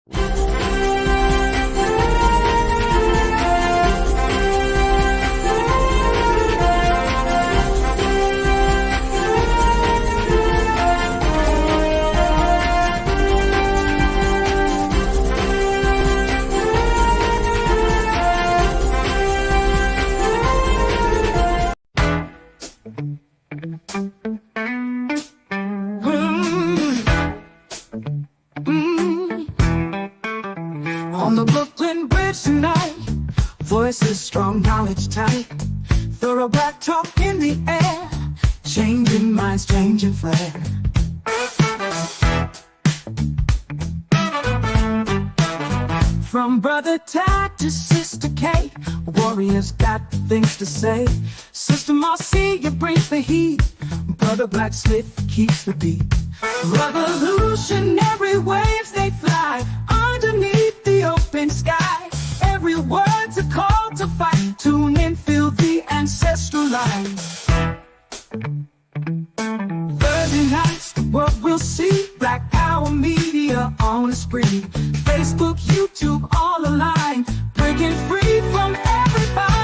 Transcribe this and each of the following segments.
On the Brooklyn Bridge tonight, voices strong, knowledge tight, thorough black talk in the air, changing minds, changing flair. From Brother Tad to Sister Kate, warriors got things to say. Sister Marcia brings the heat, Brother Blacksmith keeps the beat. Revolutionary waves they fly underneath the open sky. Every word's a call to fight. Tune in, feel the ancestral line. Thursday nights, the world will see Black Power Media on the spree. Facebook, YouTube, all aligned, breaking free from every bind.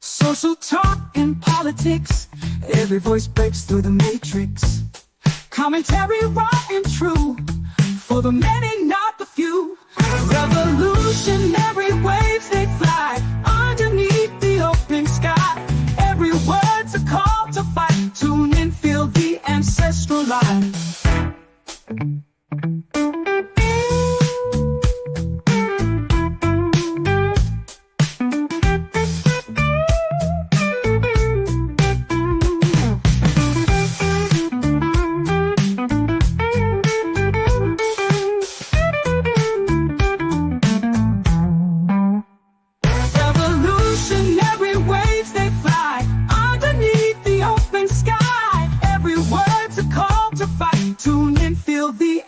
Social talk and politics, every voice breaks through the matrix. Commentary raw and true, for the many, not the few. Revolutionary waves they fly underneath the open sky. Every word's a call to fight. Tune in, feel the ancestral line.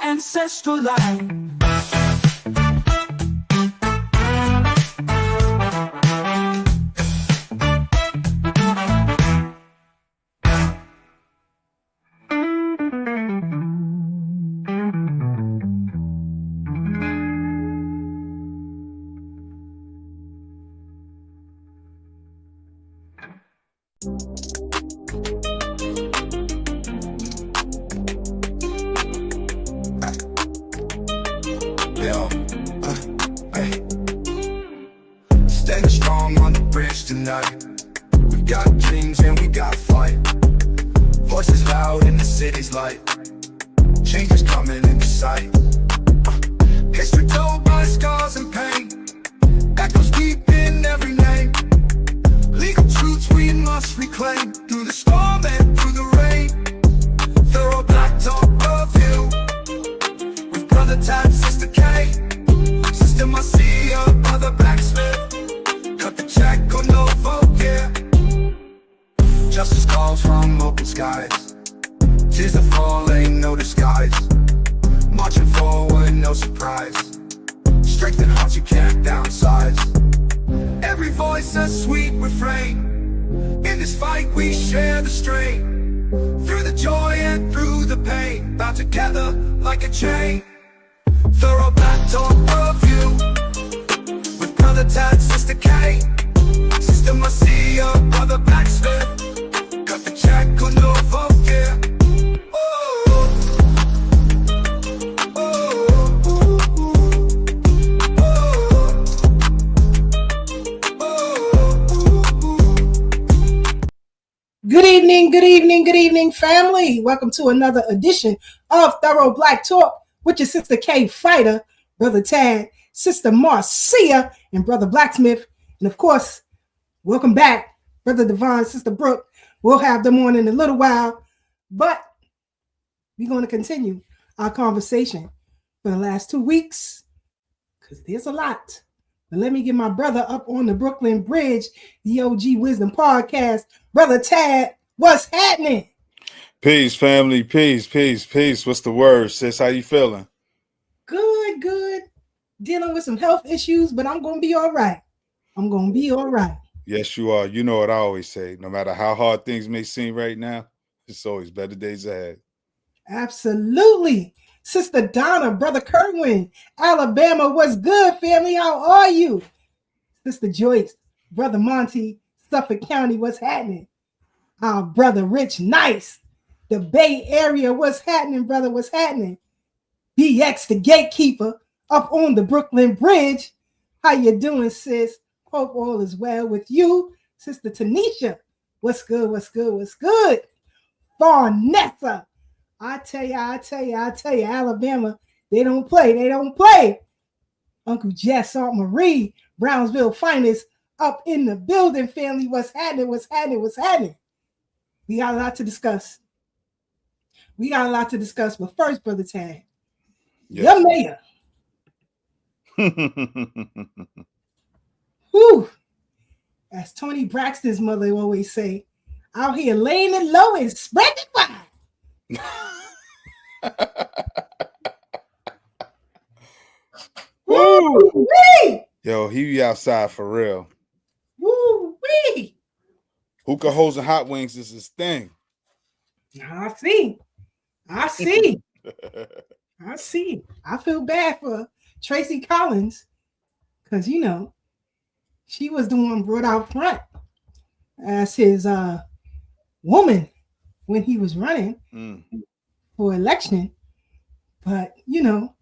Ancestral line. Stay strong on the bridge tonight. We got dreams and we got fight. Voices loud in the city's light. Change is coming into sight. History told by scars and pain. Echoes deep in every name. Legal truths we must reclaim. Through the storm and through the rain. Thorough Black Talk Worldview. With Brother Tad, Sister K, Sister Marcia, Brother Blacksmith. Cut the check or no vote, yeah. Justice calls from open skies. Tears that fall, ain't no disguise. Marching forward, no surprise. Strength and hearts you can't downsize. Every voice a sweet refrain. In this fight we share the strain. Through the joy and through the pain, bound together like a chain. Thorough Black Talk Worldview. With Brother Tad, Sister K, Sister Marcia, Brother Blacksmith. Cut the check or no vote, yeah. Good evening, good evening, good evening, family. Welcome to another edition of Thorough Black Talk with your Sister K Fighter, Brother Tad, Sister Marcia, and Brother Blacksmith. And of course, welcome back, Brother Devon, Sister Brooke. We'll have them on in a little while, but we're going to continue our conversation for the last 2 weeks because there's a lot. But let me get my brother up on the Brooklyn Bridge, the OG Wisdom Podcast. Brother Tad, what's happening? Peace, family. Peace, peace, peace. What's the word, sis? How you feeling? Good, good. Dealing with some health issues, but I'm going to be all right. I'm going to be all right. Yes, you are. You know what I always say. No matter how hard things may seem right now, it's always better days ahead. Absolutely. Sister Donna, Brother Kerwin, Alabama, what's good, family? How are you? Sister Joyce, Brother Monty, Suffolk County, what's happening? Our brother Rich Nice, the Bay Area, what's happening, brother? What's happening? BX, the gatekeeper, up on the Brooklyn Bridge. How you doing, sis? Hope all is well with you. Sister Tanisha, what's good, what's good, what's good? Farnessa, I tell you, Alabama, they don't play. Uncle Jess, Aunt Marie, Brownsville finest, up in the building, family. What's happening? We got a lot to discuss. But first, Brother Tad, your mayor. Whew. As Tony Braxton's mother always say, out here laying it low and spreading wide. Woo-wee! Yo, he be outside for real. Woo-wee! Hookah holes and hot wings is his thing. I see. I feel bad for Tracy Collins because, you know, she was the one brought out front as his woman when he was running for election. But, you know,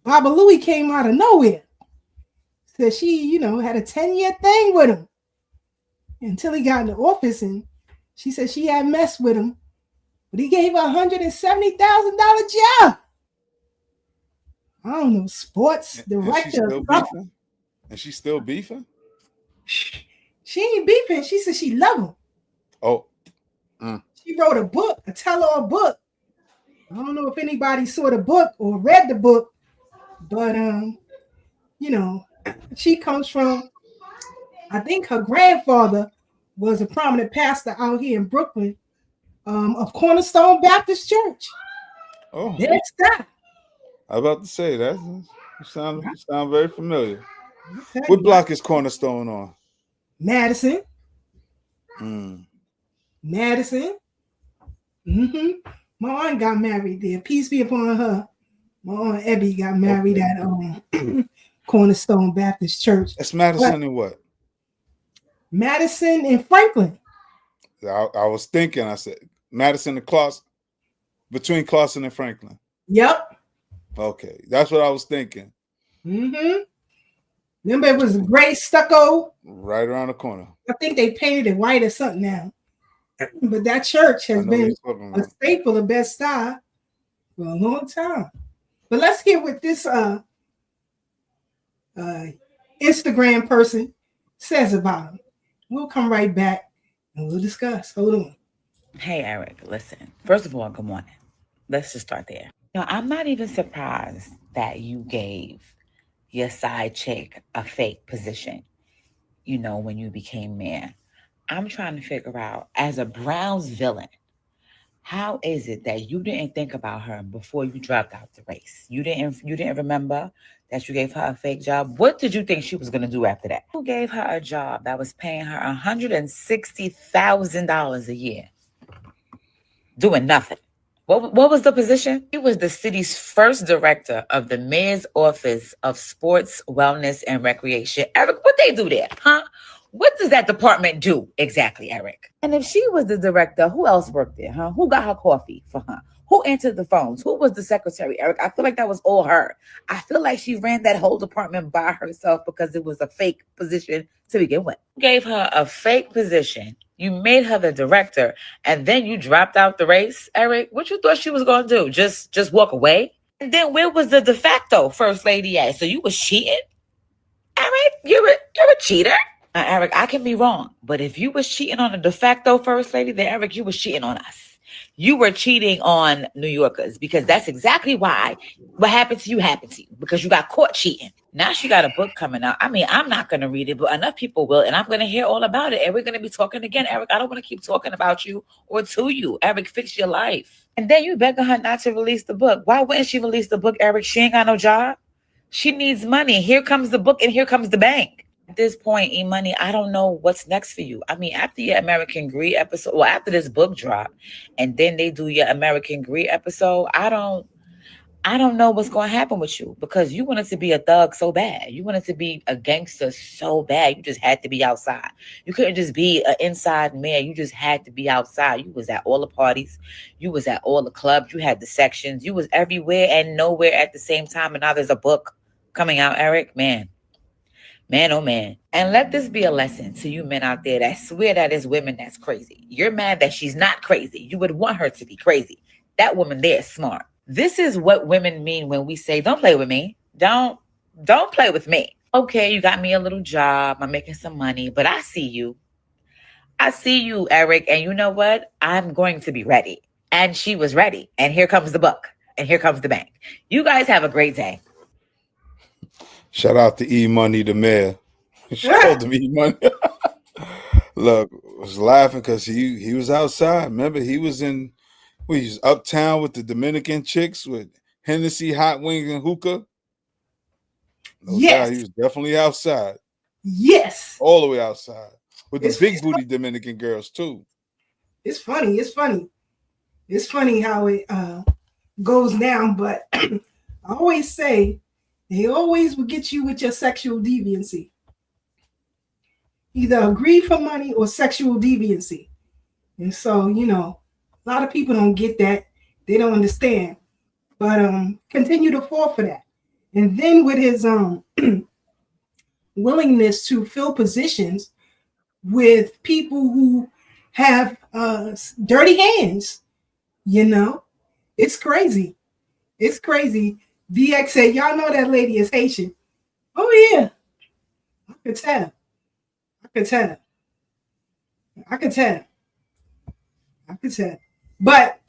Baba Louie came out of nowhere. Said she, you know, had a 10-year thing with him until he got into office. And she said she had messed with him, but he gave her $170,000 job. I don't know, sports director. And she's still beefing? She ain't beefing. She said she love him. Oh. She wrote a book, a tell-all book. I don't know if anybody saw the book or read the book, but you know, she comes from, I think her grandfather was a prominent pastor out here in Brooklyn of Cornerstone Baptist Church. Oh, next time. I was about to say that. You sound very familiar. What block is Cornerstone on? Madison. Madison. My aunt got married there. Peace be upon her. My aunt Ebby got married at Cornerstone Baptist Church. That's Madison and what? Madison and Franklin. I was thinking, I said Madison and Clausen, between Clausen and Franklin. Yep. Okay, that's what I was thinking. Remember, it was gray stucco. Right around the corner. I think they painted it white or something now. But that church has been a staple of Bed-Stuy for a long time. But let's hear what this Instagram person says about him. We'll come right back and we'll discuss. Hold on. Hey, Eric, listen. First of all, good morning. Let's just start there. Now, I'm not even surprised that you gave your side chick a fake position, you know, when you became mayor. I'm trying to figure out, as a Browns villain, how is it that you didn't think about her before you dropped out the race? You didn't remember that you gave her a fake job? What did you think she was going to do after that? Who gave her a job that was paying her $160,000 a year? Doing nothing. What was the position? She was the city's first director of the mayor's office of sports, wellness, and recreation. Eric, what they do there, huh? What does that department do exactly, Eric? And if she was the director, who else worked there, huh? Who got her coffee for her? Who answered the phones? Who was the secretary, Eric? I feel like that was all her. I feel like she ran that whole department by herself because it was a fake position to begin with. You gave her a fake position. You made her the director, and then you dropped out the race, Eric. What you thought she was going to do? Just walk away? And then where was the de facto first lady at? So you was cheating? Eric, you're a cheater? Eric, I can be wrong, but if you was cheating on a de facto first lady, then Eric, you was cheating on us. You were cheating on New Yorkers because that's exactly why what happened to you, because you got caught cheating. Now she got a book coming out. I mean, I'm not going to read it, but enough people will, and I'm going to hear all about it, and we're going to be talking again. Eric, I don't want to keep talking about you or to you. Eric, fix your life. And then you begging her not to release the book. Why wouldn't she release the book, Eric? She ain't got no job. She needs money. Here comes the book, and here comes the bank. At this point, E-Money, I don't know what's next for you. I mean, after your American Greed episode, well, after this book drop, and then they do your American Greed episode, I don't know what's going to happen with you, because you wanted to be a thug so bad. You wanted to be a gangster so bad. You just had to be outside. You couldn't just be an inside man. You just had to be outside. You was at all the parties. You was at all the clubs. You had the sections. You was everywhere and nowhere at the same time. And now there's a book coming out, Eric. Man, oh man. And let this be a lesson to you men out there that swear that it's women that's crazy. You're mad that she's not crazy. You would want her to be crazy. That woman there is smart. This is what women mean when we say, don't play with me. Don't play with me. Okay, you got me a little job. I'm making some money, but I see you. I see you, Eric. And you know what? I'm going to be ready. And she was ready. And here comes the book. And here comes the bank. You guys have a great day. Shout out to E-Money, the mayor. She called him E-Money. Look, I was laughing because he was outside. Remember, he was uptown with the Dominican chicks with Hennessy, hot wings, and hookah. No doubt, he was definitely outside. Yes. All the way outside. With the big booty Dominican girls, too. It's funny. It's funny how it goes down, but I always say, they always will get you with your sexual deviancy. Either agree for money or sexual deviancy. And so, a lot of people don't get that. They don't understand. But continue to fall for that. And then with his willingness to fill positions with people who have dirty hands, it's crazy. It's crazy. VX said, y'all know that lady is Haitian. Oh, yeah. I could tell. But,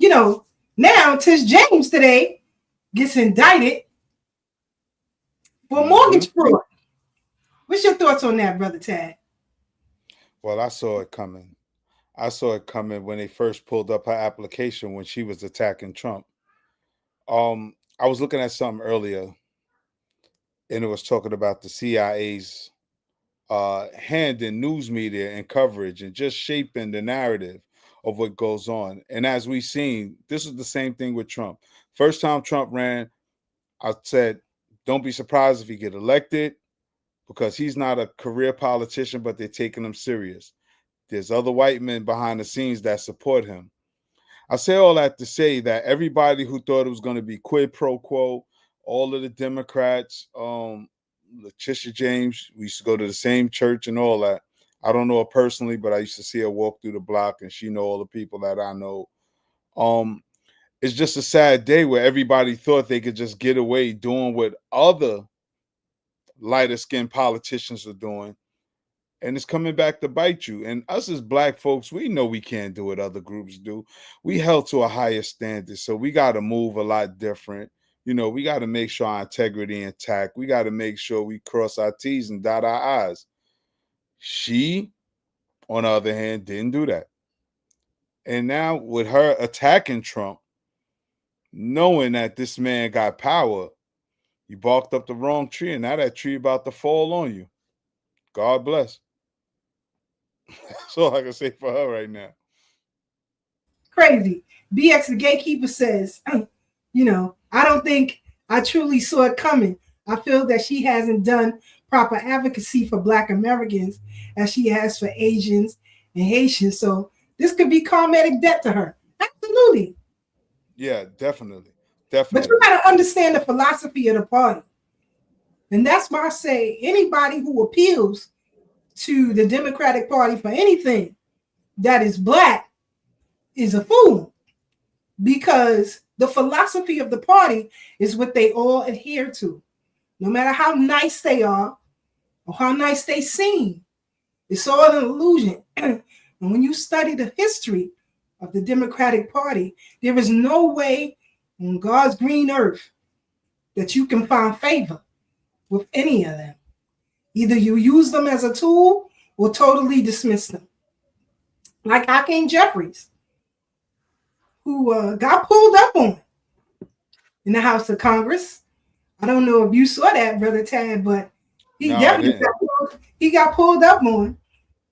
now Tish James today gets indicted for mortgage fraud. What's your thoughts on that, Brother Tad? Well, I saw it coming. When they first pulled up her application when she was attacking Trump. I was looking at something earlier, and it was talking about the CIA's hand in news media and coverage and just shaping the narrative of what goes on. And as we've seen, this is the same thing with Trump. First time Trump ran, I said, don't be surprised if he get elected, because he's not a career politician, but they're taking him serious. There's other white men behind the scenes that support him. I say all that to say that everybody who thought it was going to be quid pro quo, all of the Democrats, Letitia James, we used to go to the same church and all that. I don't know her personally, but I used to see her walk through the block, and she know all the people that I know. It's just a sad day where everybody thought they could just get away doing what other lighter skinned politicians are doing. And it's coming back to bite you. And us as Black folks, we know we can't do what other groups do. We held to a higher standard. So we got to move a lot different. We got to make sure our integrity intact. We got to make sure we cross our T's and dot our I's. She, on the other hand, didn't do that. And now with her attacking Trump, knowing that this man got power, you barked up the wrong tree, and now that tree about to fall on you. God bless. That's all I can say for her right now. Crazy. BX the Gatekeeper says, I don't think I truly saw it coming. I feel that she hasn't done proper advocacy for Black Americans as she has for Asians and Haitians. So this could be karmatic debt to her. Absolutely. Yeah, definitely. But you got to understand the philosophy of the party. And that's why I say anybody who appeals to the Democratic Party for anything that is Black is a fool, because the philosophy of the party is what they all adhere to. No matter how nice they are or how nice they seem, it's all an illusion. And when you study the history of the Democratic Party, there is no way on God's green earth that you can find favor with any of them. Either you use them as a tool or totally dismiss them. Like Hakeem Jeffries, who got pulled up on in the House of Congress. I don't know if you saw that, Brother Tad, but He No, I definitely didn't. he got pulled up on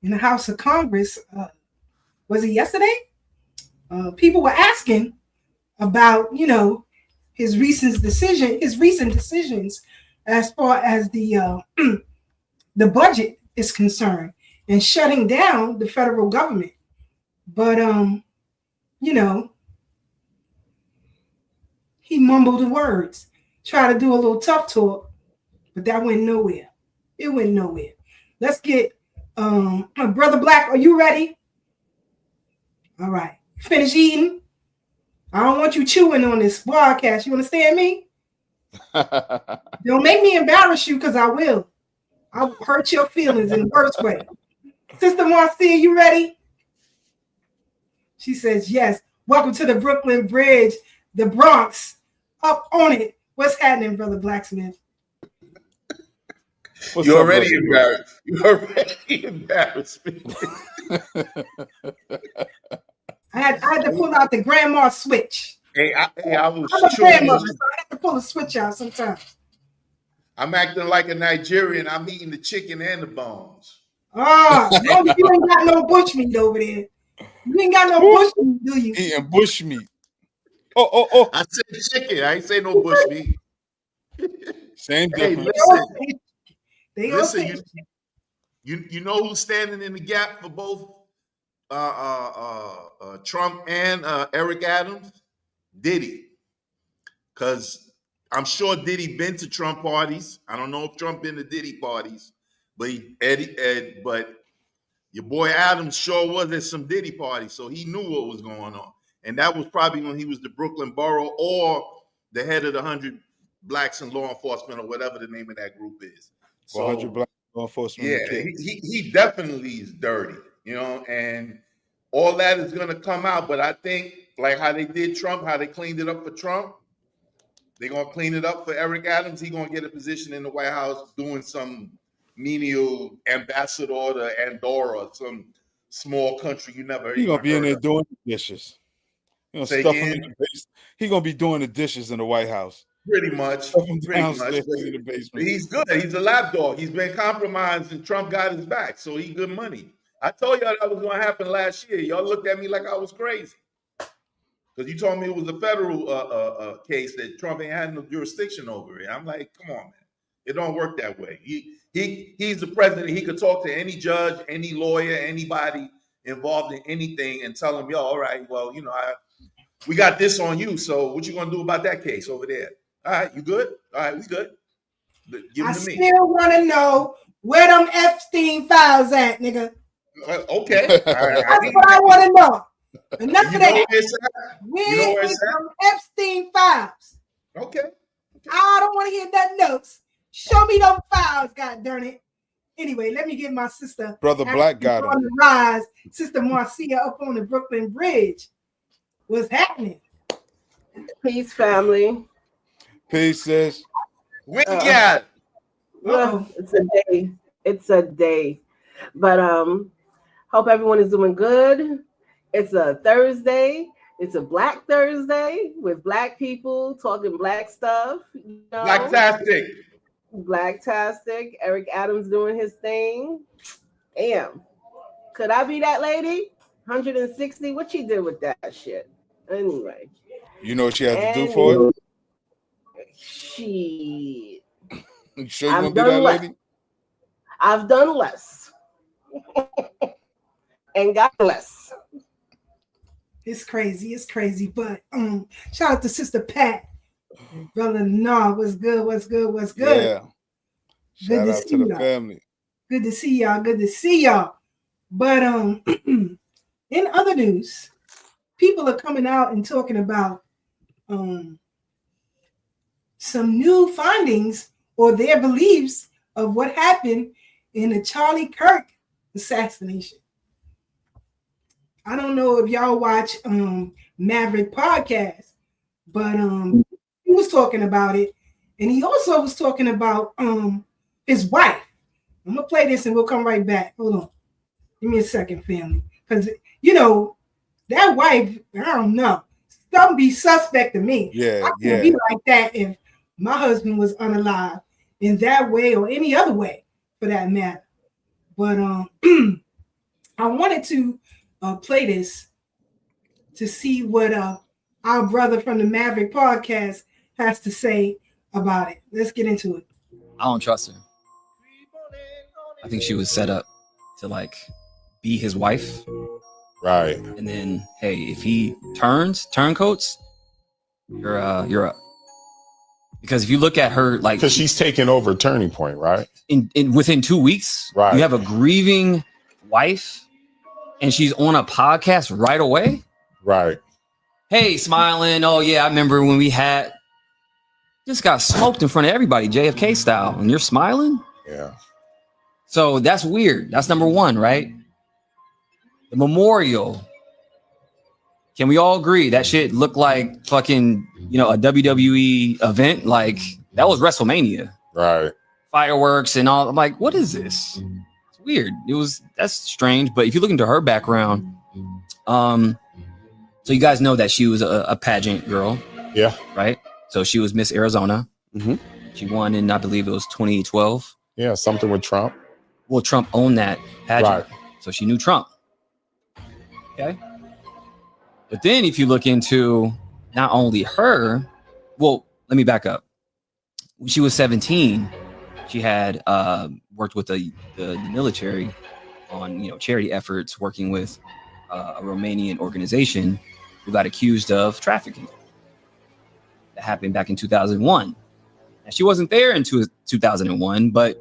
in the House of Congress. Was it yesterday? People were asking about, his recent decisions as far as the the budget is concerned and shutting down the federal government. But he mumbled the words, tried to do a little tough talk, but that went nowhere. It went nowhere. Let's get Brother Black. Are you ready? All right. Finish eating. I don't want you chewing on this broadcast. You understand me? Don't make me embarrass you, because I will. I'll hurt your feelings in the worst way. Sister Marcia, you ready? She says yes. Welcome to the Brooklyn Bridge, the Bronx. Up on it. What's happening, Brother Blacksmith? You already embarrassed. You already embarrassed me. I had to pull out the grandma switch. I was I'm a showing grandmother, you. so I have to pull a switch out sometimes. I'm acting like a Nigerian. I'm eating the chicken and the bones. Ah, no, you ain't got no bush meat over there. You ain't got no bush meat, do you? Eating bush meat. Oh. I said chicken. I ain't say no bush meat. Same Hey, difference. listen, you know who's standing in the gap for both Trump and Eric Adams? Diddy. Because I'm sure Diddy been to Trump parties. I don't know if Trump been to Diddy parties, but but your boy Adams sure was at some Diddy parties, so he knew what was going on. And that was probably when he was the Brooklyn Borough or the head of the 100 Blacks in Law Enforcement, or whatever the name of that group is. So 100 Black Law Enforcement. yeah, he definitely is dirty, and all that is going to come out. But I think, like how they did Trump, how they cleaned it up for Trump, they're going to clean it up for Eric Adams. He's going to get a position in the White House doing some menial ambassador to Andorra, some small country you never He's even going to be in there of. doing the dishes. Say Stuff him in again? the basement. He's going to be doing the dishes in the White House. Pretty much. Stuff him downstairs in the basement. He's good. He's a lapdog. He's been compromised, and Trump got his back, so he good money. I told y'all that was going to happen last year. Y'all looked at me like I was crazy, because you told me it was a federal case that Trump ain't had no jurisdiction over it. I'm like, come on, man. It don't work that way. He's the president. He could talk to any judge, any lawyer, anybody involved in anything, and tell them, yo, all right, well, we got this on you. So what you gonna do about that case over there? All right, you good? All right, we good. Give I them to me. still want to know where them Epstein files at, nigga. Okay. That's what I want to know. Enough of that. Where is them Epstein files? Okay. I don't want to hear nothing else. Show me them files, God darn it. Anyway, let me get my sister. Brother Black got on him. the rise. Sister Marcia up on the Brooklyn Bridge. What's happening? Peace, family. Peace, sis. We got. It's a day. It's a day. But hope everyone is doing good. It's a Thursday. It's a Black Thursday with Black people talking Black stuff. Blacktastic. Blacktastic. Eric Adams doing his thing. Damn. Could I be that lady? 160? What she did with that shit? Anyway. You know what she had to do for it? Shit. You sure you want to be that lady? I've done less. And got less. It's crazy. But shout out to Sister Pat. Brother Nah, what's good? Yeah. Shout out to the family. Good to see y'all. But in other news, people are coming out and talking about some new findings or their beliefs of what happened in the Charlie Kirk assassination. I don't know if y'all watch Maverick podcast, but he was talking about it, and he also was talking about his wife. I'm gonna play this and we'll come right back. Hold on, give me a second, family, because that wife, I don't know, something be suspect to me. Yeah, I couldn't be like that if my husband was unalive in that way or any other way for that matter. But I wanted to play this to see what our brother from the Maverick podcast has to say about it. Let's get into it. I don't trust her. I think she was set up to like be his wife. Right. And then, hey, if he turncoats, you're up. Because if you look at her, like, because she's taking over Turning Point, right? In within 2 weeks, right? You have a grieving wife, and she's on a podcast right away. Right. Hey, smiling. Oh yeah, I remember when we had just got smoked in front of everybody, JFK style, and you're smiling. Yeah. So that's weird. That's number one, right? The memorial. Can we all agree that shit looked like fucking, a WWE event? Like that was WrestleMania. Right. Fireworks and all. I'm like, what is this? It's weird. That's strange. But if you look into her background, so you guys know that she was a pageant girl. Yeah. Right. So she was Miss Arizona. Mm-hmm. She won in, I believe it was 2012. Yeah. Something with Trump. Well, Trump owned that pageant. Right. So she knew Trump. Okay. But then if you look into not only her, well, let me back up. When she was 17, she had worked with the military on, charity efforts, working with a Romanian organization who got accused of trafficking. That happened back in 2001. And she wasn't there in 2001, but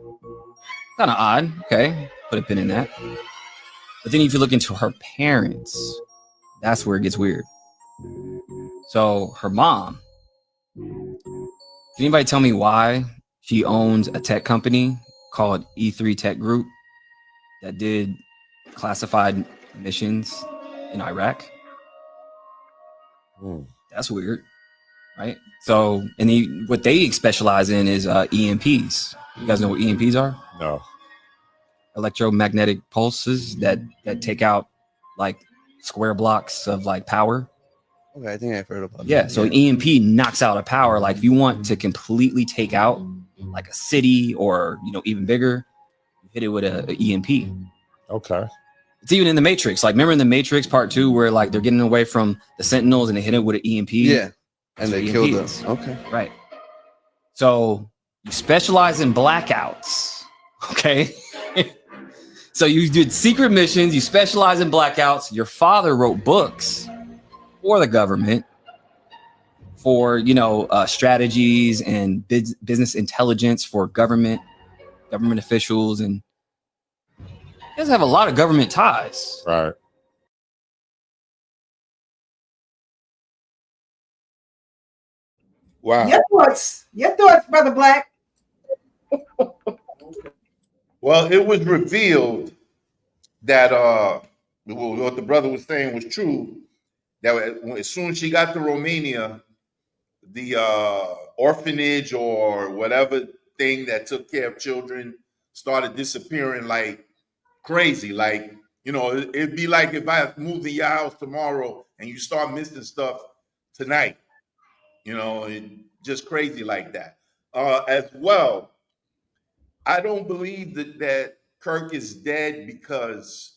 kind of odd. Okay, put a pin in that. But then if you look into her parents, that's where it gets weird. So her mom, can anybody tell me why she owns a tech company called E3 Tech Group that did classified missions in Iraq? That's weird, right? So, and what they specialize in is EMPs. You guys know what EMPs are? No. Electromagnetic pulses that take out like square blocks of like power. Okay, I think I've heard about that. Yeah, so EMP knocks out a power. Like if you want to completely take out like a city or even bigger, you hit it with a EMP. Okay. It's even in the Matrix. Like remember in the Matrix Part 2 where like they're getting away from the Sentinels and they hit it with an EMP? Yeah. That's And they what killed EMP them. is. Okay. Right. So you specialize in blackouts. Okay. So you did secret missions, you specialize in blackouts. Your father wrote books for the government for, strategies and business intelligence for government officials. And he does have a lot of government ties. Right. Wow. Your thoughts, Brother Black. Well, it was revealed that what the brother was saying was true. That as soon as she got to Romania, the orphanage or whatever thing that took care of children started disappearing like crazy. Like, it'd be like if I moved in your house tomorrow and you start missing stuff tonight. Just crazy like that. As well, I don't believe that Kirk is dead because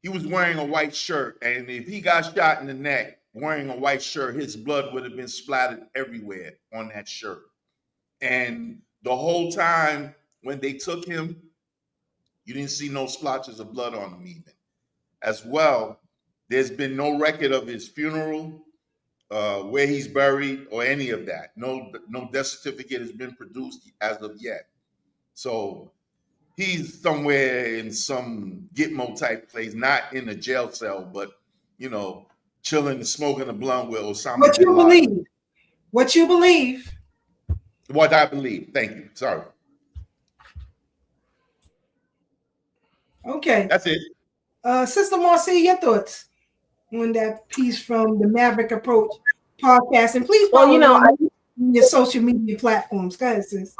he was wearing a white shirt, and if he got shot in the neck wearing a white shirt, his blood would have been splattered everywhere on that shirt. And the whole time when they took him, you didn't see no splotches of blood on him even. As well, there's been no record of his funeral, where he's buried, or any of that. No death certificate has been produced as of yet. So he's somewhere in some Gitmo type place, not in a jail cell, but chilling and smoking a blunt with Osama. What you believe? What you believe? What I believe. Thank you. Sorry. Okay. That's it. Sister Marcia, your thoughts on that piece from the Maverick Approach podcast, and please follow on your social media platforms. Go ahead, sis.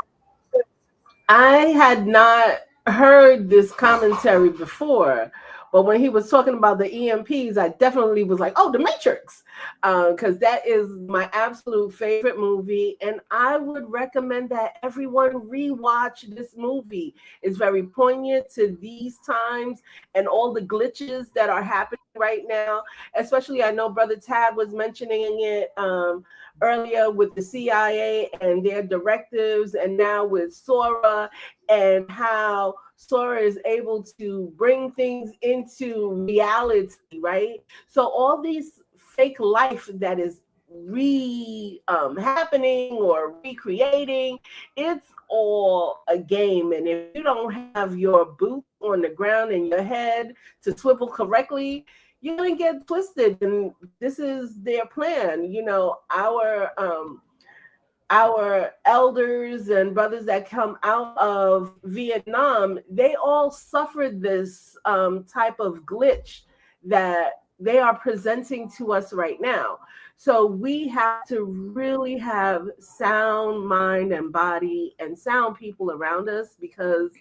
I had not heard this commentary before, But when he was talking about the EMPs, I definitely was like, oh, The Matrix, because that is my absolute favorite movie. And I would recommend that everyone rewatch this movie. It's very poignant to these times and all the glitches that are happening right now. Especially, I know Brother Tab was mentioning it earlier with the CIA and their directives, and now with Sora, and how Sora is able to bring things into reality, right? So all these fake life that is happening or recreating, it's all a game. And if you don't have your boots on the ground and your head to swivel correctly, you're gonna get twisted. And this is their plan. You know, our elders and brothers that come out of Vietnam, they all suffered this type of glitch that they are presenting to us right now. So we have to really have sound mind and body and sound people around us, because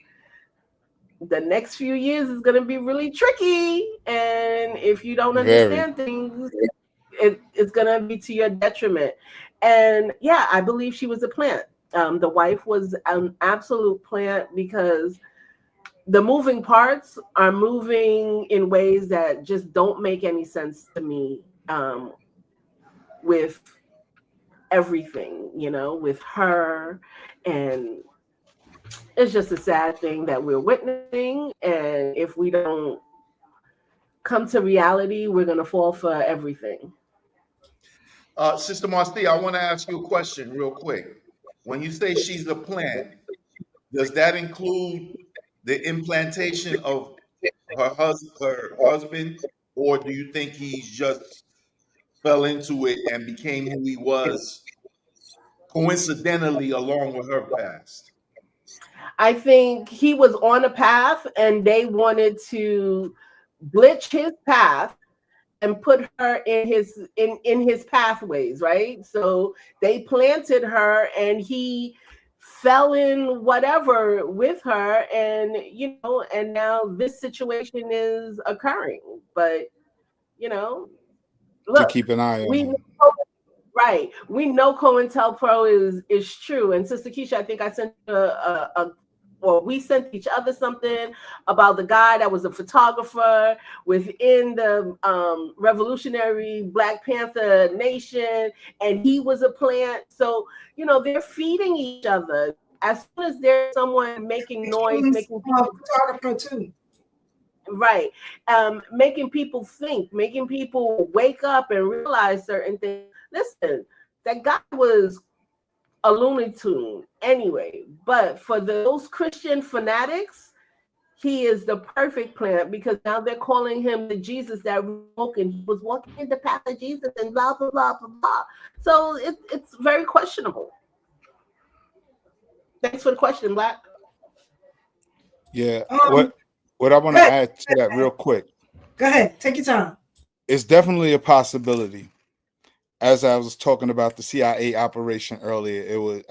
the next few years is going to be really tricky. And if you don't understand things, it's going to be to your detriment. And yeah, I believe she was a plant. The wife was an absolute plant, because the moving parts are moving in ways that just don't make any sense to me, with everything, you know, with her. And it's just a sad thing that we're witnessing. And if we don't come to reality, we're going to fall for everything. Sister Marcia, I want to ask you a question real quick. When you say she's a plant, does that include the implantation of her husband, or do you think he just fell into it and became who he was coincidentally along with her past? I think he was on a path and they wanted to glitch his path and put her in his pathways, right? So they planted her and he fell in whatever with her, and you know, and now this situation is occurring. But you know, look, to keep an eye on we him. right, we know COINTELPRO is true. And Sister Keisha, I think I sent we sent each other something about the guy that was a photographer within the revolutionary Black Panther Nation, and he was a plant. So, you know, they're feeding each other. As soon as there's someone making noise, making people photographer too. Right. Making people think, making people wake up and realize certain things. Listen, that guy was a Looney Tune anyway, but for those Christian fanatics, he is the perfect plant, because now they're calling him the Jesus that woke, and he was walking in the path of Jesus and blah blah blah blah blah. So it's very questionable. Thanks for the question, Black. Yeah. What I want to add to that real quick. Go ahead, take your time. It's definitely a possibility. As I was talking about the CIA operation earlier, it was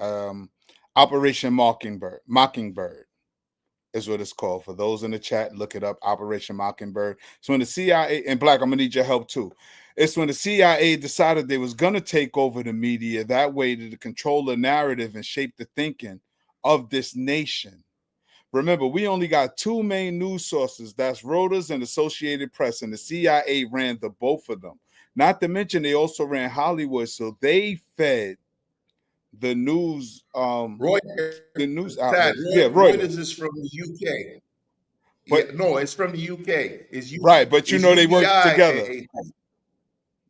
Operation Mockingbird. Mockingbird is what it's called. For those in the chat, look it up, Operation Mockingbird. So when the CIA, and Black, I'm going to need your help too. It's when the CIA decided they was going to take over the media that way to control the narrative and shape the thinking of this nation. Remember, we only got two main news sources. That's Reuters and Associated Press, and the CIA ran the both of them. Not to mention, they also ran Hollywood, so they fed the news. Reuters, the news outlets. Reuters is from the UK. But no, it's from the UK. It's UK, right, but you know they work together.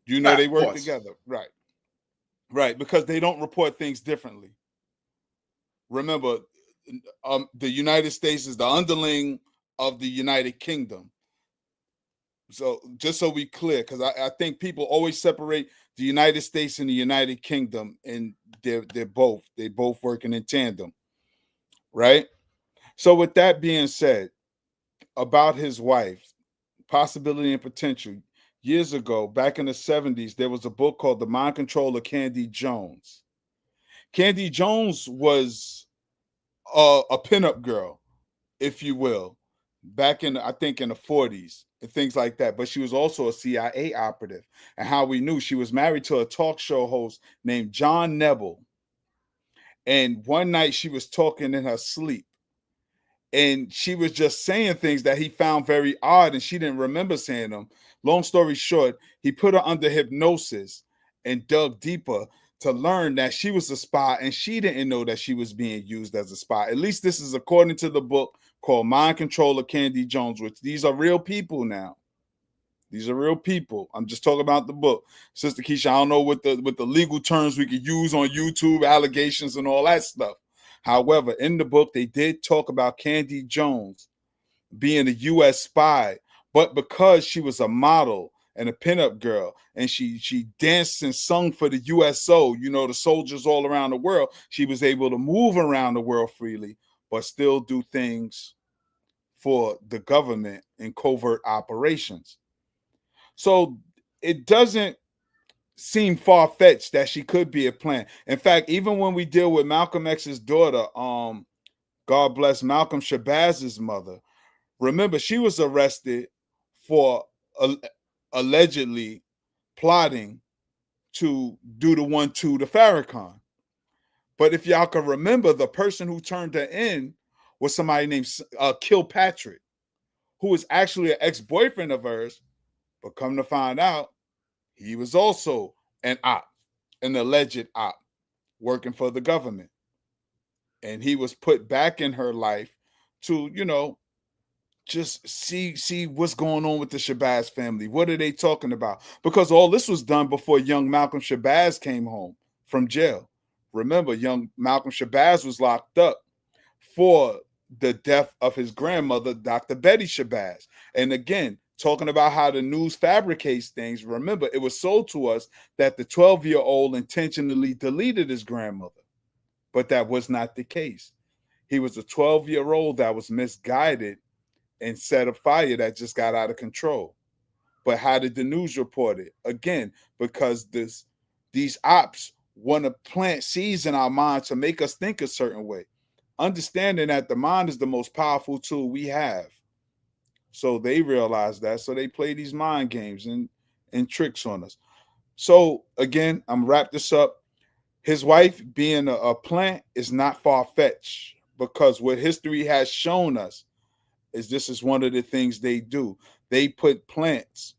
You know they work course. together, right? Right, because they don't report things differently. Remember, the United States is the underling of the United Kingdom. So just so we clear, because I think people always separate the United States and the United Kingdom, and they're both working in tandem, right? So with that being said, about his wife, possibility and potential. Years ago, back in the 70s, there was a book called The Mind Control of Candy Jones. Candy Jones was a pinup girl, if you will, back in, I think, in the 40s. and things like that. But she was also a CIA operative. And how we knew, she was married to a talk show host named John Neville. And one night she was talking in her sleep. And she was just saying things that he found very odd, and she didn't remember saying them. Long story short, he put her under hypnosis and dug deeper to learn that she was a spy, and she didn't know that she was being used as a spy. At least this is according to the book called Mind Control of Candy Jones, which these are real people now. These are real people. I'm just talking about the book. Sister Keisha, I don't know what the legal terms we could use on YouTube, allegations and all that stuff. However, in the book, they did talk about Candy Jones being a U.S. spy, but because she was a model and a pinup girl, and she danced and sung for the USO, you know, the soldiers all around the world, she was able to move around the world freely, but still do things for the government in covert operations. So it doesn't seem far-fetched that she could be a plan. In fact, even when we deal with Malcolm X's daughter, God bless Malcolm Shabazz's mother, remember she was arrested for allegedly plotting to do the 1-2 to Farrakhan. But if y'all can remember, the person who turned her in was somebody named Kilpatrick, who was actually an ex-boyfriend of hers, but come to find out, he was also an op, an alleged op, working for the government. And he was put back in her life to, you know, just see what's going on with the Shabazz family. What are they talking about? Because all this was done before young Malcolm Shabazz came home from jail. Remember, young Malcolm Shabazz was locked up for the death of his grandmother, Dr. Betty Shabazz. And again, talking about how the news fabricates things, remember, it was sold to us that the 12-year-old intentionally deleted his grandmother. But that was not the case. He was a 12-year-old that was misguided and set a fire that just got out of control. But how did the news report it? Again, because these ops want to plant seeds in our minds to make us think a certain way, understanding that the mind is the most powerful tool we have. So they realize that. So they play these mind games and tricks on us. So again, I'm gonna wrap this up. His wife being a plant is not far-fetched, because what history has shown us is this is one of the things they do. They put plants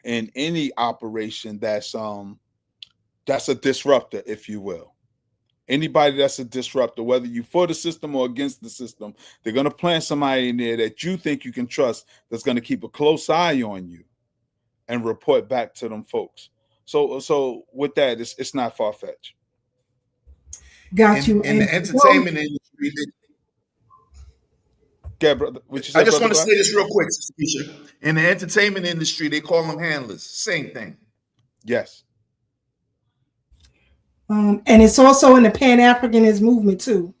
in any operation that's a disruptor, if you will. Anybody that's a disruptor, whether you're for the system or against the system, they're going to plant somebody in there that you think you can trust, that's going to keep a close eye on you and report back to them folks. So with that, it's not far-fetched. Got you. In the entertainment industry, Yeah, brother. I just want to say this real quick, Sister Keisha. In the entertainment industry, they call them handlers. Same thing. Yes. And it's also in the Pan-Africanism movement too.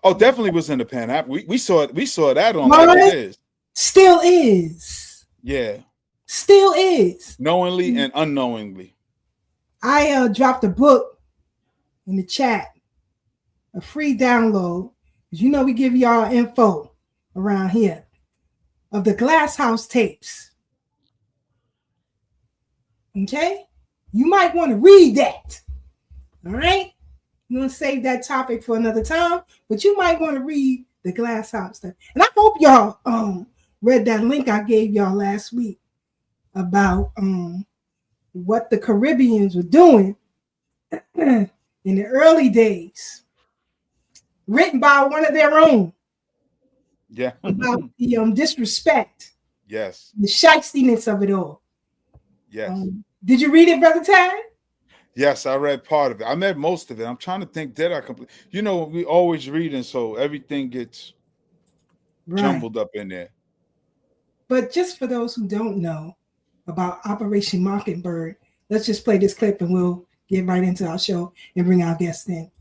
Oh, definitely was in the Pan-Af. We saw it. We saw that on Like It Is. Still is. Yeah. Still is. Knowingly and unknowingly. I dropped a book in the chat, a free download. You know we give y'all info around here of the Glass House tapes. Okay? You might want to read that. All right? I'm going to save that topic for another time, but you might want to read the Glass House stuff. And I hope y'all read that link I gave y'all last week about what the Caribbeans were doing in the early days, written by one of their own. Yeah. About the disrespect. Yes. The shystiness of it all. Yes. Did you read it, Brother Tad? Yes, I read part of it. I read most of it. I'm trying to think, did I complete? You know, we always reading, so everything gets jumbled up in there. But just for those who don't know about Operation Mockingbird, let's just play this clip and we'll get right into our show and bring our guests in.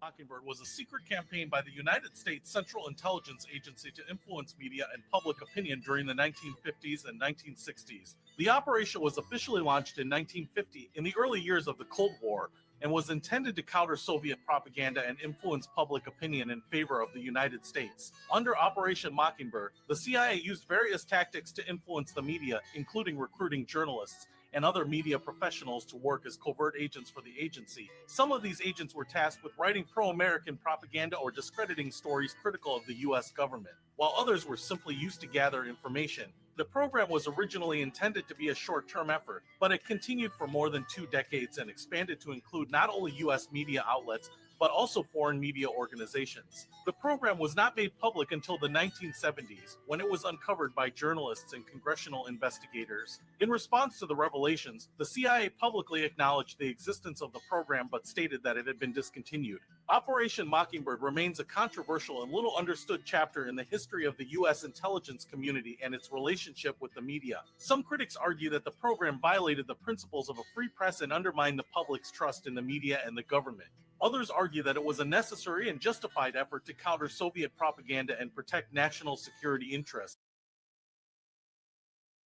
Mockingbird was a secret campaign by the United States Central Intelligence Agency to influence media and public opinion during the 1950s and 1960s. The operation was officially launched in 1950 in the early years of the Cold War and was intended to counter Soviet propaganda and influence public opinion in favor of the United States. Under Operation Mockingbird, the CIA used various tactics to influence the media, including recruiting journalists and other media professionals to work as covert agents for the agency. Some of these agents were tasked with writing pro-American propaganda or discrediting stories critical of the US government, while others were simply used to gather information. The program was originally intended to be a short-term effort, but it continued for more than 2 decades and expanded to include not only US media outlets, but also foreign media organizations. The program was not made public until the 1970s, when it was uncovered by journalists and congressional investigators. In response to the revelations, the CIA publicly acknowledged the existence of the program but stated that it had been discontinued. Operation Mockingbird remains a controversial and little understood chapter in the history of the U.S. intelligence community and its relationship with the media. Some critics argue that the program violated the principles of a free press and undermined the public's trust in the media and the government. Others argue that it was a necessary and justified effort to counter Soviet propaganda and protect national security interests.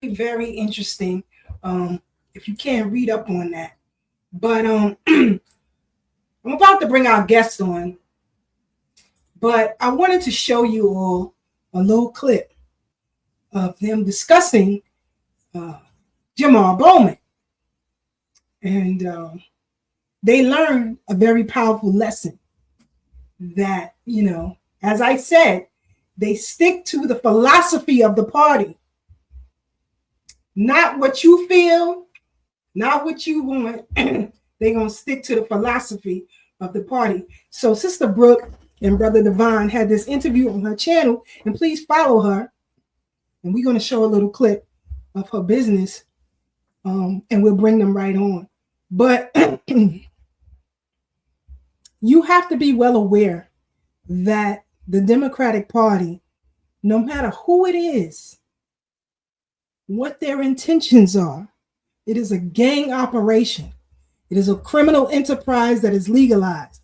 Very interesting. If you can read up on that. But I'm about to bring our guests on, but I wanted to show you all a little clip of them discussing Jamal Bowman. And they learned a very powerful lesson that, you know, as I said, they stick to the philosophy of the party, not what you feel, not what you want. They're going to stick to the philosophy of the party. So Sister Brooke and Brother Devon had this interview on her channel, and please follow her. And we're going to show a little clip of her business, and we'll bring them right on. But you have to be well aware that the Democratic Party, no matter who it is, what their intentions are, it is a gang operation. It is a criminal enterprise that is legalized,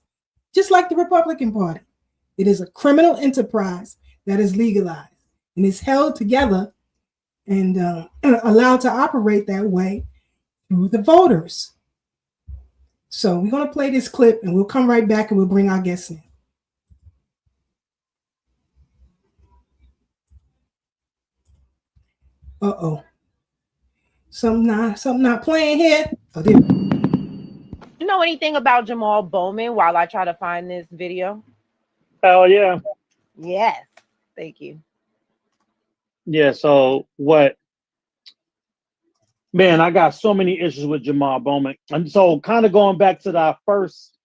just like the Republican Party. It is a criminal enterprise that is legalized and is held together and allowed to operate that way through the voters. So we're going to play this clip and we'll come right back and we'll bring our guests in. Uh-oh. Something not playing here. Oh, there. You know anything about Jamal Bowman while I try to find this video? Oh, yeah. Yes. Thank you. Yeah, so man, I got so many issues with Jamal Bowman. And so kind of going back to the first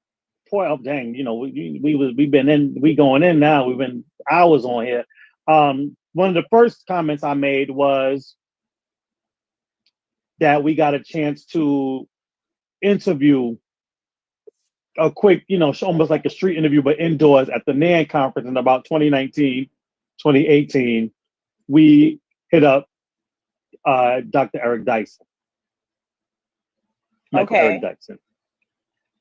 point of dang, you know, we going in now. We've been hours on here. One of the first comments I made was that we got a chance to interview a quick, you know, almost like a street interview, but indoors at the NAN conference in about 2019, 2018. We hit up Dr. Eric Dyson. Okay. Eric Dyson.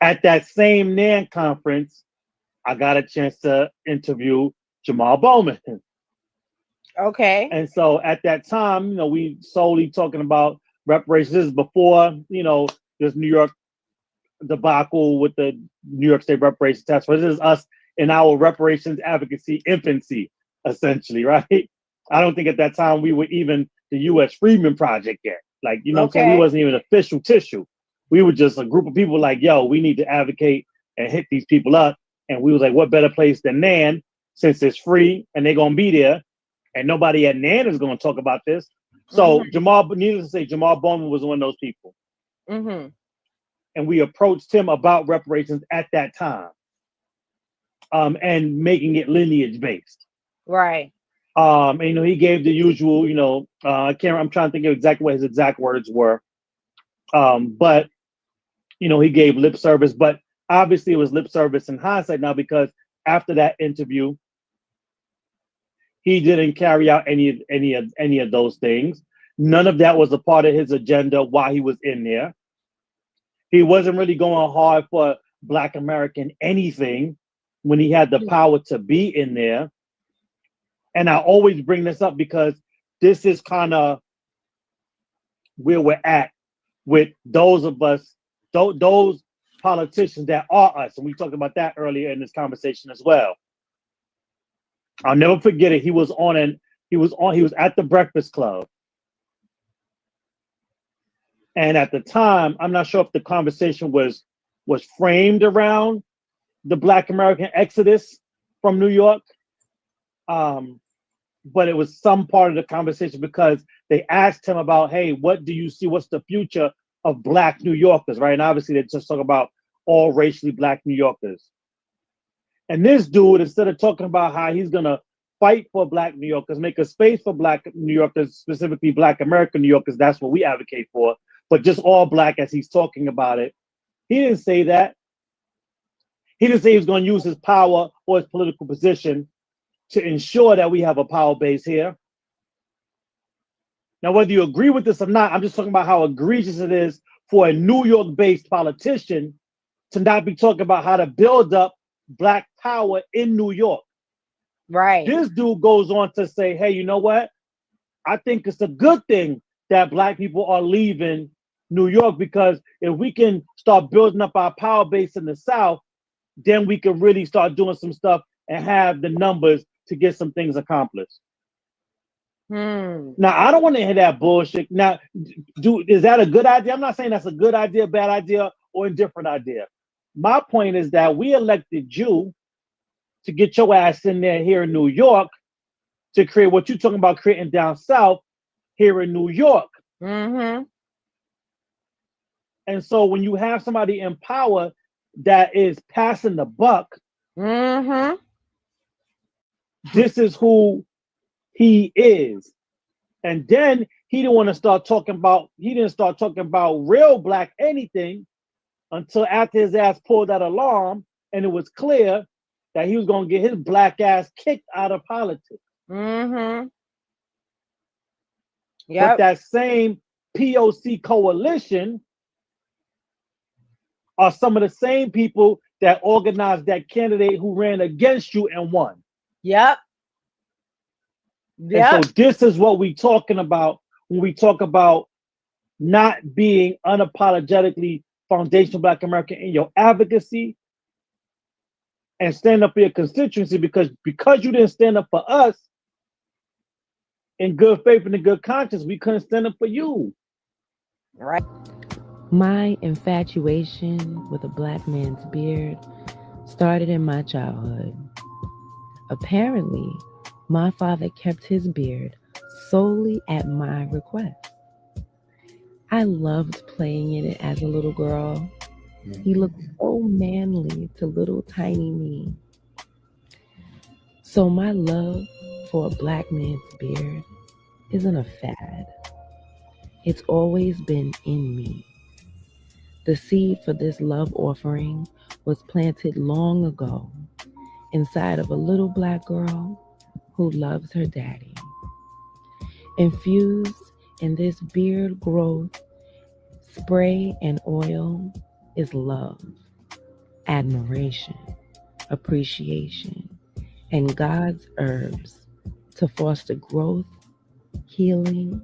At that same NAN conference, I got a chance to interview Jamal Bowman. Okay. And so at that time, you know, we solely talking about reparations. This is before, you know, this New York debacle with the New York State Reparations Task Force. This is us in our reparations advocacy infancy, essentially, right? I don't think at that time we were even the U.S. Freedmen Project yet. Like, you know what I'm saying? We wasn't even official tissue. We were just a group of people like, yo, we need to advocate and hit these people up. And we was like, what better place than NAN, since it's free and they're going to be there. And nobody at NAN is going to talk about this. So needless to say, Jamal Bowman was one of those people. Mm-hmm. And we approached him about reparations at that time, and making it lineage based. Right. And, you know, he gave the usual, you know, I'm trying to think of exactly what his exact words were. But, you know, he gave lip service, but obviously it was lip service in hindsight now, because after that interview, he didn't carry out any of those things. None of that was a part of his agenda while he was in there. He wasn't really going hard for Black American anything when he had the power to be in there. And I always bring this up because this is kind of where we're at with those of us, those politicians that are us. And we talked about that earlier in this conversation as well. I'll never forget it. He was at the Breakfast Club. And at the time, I'm not sure if the conversation was framed around the Black American exodus from New York. But it was some part of the conversation because they asked him about, hey, what do you see? What's the future of Black New Yorkers, right? And obviously they just talk about all racially Black New Yorkers. And this dude, instead of talking about how he's gonna fight for Black New Yorkers, make a space for Black New Yorkers, specifically Black American New Yorkers, that's what we advocate for, but just all Black as he's talking about it. He didn't say that. He didn't say he was gonna use his power or his political position to ensure that we have a power base here. Now, whether you agree with this or not, I'm just talking about how egregious it is for a New York-based politician to not be talking about how to build up Black power in New York. Right. This dude goes on to say, hey, you know what? I think it's a good thing that Black people are leaving New York, because if we can start building up our power base in the South, then we can really start doing some stuff and have the numbers to get some things accomplished. Now, I don't want to hear that bullshit. Now, is that a good idea? I'm not saying that's a good idea, bad idea, or indifferent idea. My point is that we elected you to get your ass in there here in New York to create what you're talking about creating down South here in New York. Mm-hmm. And so when you have somebody in power that is passing the buck, Mm-hmm. this is who he is. And then he didn't start talking about real Black anything until after his ass pulled that alarm and it was clear that he was going to get his Black ass kicked out of politics. Mm-hmm. But that same POC coalition are some of the same people that organized that candidate who ran against you and won. Yep. And so this is what we're talking about when we talk about not being unapologetically foundational Black American in your advocacy and stand up for your constituency, because you didn't stand up for us in good faith and in good conscience, we couldn't stand up for you. Right. My infatuation with a Black man's beard started in my childhood. Apparently, my father kept his beard solely at my request. I loved playing in it as a little girl. He looked so manly to little tiny me. So my love for a Black man's beard isn't a fad. It's always been in me. The seed for this love offering was planted long ago inside of a little Black girl who loves her daddy. Infused in this beard growth, spray and oil is love, admiration, appreciation, and God's herbs to foster growth, healing,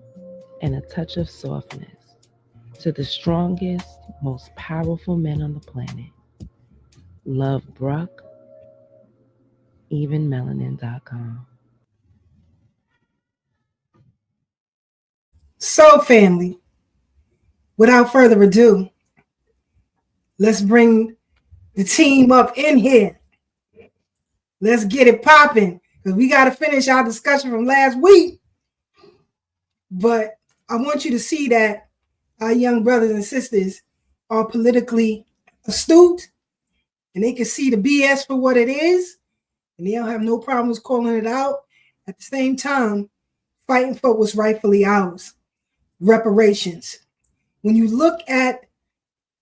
and a touch of softness to the strongest, most powerful men on the planet. Love Bruck, evenmelanin.com. So, family, without further ado, let's bring the team up in here. Let's get it popping, because we got to finish our discussion from last week. But I want you to see that our young brothers and sisters are politically astute, and they can see the BS for what it is, and they don't have no problems calling it out. At the same time, fighting for what's rightfully ours. Reparations. When you look at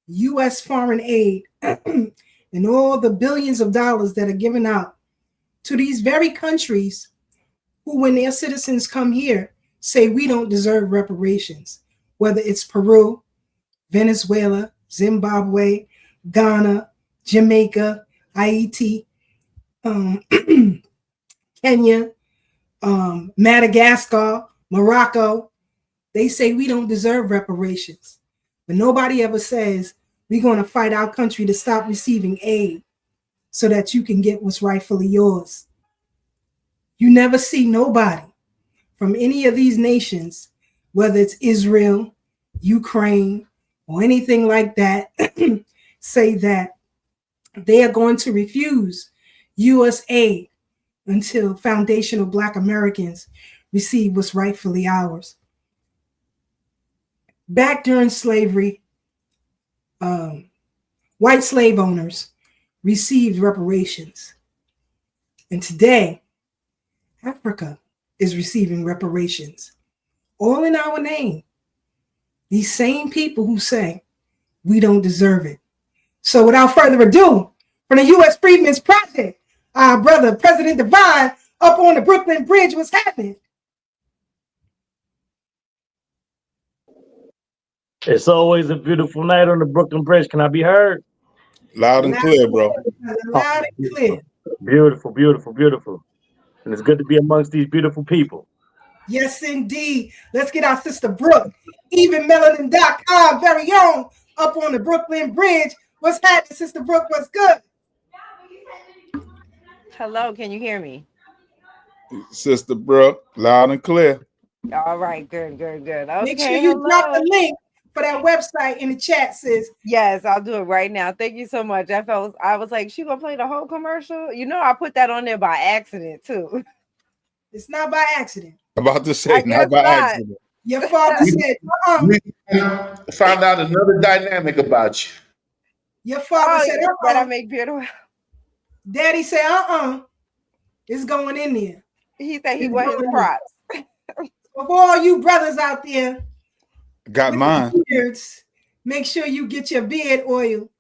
U.S. foreign aid and all the billions of dollars that are given out to these very countries who, when their citizens come here, say we don't deserve reparations, whether it's Peru, Venezuela, Zimbabwe, Ghana, Jamaica, Haiti, Kenya, Madagascar, Morocco. They say we don't deserve reparations, but nobody ever says We're going to fight our country to stop receiving aid so that you can get what's rightfully yours. You never see nobody from any of these nations, whether it's Israel, Ukraine, or anything like that, say that they are going to refuse U.S. aid until foundational Black Americans receive what's rightfully ours. Back during slavery, white slave owners received reparations. And today, Africa is receiving reparations, all in our name. These same people who say we don't deserve it. So without further ado, from the U.S. Freedmen's Project, our brother, President Divine, up on the Brooklyn Bridge, what's happening? It's always a beautiful night on the Brooklyn Bridge. Can I be heard? Loud and clear, bro. Loud and clear. Beautiful, beautiful, beautiful. And it's good to be amongst these beautiful people. Yes, indeed. Let's get our sister Brooke, evenmelanin.com, very own, up on the Brooklyn Bridge. What's happening, sister Brooke? What's good? Hello, can you hear me? Sister Brooke, loud and clear. All right, good. Okay, make sure you drop the link for that website in the chat, sis. Yes, I'll do it right now. Thank you so much. I was like, she gonna play the whole commercial? You know, I put that on there by accident too. It's not by accident. About to say, not by accident. Your father said, We found out another dynamic about you. Your father said, that I make beautiful. Daddy said, it's going in there. He said he wants his props. For all you brothers out there, got mine. Beards, make sure you get your beard oil.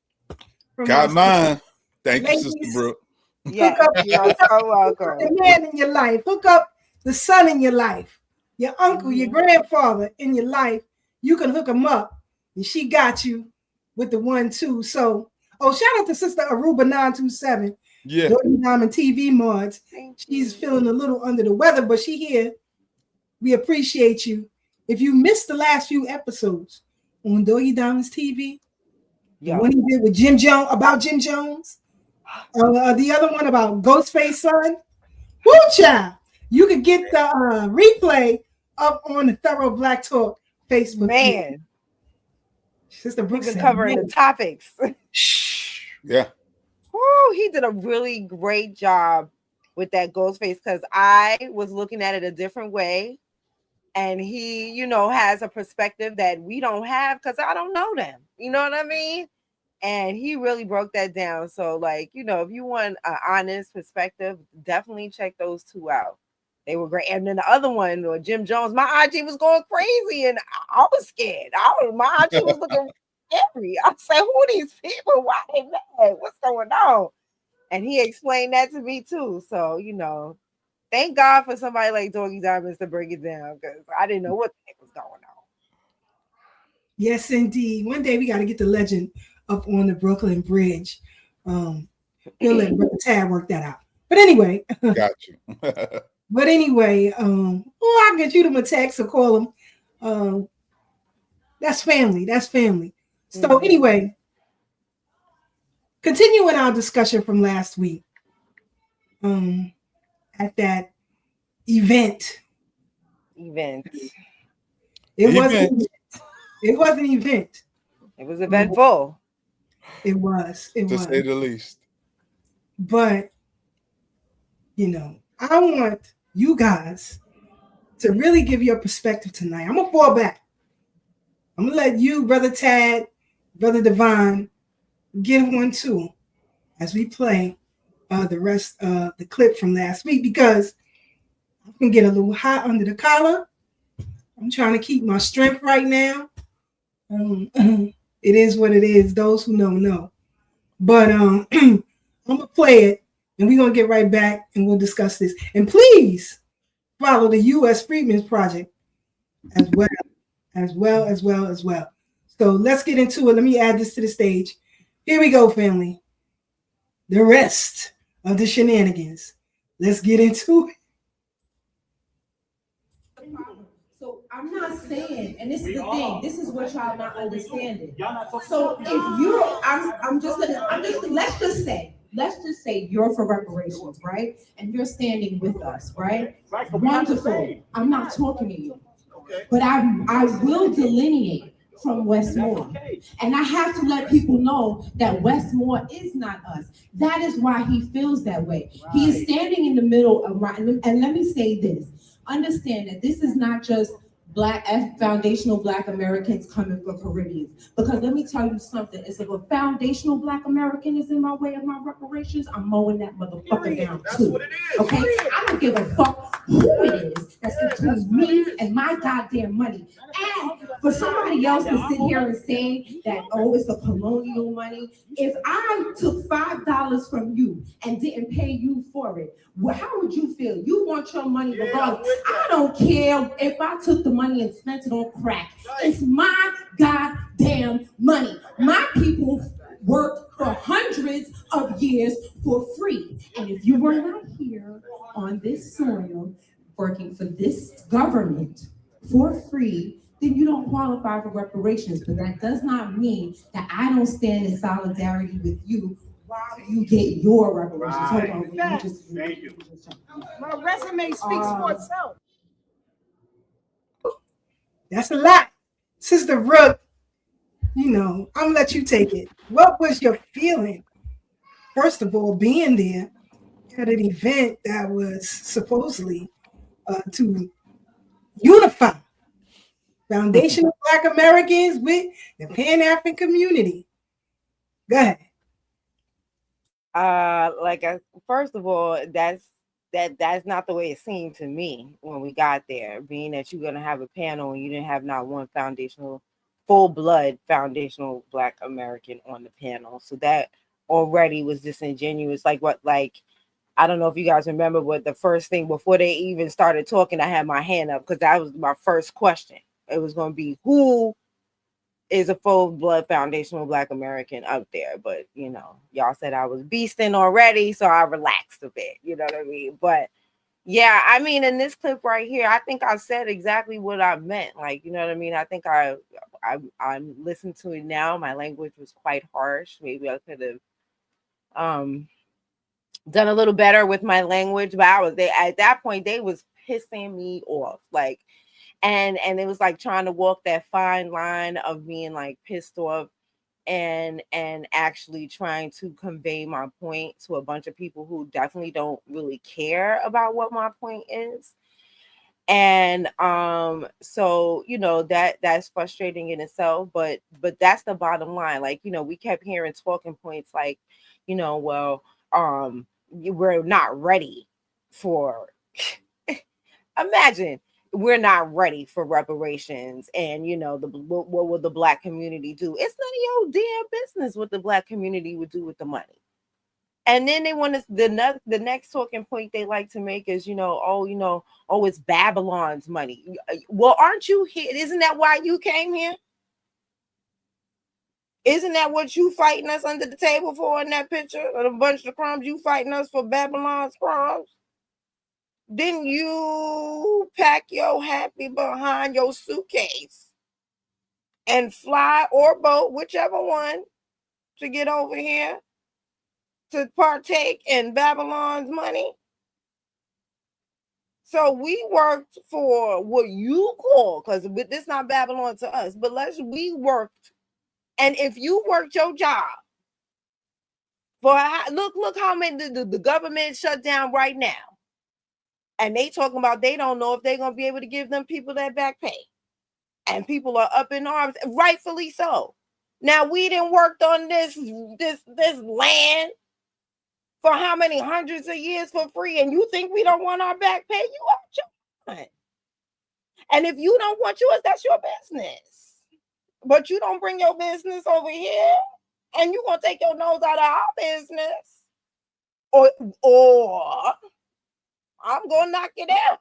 Got mine. Thank Ladies, you, Sister Brooke. Yeah, you're so welcome. The man in your life, hook up the son in your life, your uncle, your grandfather in your life. You can hook them up, and she got you with the 1-2. So, shout out to Sister Aruba 927. Yeah, Dirty Diamond TV mods. She's feeling a little under the weather, but she here. We appreciate you. If you missed the last few episodes on Doggy Diamonds TV, the one he did with Jim Jones about Jim Jones, the other one about Ghostface son, woo child, you could get the replay up on the Thorough Black Talk Facebook. Man, Sister Brooke been covering the topics. Yeah. Woo, he did a really great job with that Ghostface because I was looking at it a different way. And he, has a perspective that we don't have because I don't know them. You know what I mean? And he really broke that down. So, if you want an honest perspective, definitely check those two out. They were great. And then the other one, Jim Jones, my IG was going crazy and I was scared. My IG was looking scary. I was like, who are these people? Why are they mad? What's going on? And he explained that to me too. So, thank God for somebody like Doggy Diamonds to break it down because I didn't know what the heck was going on. Yes, indeed. One day we got to get the legend up on the Brooklyn Bridge. We'll let Brother Tad work that out. But anyway. Got you. But anyway, I'll get you them a text or call them. That's family. That's family. So anyway, continuing our discussion from last week. At that event. It wasn't an event. It was eventful. It was. To say the least. But, I want you guys to really give your perspective tonight. I'm going to fall back. I'm going to let you, Brother Tad, Brother Divine, give one too as we play the rest of the clip from last week because I can get a little hot under the collar. I'm trying to keep my strength right now. It is what it is. Those who know. But I'm going to play it and we're going to get right back and we'll discuss this. And please follow the U.S. Freedmen's Project as well. So let's get into it. Let me add this to the stage. Here we go, family. The rest of the shenanigans. Let's get into it. So I I'm not saying, and this is the thing. This is what y'all not understanding. So if you're, let's just say you're for reparations, right? And you're standing with us, right? Wonderful. I'm not talking to you, but I will delineate from Westmore, and I have to let people know that Westmore is not us. That is why he feels that way. He is standing in the middle of right. And let me say this: understand that this is not just foundational Black Americans coming for Caribbeans. Because let me tell you something, it's if a foundational Black American is in my way of my reparations, I'm mowing that motherfucker down too. Okay? I don't give a fuck who it is that's between me and my goddamn money. And for somebody else to sit here and say that, oh, it's a colonial money, if I took $5 from you and didn't pay you for it, well, how would you feel? You want your money regardless. I don't care if I took the money and spent it on crack. It's my goddamn money. My people worked for hundreds of years for free. And if you were not here on this soil working for this government for free, then you don't qualify for reparations. But that does not mean that I don't stand in solidarity with you while you get your reparations. Right. Hold on. Thank you. My resume speaks for itself. That's a lot. Sister Rook, you know, I'm gonna let you take it. What was your feeling, first of all, being there at an event that was supposedly to unify foundational Black Americans with the Pan-African community? Go ahead. First of all, that's not the way it seemed to me when we got there, being that you're gonna have a panel and you didn't have not one full-blood foundational Black American on the panel. So that already was disingenuous. I don't know if you guys remember, but the first thing before they even started talking, I had my hand up because that was my first question. It was going to be, who is a full-blood foundational Black American up there? But, you know, y'all said I was beasting already, so I relaxed a bit, you know what I mean? But yeah, I mean, in this clip right here, I think I said exactly what I meant. Like, you know what I mean? I think I listened to it now. My language was quite harsh. Maybe I could have done a little better with my language, but at that point they was pissing me off, like, and it was like trying to walk that fine line of being like pissed off and actually trying to convey my point to a bunch of people who definitely don't really care about what my point is. And so, you know, that's frustrating in itself, but that's the bottom line. Like, you know, we kept hearing talking points like, you know, well, we're not ready for imagine we're not ready for reparations, and you know, what will the Black community do? It's none of your damn business what the Black community would do with the money. And then they want to, the next talking point they like to make is, you know, it's Babylon's money. Well, aren't you here? Isn't that why you came here? Isn't that what you fighting us under the table for in that picture? Or a bunch of crumbs, you fighting us for Babylon's crumbs? Didn't you pack your happy behind your suitcase and fly or boat, whichever one, to get over here to partake in Babylon's money? So we worked for what you call, because this is not Babylon to us, but we worked. And if you worked your job for, look how many the government shut down right now. And they talking about they don't know if they're going to be able to give them people that back pay. And people are up in arms, rightfully so. Now, we didn't work on this land for how many hundreds of years for free, and you think we don't want our back pay? You are joking. And if you don't want yours, that's your business. But you don't bring your business over here, and you gonna take your nose out of our business, or I'm gonna knock it out.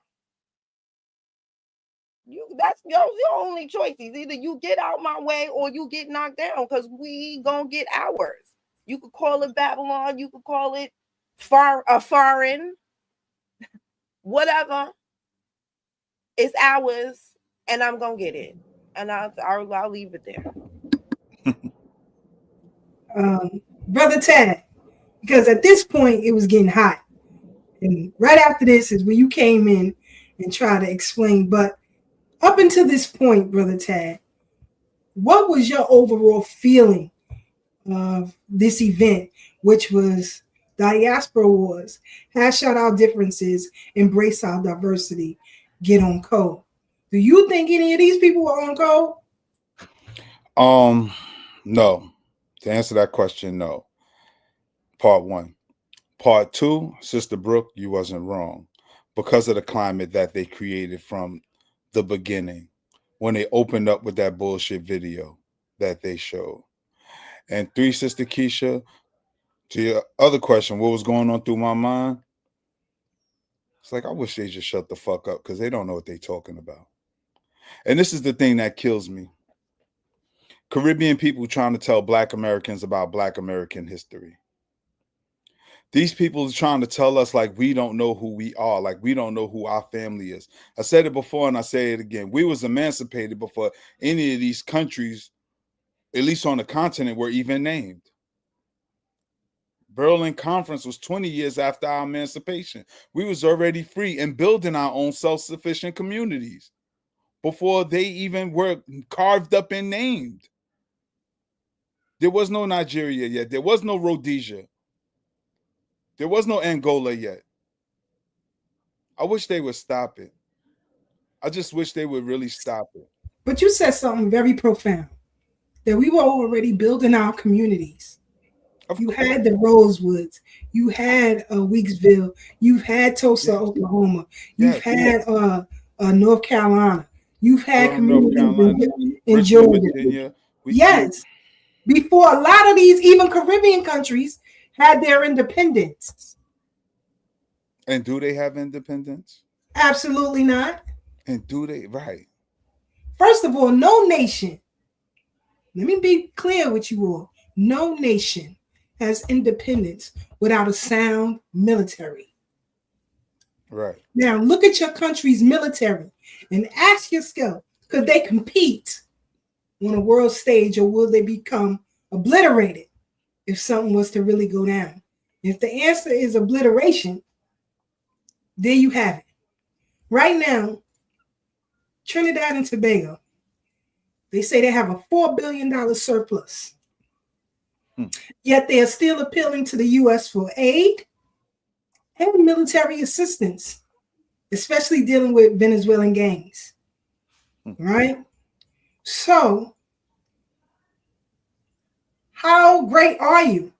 That's your only choices. Either you get out my way or you get knocked down, because we gonna get ours. You could call it Babylon, you could call it foreign, whatever. It's ours, and I'm gonna get it, and I'll leave it there. Brother Tad, because at this point it was getting hot, and right after this is when you came in and tried to explain. But up until this point, Brother Tad, what was your overall feeling of this event, which was Diaspora Wars, hash out our differences, embrace our diversity, get on code? Do you think any of these people were on code? No. To answer that question, no. Part one. Part two, Sister Brooke, you wasn't wrong. Because of the climate that they created from the beginning, when they opened up with that bullshit video that they showed. And three, Sister Keisha, to your other question, what was going on through my mind? It's like, I wish they just shut the fuck up because they don't know what they're talking about. And this is the thing that kills me. Caribbean people trying to tell Black Americans about Black American history. These people are trying to tell us like we don't know who we are, like we don't know who our family is. I said it before and I say it again. We was emancipated before any of these countries, at least on the continent, were even named. Berlin Conference was 20 years after our emancipation. We was already free and building our own self-sufficient communities before they even were carved up and named. There was no Nigeria yet. There was no Rhodesia. There was no Angola yet. I wish they would stop it. I just wish they would really stop it. But you said something very profound, that we were already building our communities. You had the Rosewoods, you had Weeksville, you've had Tulsa, Oklahoma, you've had North Carolina, you've had communities in Georgia. Virginia. Yes, before a lot of these, even Caribbean countries, had their independence. And do they have independence? Absolutely not. And do they? Right. First of all, no nation, let me be clear with you all, no nation has independence without a sound military. Right. Now, look at your country's military and ask yourself, could they compete on a world stage, or will they become obliterated if something was to really go down? If the answer is obliteration, there you have it. Right now, Trinidad and Tobago, they say they have a $4 billion surplus. Yet they are still appealing to the U.S. for aid and military assistance, especially dealing with Venezuelan gangs. Right? So, how great are you?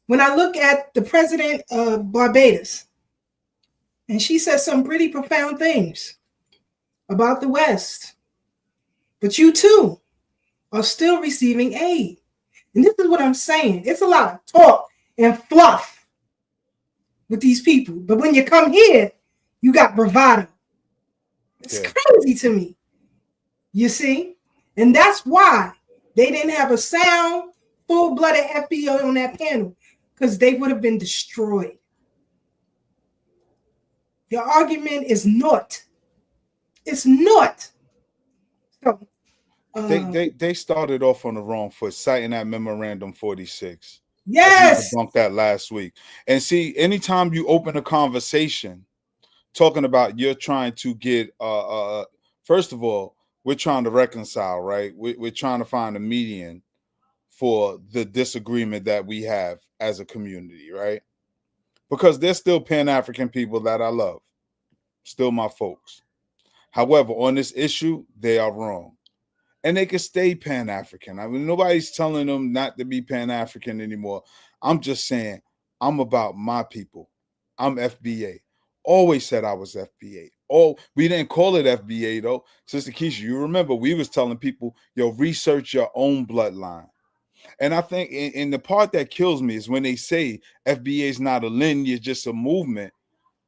When I look at the president of Barbados, and she says some pretty profound things about the West, but you too are still receiving aid. And this is what I'm saying. It's a lot of talk and fluff with these people. But when you come here, you got bravado. It's crazy to me. You see? And that's why they didn't have a sound, full-blooded FBA on that panel, because they would have been destroyed. Your argument is naught. It's naught. So, they started off on the wrong foot, citing that Memorandum 46. Yes. We debunked that last week. And see, anytime you open a conversation talking about you're trying to get, first of all, we're trying to reconcile, right? We're trying to find a median for the disagreement that we have as a community, right? Because there's still Pan-African people that I love, still my folks. However, on this issue, they are wrong. And they can stay Pan-African. I mean, nobody's telling them not to be Pan-African anymore. I'm just saying, I'm about my people. I'm FBA. Always said I was FBA. Oh, we didn't call it FBA though. Sister Keisha, you remember we was telling people, yo, research your own bloodline. And I think in the part that kills me is when they say FBA is not a lineage, just a movement.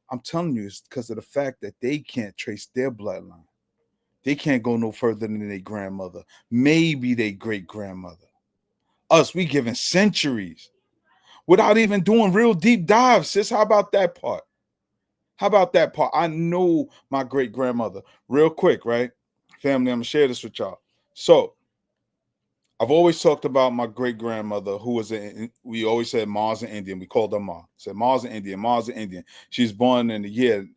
I'm telling you, it's because of the fact that they can't trace their bloodline. They can't go no further than their grandmother, maybe their great-grandmother. Us, we giving centuries without even doing real deep dives, sis. How about that part? How about that part? I know my great-grandmother. Real quick, right? family, I'm gonna share this with y'all. So I've always talked about my great grandmother, who was we always said Ma's an Indian. We called her Ma. Said Ma's an Indian. Ma's an Indian. She was born in the year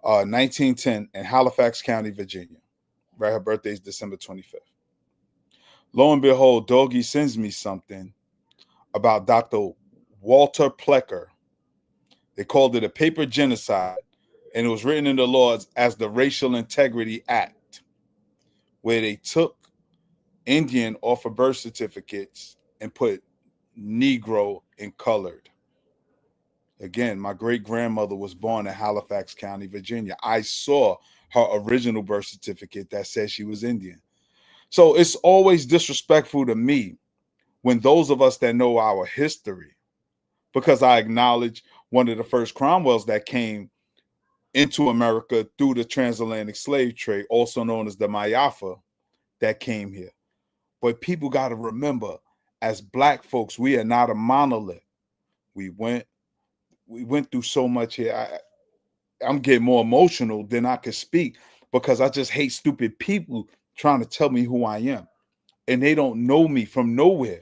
1910 in Halifax County, Virginia. Right, her birthday is December 25th. Lo and behold, Doggy sends me something about Dr. Walter Plecker. They called it a paper genocide, and it was written in the laws as the Racial Integrity Act, where they took Indian off of birth certificates and put Negro and colored. Again, my great grandmother was born in Halifax County, Virginia. I saw her original birth certificate that says she was Indian. So it's always disrespectful to me when those of us that know our history, because I acknowledge one of the first Cromwells that came into America through the transatlantic slave trade, also known as the Mayafa, that came here. But people got to remember, as Black folks, we are not a monolith. We went through so much here. I'm getting more emotional than I can speak because I just hate stupid people trying to tell me who I am. And they don't know me from nowhere.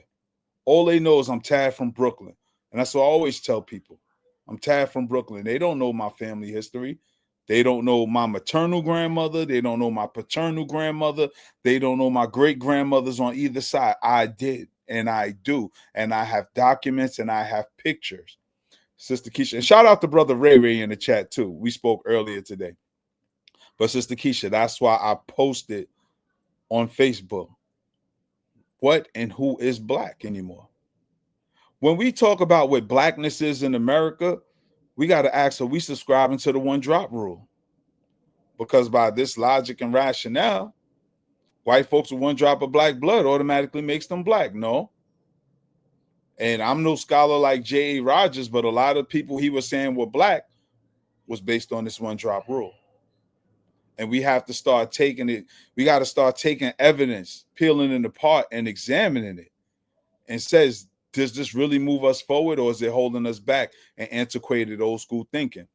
All they know is I'm Tad from Brooklyn. And that's what I always tell people. I'm Tad from Brooklyn. They don't know my family history. They don't know my maternal grandmother. They don't know my paternal grandmother. They don't know my great grandmothers on either side. I did, and I do. And I have documents and I have pictures. Sister Keisha, and shout out to Brother Ray in the chat too. We spoke earlier today. But Sister Keisha, that's why I posted on Facebook, what and who is Black anymore? When we talk about what Blackness is in America, we got to ask, are we subscribing to the one drop rule? Because by this logic and rationale, white folks with one drop of Black blood automatically makes them Black. No. And I'm no scholar like J.A. Rogers, but a lot of people he was saying were Black was based on this one drop rule. And we have to start taking it. We got to start taking evidence, peeling it apart and examining it. And says, does this really move us forward, or is it holding us back and antiquated old school thinking?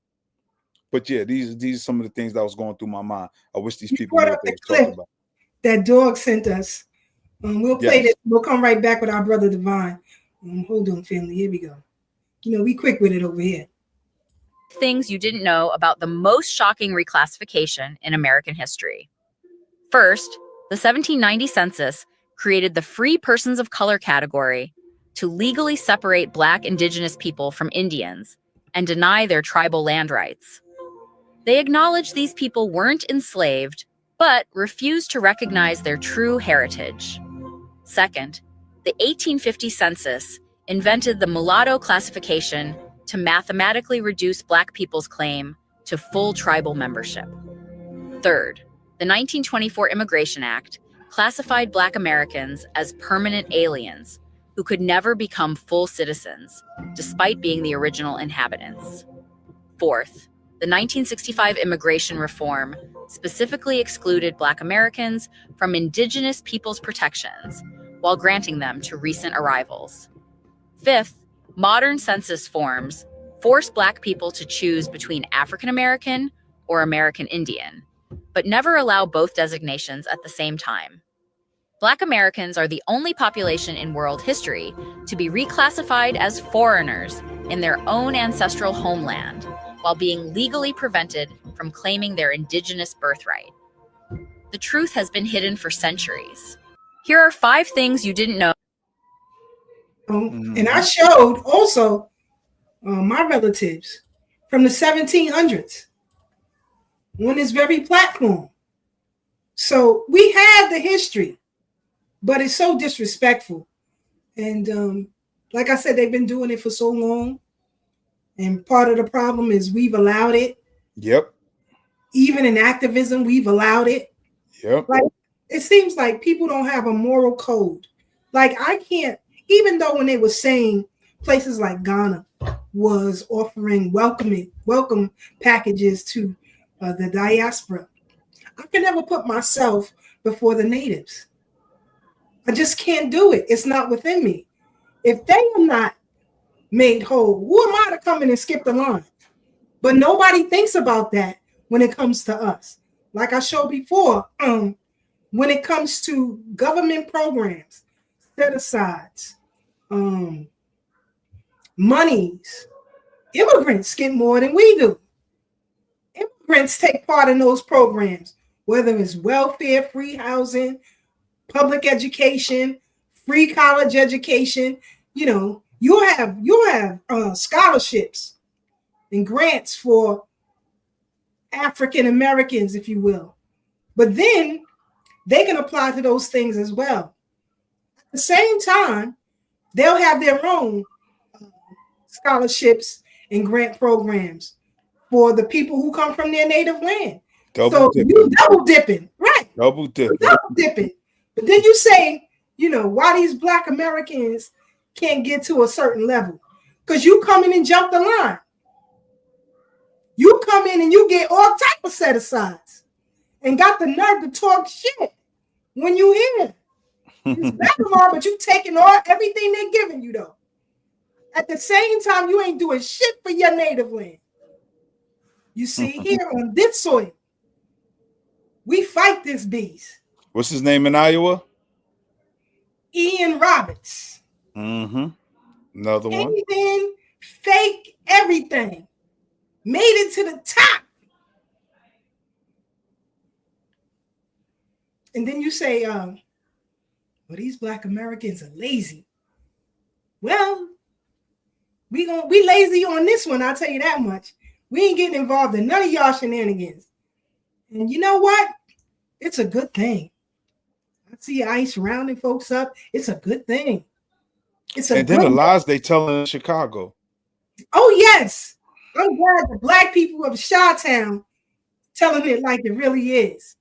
But yeah, these are some of the things that was going through my mind. I wish these people knew what they were talking about. That dog sent us. We'll play this. We'll come right back with our brother Divine. Hold on, family. Here we go. You know, we quick with it over here. Things you didn't know about the most shocking reclassification in American history. First, the 1790 census created the Free Persons of Color category to legally separate Black Indigenous people from Indians and deny their tribal land rights. They acknowledged these people weren't enslaved, but refused to recognize their true heritage. Second, the 1850 census invented the mulatto classification to mathematically reduce Black people's claim to full tribal membership. Third, the 1924 Immigration Act classified Black Americans as permanent aliens who could never become full citizens, despite being the original inhabitants. Fourth, the 1965 immigration reform specifically excluded Black Americans from Indigenous peoples' protections while granting them to recent arrivals. Fifth, modern census forms force Black people to choose between African American or American Indian, but never allow both designations at the same time. Black Americans are the only population in world history to be reclassified as foreigners in their own ancestral homeland, while being legally prevented from claiming their indigenous birthright. The truth has been hidden for centuries. Here are 5 things you didn't know. And I showed also my relatives from the 1700s on this very platform. So we have the history, but it's so disrespectful. And like I said, they've been doing it for so long. And part of the problem is we've allowed it. Yep. Even in activism, we've allowed it. Yep. Like, it seems like people don't have a moral code. Like, I can't, even though when they were saying places like Ghana was offering welcome packages to the diaspora, I can never put myself before the natives. I just can't do it. It's not within me. If they are not made whole, who am I to come in and skip the line? But nobody thinks about that when it comes to us. Like I showed before, when it comes to government programs, set-asides, monies, immigrants get more than we do. Immigrants take part in those programs, whether it's welfare, free housing, public education, free college education. You know, you'll have scholarships and grants for African Americans, if you will. But then they can apply to those things as well. At the same time, they'll have their own scholarships and grant programs for the people who come from their native land. So you double dipping, right? Double dipping. But then you say, you know, why these Black Americans can't get to a certain level? Because you come in and jump the line. You come in and you get all type of set-asides and got the nerve to talk shit when you here. It's Babylon, but you taking everything they're giving you, though. At the same time, you ain't doing shit for your native land. You see, here on this soil, we fight this beast. What's his name in Iowa? Ian Roberts. Mm-hmm. Another one. Anything, fake everything. Made it to the top. And then you say, well, these Black Americans are lazy. Well, we lazy on this one, I'll tell you that much. We ain't getting involved in none of y'all shenanigans. And you know what? It's a good thing. I see ICE rounding folks up. It's a good thing. And then the lies they tell in Chicago. Oh, yes. I'm glad the Black people of Chi-Town telling it like it really is.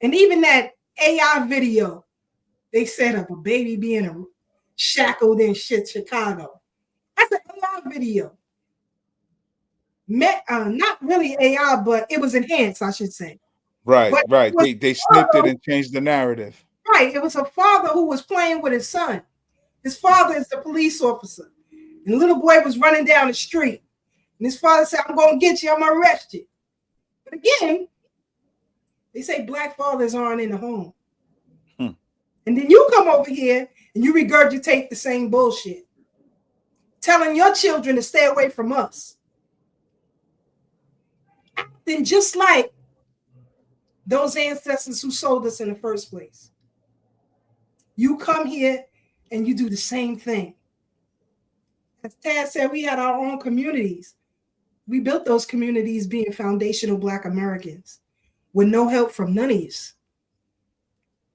And even that AI video they said of a baby being shackled in Chicago. That's an AI video. Not really AI, but it was enhanced, I should say. Right, right. They snipped it and changed the narrative. Right. It was a father who was playing with his son. His father is the police officer. And the little boy was running down the street. And his father said, I'm going to get you. I'm going to arrest you. But again, they say Black fathers aren't in the home. And then you come over here and you regurgitate the same bullshit, telling your children to stay away from us. Then just like those ancestors who sold us in the first place, you come here and you do the same thing. As Tad said, we had our own communities. We built those communities being foundational Black Americans with no help from none of us.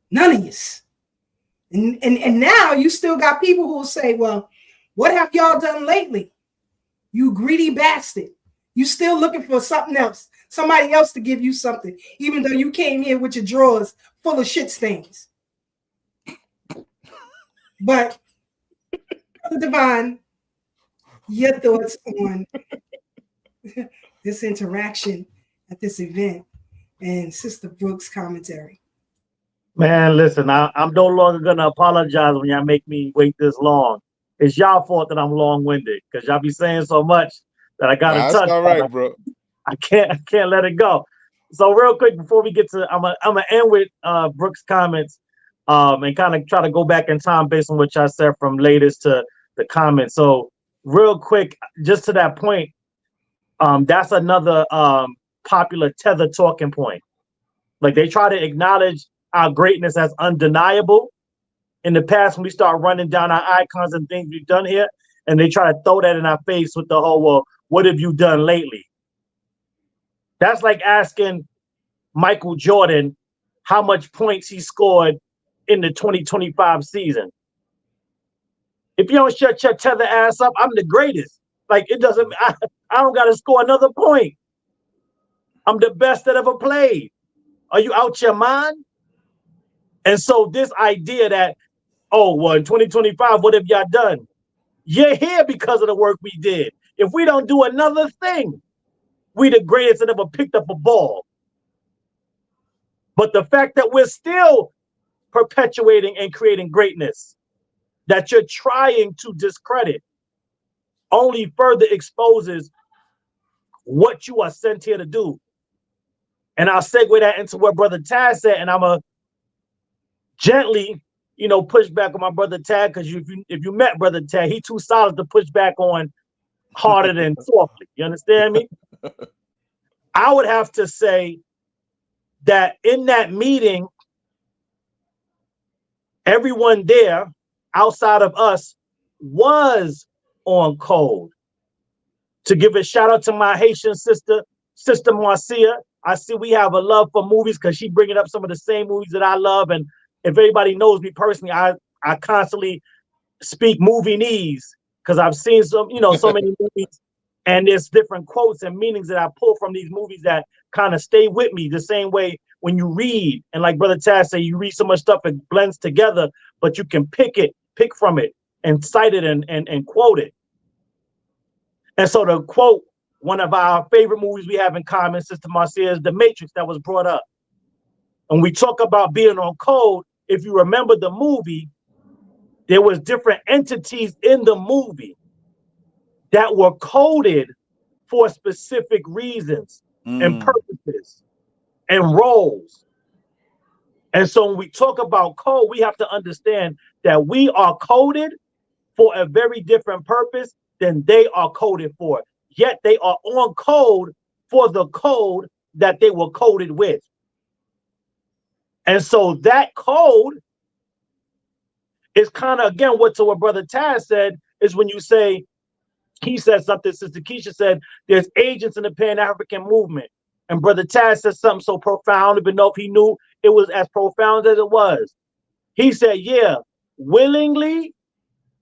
None of us. And now you still got people who will say, well, what have y'all done lately? You greedy bastard. You still looking for something else, somebody else to give you something, even though you came here with your drawers full of shit stains. But, Divine, your thoughts on this interaction at this event and Sister Brooks' commentary. Man, listen, I'm no longer going to apologize when y'all make me wait this long. It's y'all fault that I'm long-winded because y'all be saying so much that I got to touch. That's all right, bro. I can't let it go. So real quick, before we get to, I'm gonna end with Brooks' comments and kind of try to go back in time based on what y'all said from latest to the comments. So real quick, just to that point, that's another popular tether talking point. Like they try to acknowledge our greatness as undeniable. In the past, when we start running down our icons and things we've done here, and they try to throw that in our face with the whole, well, what have you done lately? That's like asking Michael Jordan how much points he scored in the 2025 season. If you don't shut your tether ass up, I'm the greatest. Like it doesn't, I don't got to score another point. I'm the best that ever played. Are you out your mind? And so this idea that, oh, well, in 2025, what have y'all done? You're here because of the work we did. If we don't do another thing, we the greatest that ever picked up a ball. But the fact that we're still perpetuating and creating greatness that you're trying to discredit only further exposes what you are sent here to do. And I'll segue that into what Brother Taz said, and I'm going to gently, push back on my brother Tag, because if you met brother Tag, he too solid to push back on harder than softly. You understand me? I would have to say that in that meeting, everyone there outside of us was on code. To give a shout out to my Haitian sister, Sister Marcia. I see we have a love for movies because she bringing up some of the same movies that I love. And if anybody knows me personally, I constantly speak movie-nese because I've seen so many movies, and there's different quotes and meanings that I pull from these movies that kind of stay with me. The same way when you read, and like Brother Taz say, you read so much stuff, it blends together, but you can pick from it and cite it and quote it. And so to quote one of our favorite movies we have in common, Sister Marcia, is The Matrix, that was brought up. And we talk about being on code. If you remember the movie, there was different entities in the movie that were coded for specific reasons and purposes and roles. And so when we talk about code, we have to understand that we are coded for a very different purpose than they are coded for. Yet they are on code for the code that they were coded with. And so that code is kind of, again, what Brother Taz said, is when you say, he said something, Sister Keisha said, there's agents in the Pan-African movement. And Brother Taz said something so profound, even though if he knew it was as profound as it was. He said, yeah, willingly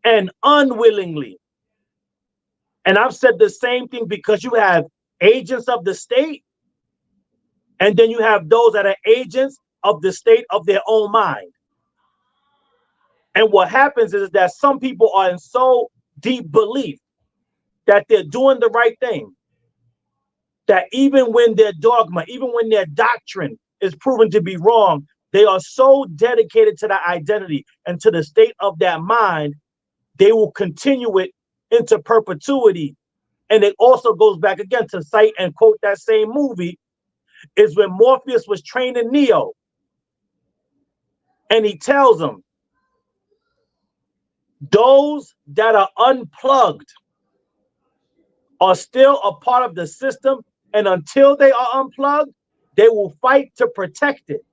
and unwillingly. And I've said the same thing, because you have agents of the state, and then you have those that are agents of the state of their own mind. And what happens is that some people are in so deep belief that they're doing the right thing, that even when their dogma, even when their doctrine is proven to be wrong, they are so dedicated to that identity and to the state of that mind, they will continue it into perpetuity. And it also goes back again to cite and quote that same movie, is when Morpheus was training Neo. And he tells him, those that are unplugged are still a part of the system. And until they are unplugged, they will fight to protect it.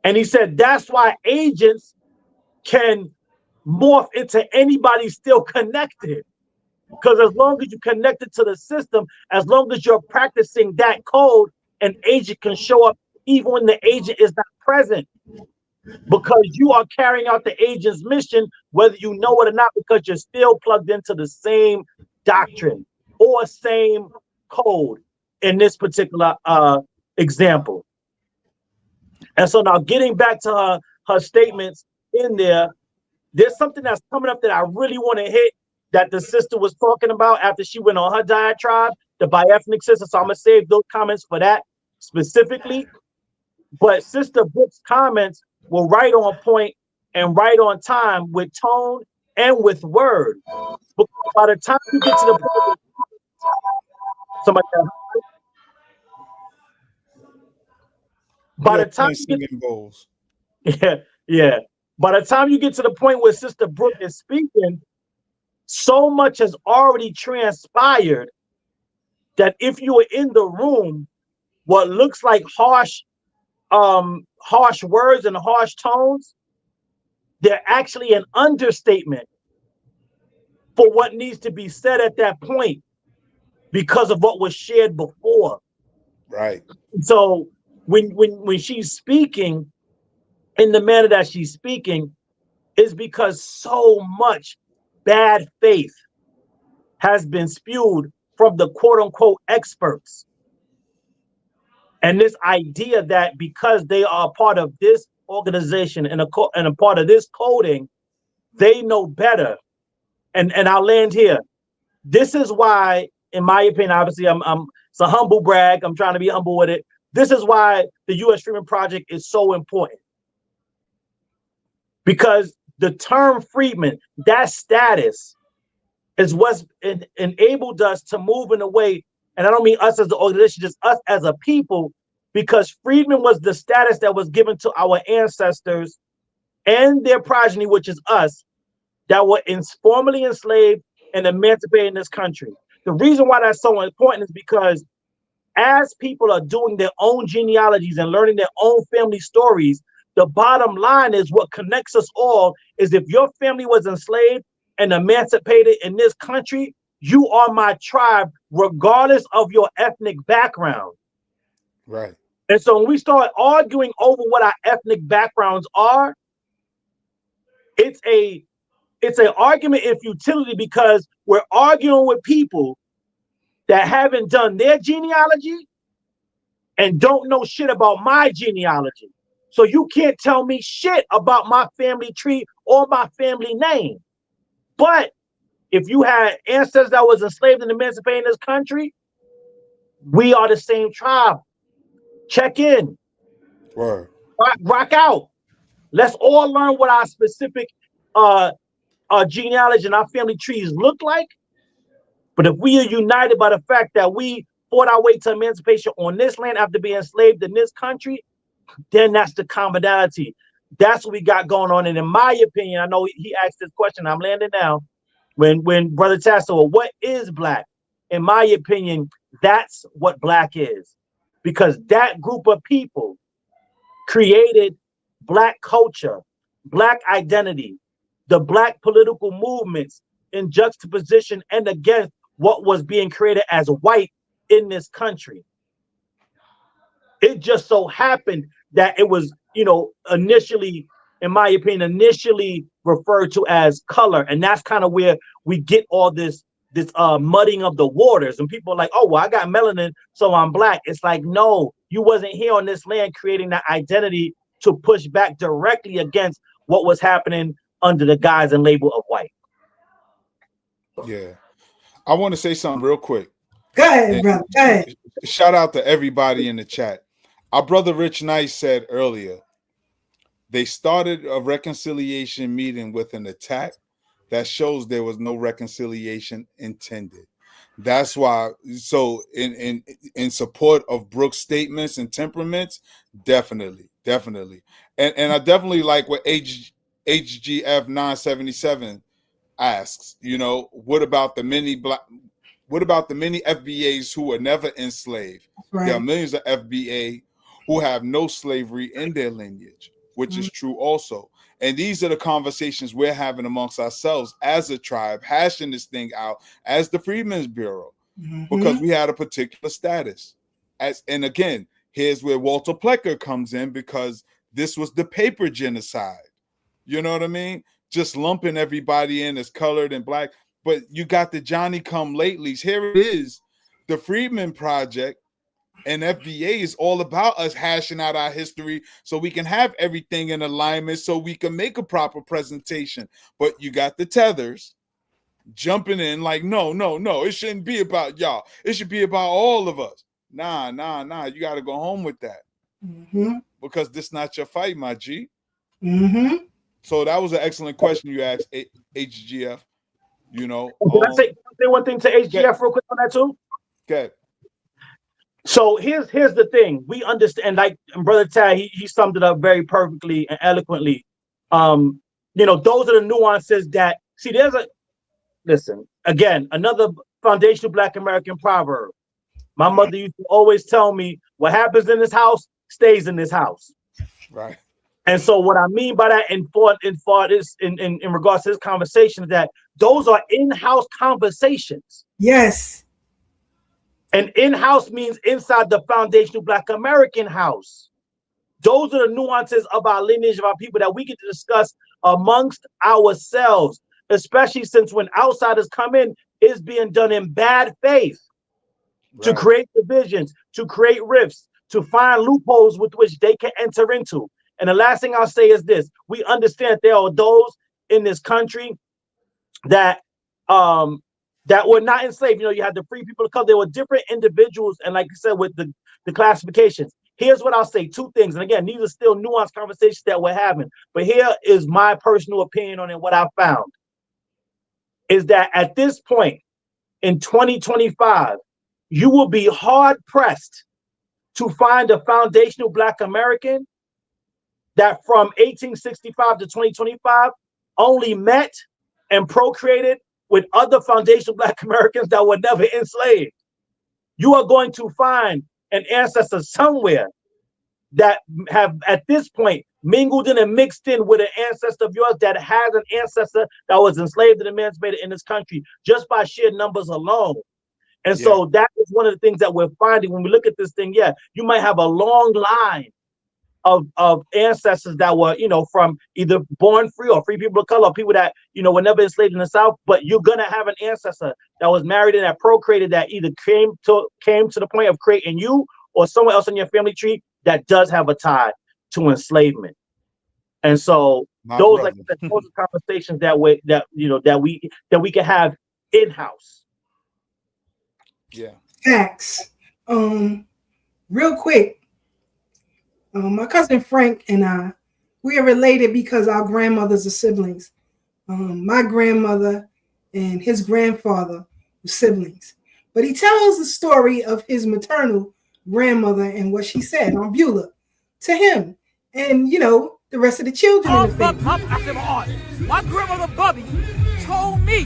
And he said, that's why agents can morph into anybody still connected. Because as long as you're connected to the system, as long as you're practicing that code, an agent can show up even when the agent is not present. Because you are carrying out the agent's mission, whether you know it or not, because you're still plugged into the same doctrine or same code in this particular example. And so now getting back to her statements in there, there's something that's coming up that I really want to hit, that the sister was talking about after she went on her diatribe, the bi-ethnic sister. So I'm going to save those comments for that specifically. But Sister Brooks' comments were right on point and right on time with tone and with word. But by the time you get to the point, somebody else, by the time by the time you get to the point where Sister Brooke is speaking, so much has already transpired that if you were in the room, what looks like harsh words and harsh tones, they're actually an understatement for what needs to be said at that point because of what was shared before. Right. So when she's speaking in the manner that she's speaking, is because so much bad faith has been spewed from the quote unquote experts. And this idea that because they are a part of this organization and a part of this coding, they know better. And I'll land here. This is why, in my opinion, obviously it's a humble brag. I'm trying to be humble with it. This is why the U.S. Freedom Project is so important. Because the term freedman, that status, is what's enabled us to move in a way, and I don't mean us as the organization, just us as a people, because freedmen was the status that was given to our ancestors and their progeny, which is us, that were formerly enslaved and emancipated in this country. The reason why that's so important is because as people are doing their own genealogies and learning their own family stories, the bottom line is what connects us all is if your family was enslaved and emancipated in this country, you are my tribe, regardless of your ethnic background. Right. And so when we start arguing over what our ethnic backgrounds are, it's an argument in futility because we're arguing with people that haven't done their genealogy and don't know shit about my genealogy. So you can't tell me shit about my family tree or my family name. But if you had ancestors that was enslaved and emancipated in this country, we are the same tribe. Check in. Word. Rock out. Let's all learn what our specific genealogy and our family trees look like. But if we are united by the fact that we fought our way to emancipation on this land after being enslaved in this country, then that's the commonality. That's what we got going on. And in my opinion, I know he asked this question, I'm landing now. When Brother Tasso, what is black? In my opinion, that's what black is. Because that group of people created black culture, black identity, the black political movements in juxtaposition and against what was being created as white in this country. It just so happened that it was, initially, in my opinion, initially referred to as color. And that's kind of where we get all this mudding of the waters. And people are like, oh, well, I got melanin, so I'm black. It's like, no, you wasn't here on this land creating that identity to push back directly against what was happening under the guise and label of white. Yeah. I want to say something real quick. Go ahead, brother. Go ahead. Shout out to everybody in the chat. Our brother Rich Nice said earlier, they started a reconciliation meeting with an attack that shows there was no reconciliation intended. That's why. So in support of Brooks' statements and temperaments, definitely. And I definitely like what HGF 977 asks, what about the many FBAs who were never enslaved? Right. There are millions of FBA who have no slavery in their lineage, which is true also. And these are the conversations we're having amongst ourselves as a tribe, hashing this thing out as the Freedmen's Bureau, because we had a particular status. And again, here's where Walter Plecker comes in, because this was the paper genocide. You know what I mean? Just lumping everybody in as colored and black. But you got the Johnny come latelys. Here it is. The Freedmen Project and FBA is all about us hashing out our history so we can have everything in alignment so we can make a proper presentation. But you got the tethers jumping in like, no, it shouldn't be about y'all. It should be about all of us. Nah. You got to go home with that. Because this not your fight, my G. So that was an excellent question you asked, HGF. Can I say one thing to HGF real quick on that too? Okay. So here's the thing. We understand, like Brother Tad, he summed it up very perfectly and eloquently. Those are the nuances that listen, again, another foundational Black American proverb. My mother used to always tell me, what happens in this house stays in this house. Right. And so what I mean by that in regards to this conversation is that those are in-house conversations. Yes. And in-house means inside the foundational Black American house. Those are the nuances of our lineage, of our people that we get to discuss amongst ourselves, especially since when outsiders come in, it's being done in bad faith to create divisions, to create rifts, to find loopholes with which they can enter into. And the last thing I'll say is this. We understand there are those in this country that were not enslaved. You had the free people of color. There were different individuals. And like you said, with the classifications, here's what I'll say. Two things. And again, these are still nuanced conversations that we're having. But here is my personal opinion on it. What I found is that at this point in 2025, you will be hard pressed to find a foundational Black American that from 1865 to 2025 only met and procreated with other foundational Black Americans that were never enslaved. You are going to find an ancestor somewhere that have at this point mingled in and mixed in with an ancestor of yours that has an ancestor that was enslaved and emancipated in this country just by sheer numbers alone. And so that is one of the things that we're finding when we look at this thing. Yeah, you might have a long line of ancestors that were, you know, from either born free or free people of color, or people that, you know, were never enslaved in the South, but you're gonna have an ancestor that was married and that procreated that either came to the point of creating you or someone else in your family tree that does have a tie to enslavement. And so those are conversations that we can have in-house. Yeah. Facts. Real quick. My cousin Frank and I, we are related because our grandmothers are siblings. My grandmother and his grandfather were siblings. But he tells the story of his maternal grandmother and what she said on Beulah to him. And, you know, the rest of the children in the family. My grandmother Bubby told me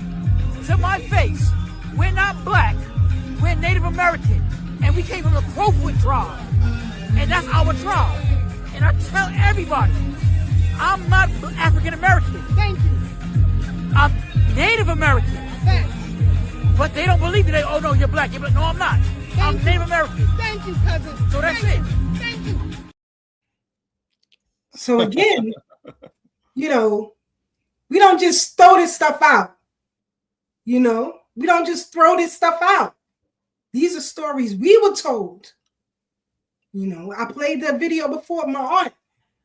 to my face, we're not Black, we're Native American. And we came from the Crowfoot tribe. And that's our tribe. And I tell everybody, I'm not African American. Thank you. I'm Native American. Thanks. But they don't believe me. They, oh no, you're Black. You're Black. No, I'm not. I'm Native American. Thank you, cousin. So that's it. Thank you. So again, you know, we don't just throw this stuff out. You know, we don't just throw this stuff out. These are stories we were told. You know, I played that video before of my aunt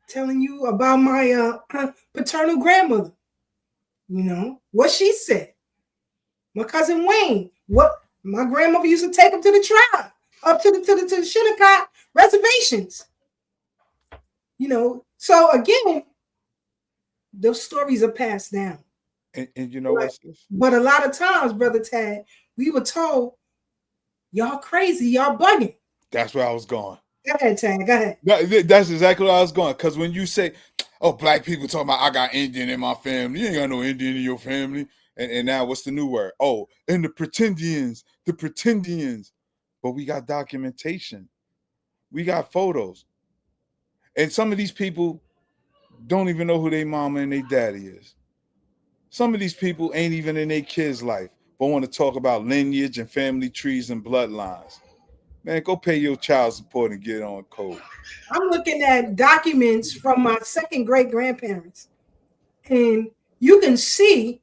telling you about my paternal grandmother. You know, what she said. My cousin Wayne, what my grandmother used to take him to the tribe, up to the Shinnecock reservations. You know, so again, those stories are passed down. And you know what's this? But a lot of times, Brother Tad, we were told, y'all crazy, y'all bugging. That's where I was going. Go ahead, Tad. Go ahead. That's exactly where I was going. Because when you say, oh, Black people talking about I got Indian in my family, you ain't got no Indian in your family. And now what's the new word? Oh, and the pretendians. But we got documentation. We got photos. And some of these people don't even know who their mama and their daddy is. Some of these people ain't even in their kids' life, but want to talk about lineage and family trees and bloodlines. Man, go pay your child support and get on code. I'm looking at documents from my second great grandparents. And you can see,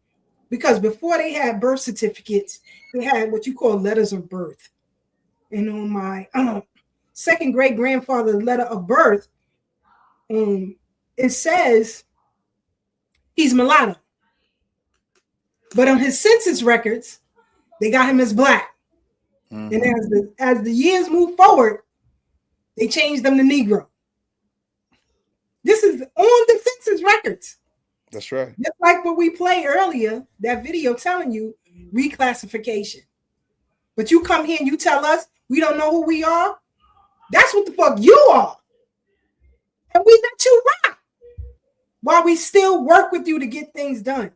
because before they had birth certificates, they had what you call letters of birth. And on my second great grandfather's letter of birth, it says he's mulatto. But on his census records, they got him as Black. Mm-hmm. And as the years move forward, they changed them to Negro. This is on the census records. That's right. Just like what we played earlier, that video telling you reclassification. But you come here and you tell us we don't know who we are. That's what the fuck you are. And we let you rock while we still work with you to get things done.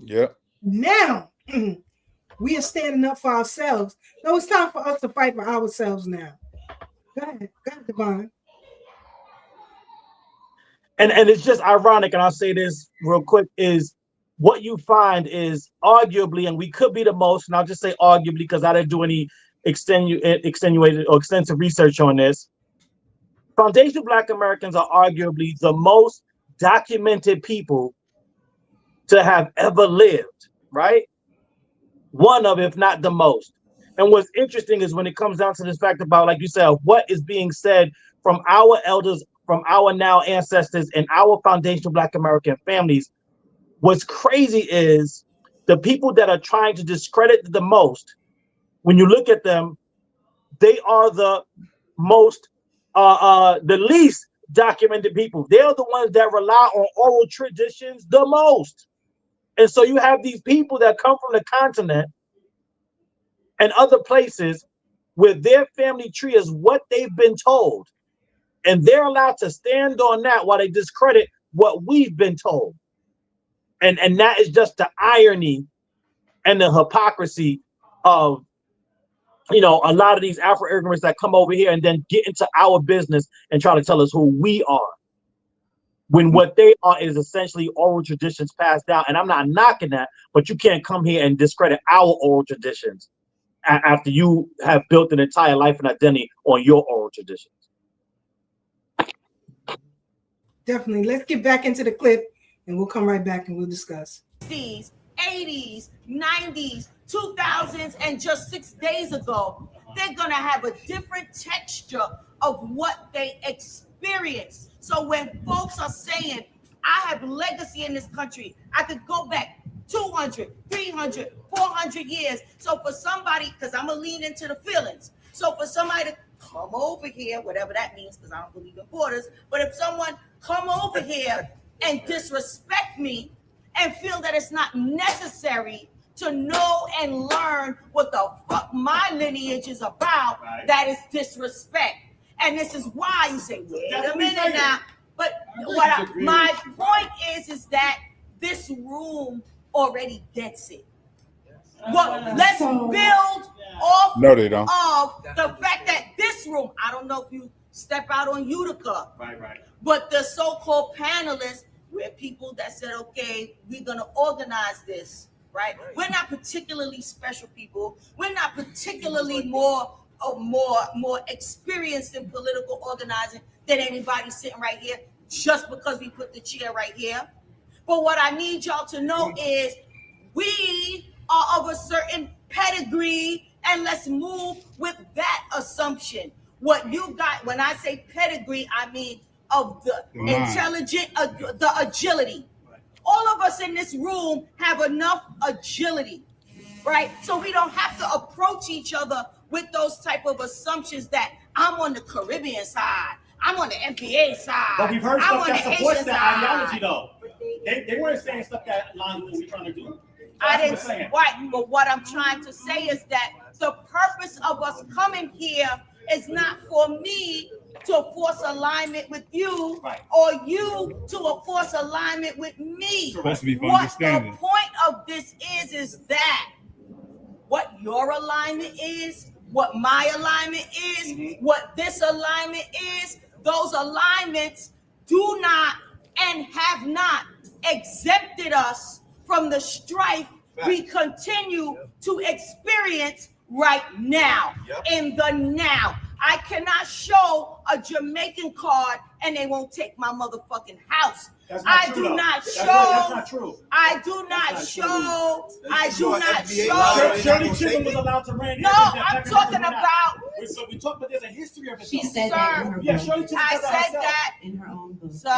Yep. Now, we are standing up for ourselves. No, it's time for us to fight for ourselves now. Go ahead, Devon. And it's just ironic, and I'll say this real quick, is what you find is arguably, and we could be the most, and I'll just say arguably because I didn't do any extenuated or extensive research on this. Foundational Black Americans are arguably the most documented people to have ever lived, right? One of, if not the most. And what's interesting is when it comes down to this fact about, like you said, what is being said from our elders, from our now ancestors and our foundational Black American families, what's crazy is the people that are trying to discredit the most, when you look at them, they are the most, the least documented people. They're the ones that rely on oral traditions the most. And so you have these people that come from the continent and other places where their family tree is what they've been told. And they're allowed to stand on that while they discredit what we've been told. And that is just the irony and the hypocrisy of, you know, a lot of these Afro-immigrants that come over here and then get into our business and try to tell us who we are, when what they are is essentially oral traditions passed down. And I'm not knocking that, but you can't come here and discredit our oral traditions after you have built an entire life and identity on your oral traditions. Definitely. Let's get back into the clip and we'll come right back and we'll discuss. 60s, 80s, 90s, 2000s, and just 6 days ago, they're going to have a different texture of what they experience. So when folks are saying, I have legacy in this country, I could go back 200, 300, 400 years. So for somebody, because I'm going to lean into the feelings. So for somebody to come over here, whatever that means, because I don't believe in borders, but if someone come over here and disrespect me and feel that it's not necessary to know and learn what the fuck my lineage is about, that is disrespect. And this is why you say, wait a minute now. But my point is that this room already gets it. Well, let's build off No, they don't. of the fact that this room, I don't know if you step out on Utica, but the so-called panelists, we're people that said, okay, we're going to organize this, right? We're not particularly special people. We're not particularly more experienced in political organizing than anybody sitting right here, just because we put the chair right here. But what I need y'all to know is we are of a certain pedigree, and let's move with that assumption. What you got, when I say pedigree, I mean of the intelligent, the agility. All of us in this room have enough agility, right? So we don't have to approach each other with those type of assumptions that I'm on the Caribbean side, I'm on the FBA side. But we've heard I'm stuff on that the supports Haitian that side. ideology, though. They weren't saying stuff that aligns with what we're trying to do. I didn't say right, but what I'm trying to say is that the purpose of us coming here is not for me to force alignment with you, or you to force alignment with me. Supposed to be for What understanding. the point of this is that what your alignment is, what my alignment is, what this alignment is, those alignments do not and have not exempted us from the strife we continue to experience right now, in the now. I cannot show a Jamaican card and they won't take my motherfucking house. I do not show. That's not true. I do not show. I do not show. Shirley Chisholm was allowed to reign. No, I'm talking about. We talked, but there's a history of it. She said that that. in her Shirley Chisholm I said that said that in her own book. So,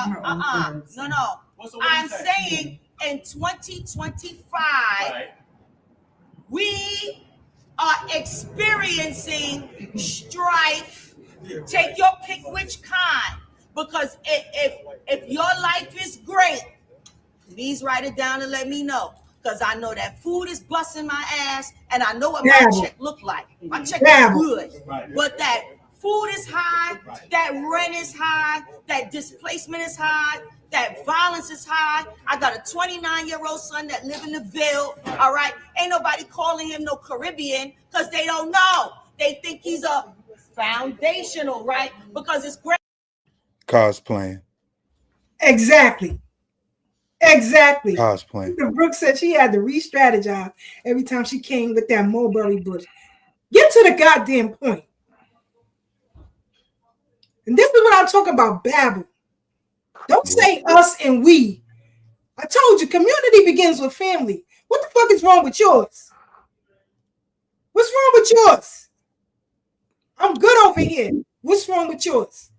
no. I'm saying in 2025, we are experiencing strife. Take your pick which kind, because if your life is great, please write it down and let me know, because I know that food is busting my ass, and I know what my check look like. My check is good, but that food is high, that rent is high, that displacement is high, that violence is high. I got a 29-year-old son that live in the Ville, all right? Ain't nobody calling him no Caribbean because they don't know. They think he's a foundational, right? Because it's great. Cosplaying. Exactly. Cosplaying. Brooke said she had to re-strategize every time she came with that mulberry bush. Get to the goddamn point. And this is what I'm talking about, babble. Don't say us and we. I told you, community begins with family. What the fuck is wrong with yours? What's wrong with yours? I'm good over here. What's wrong with yours?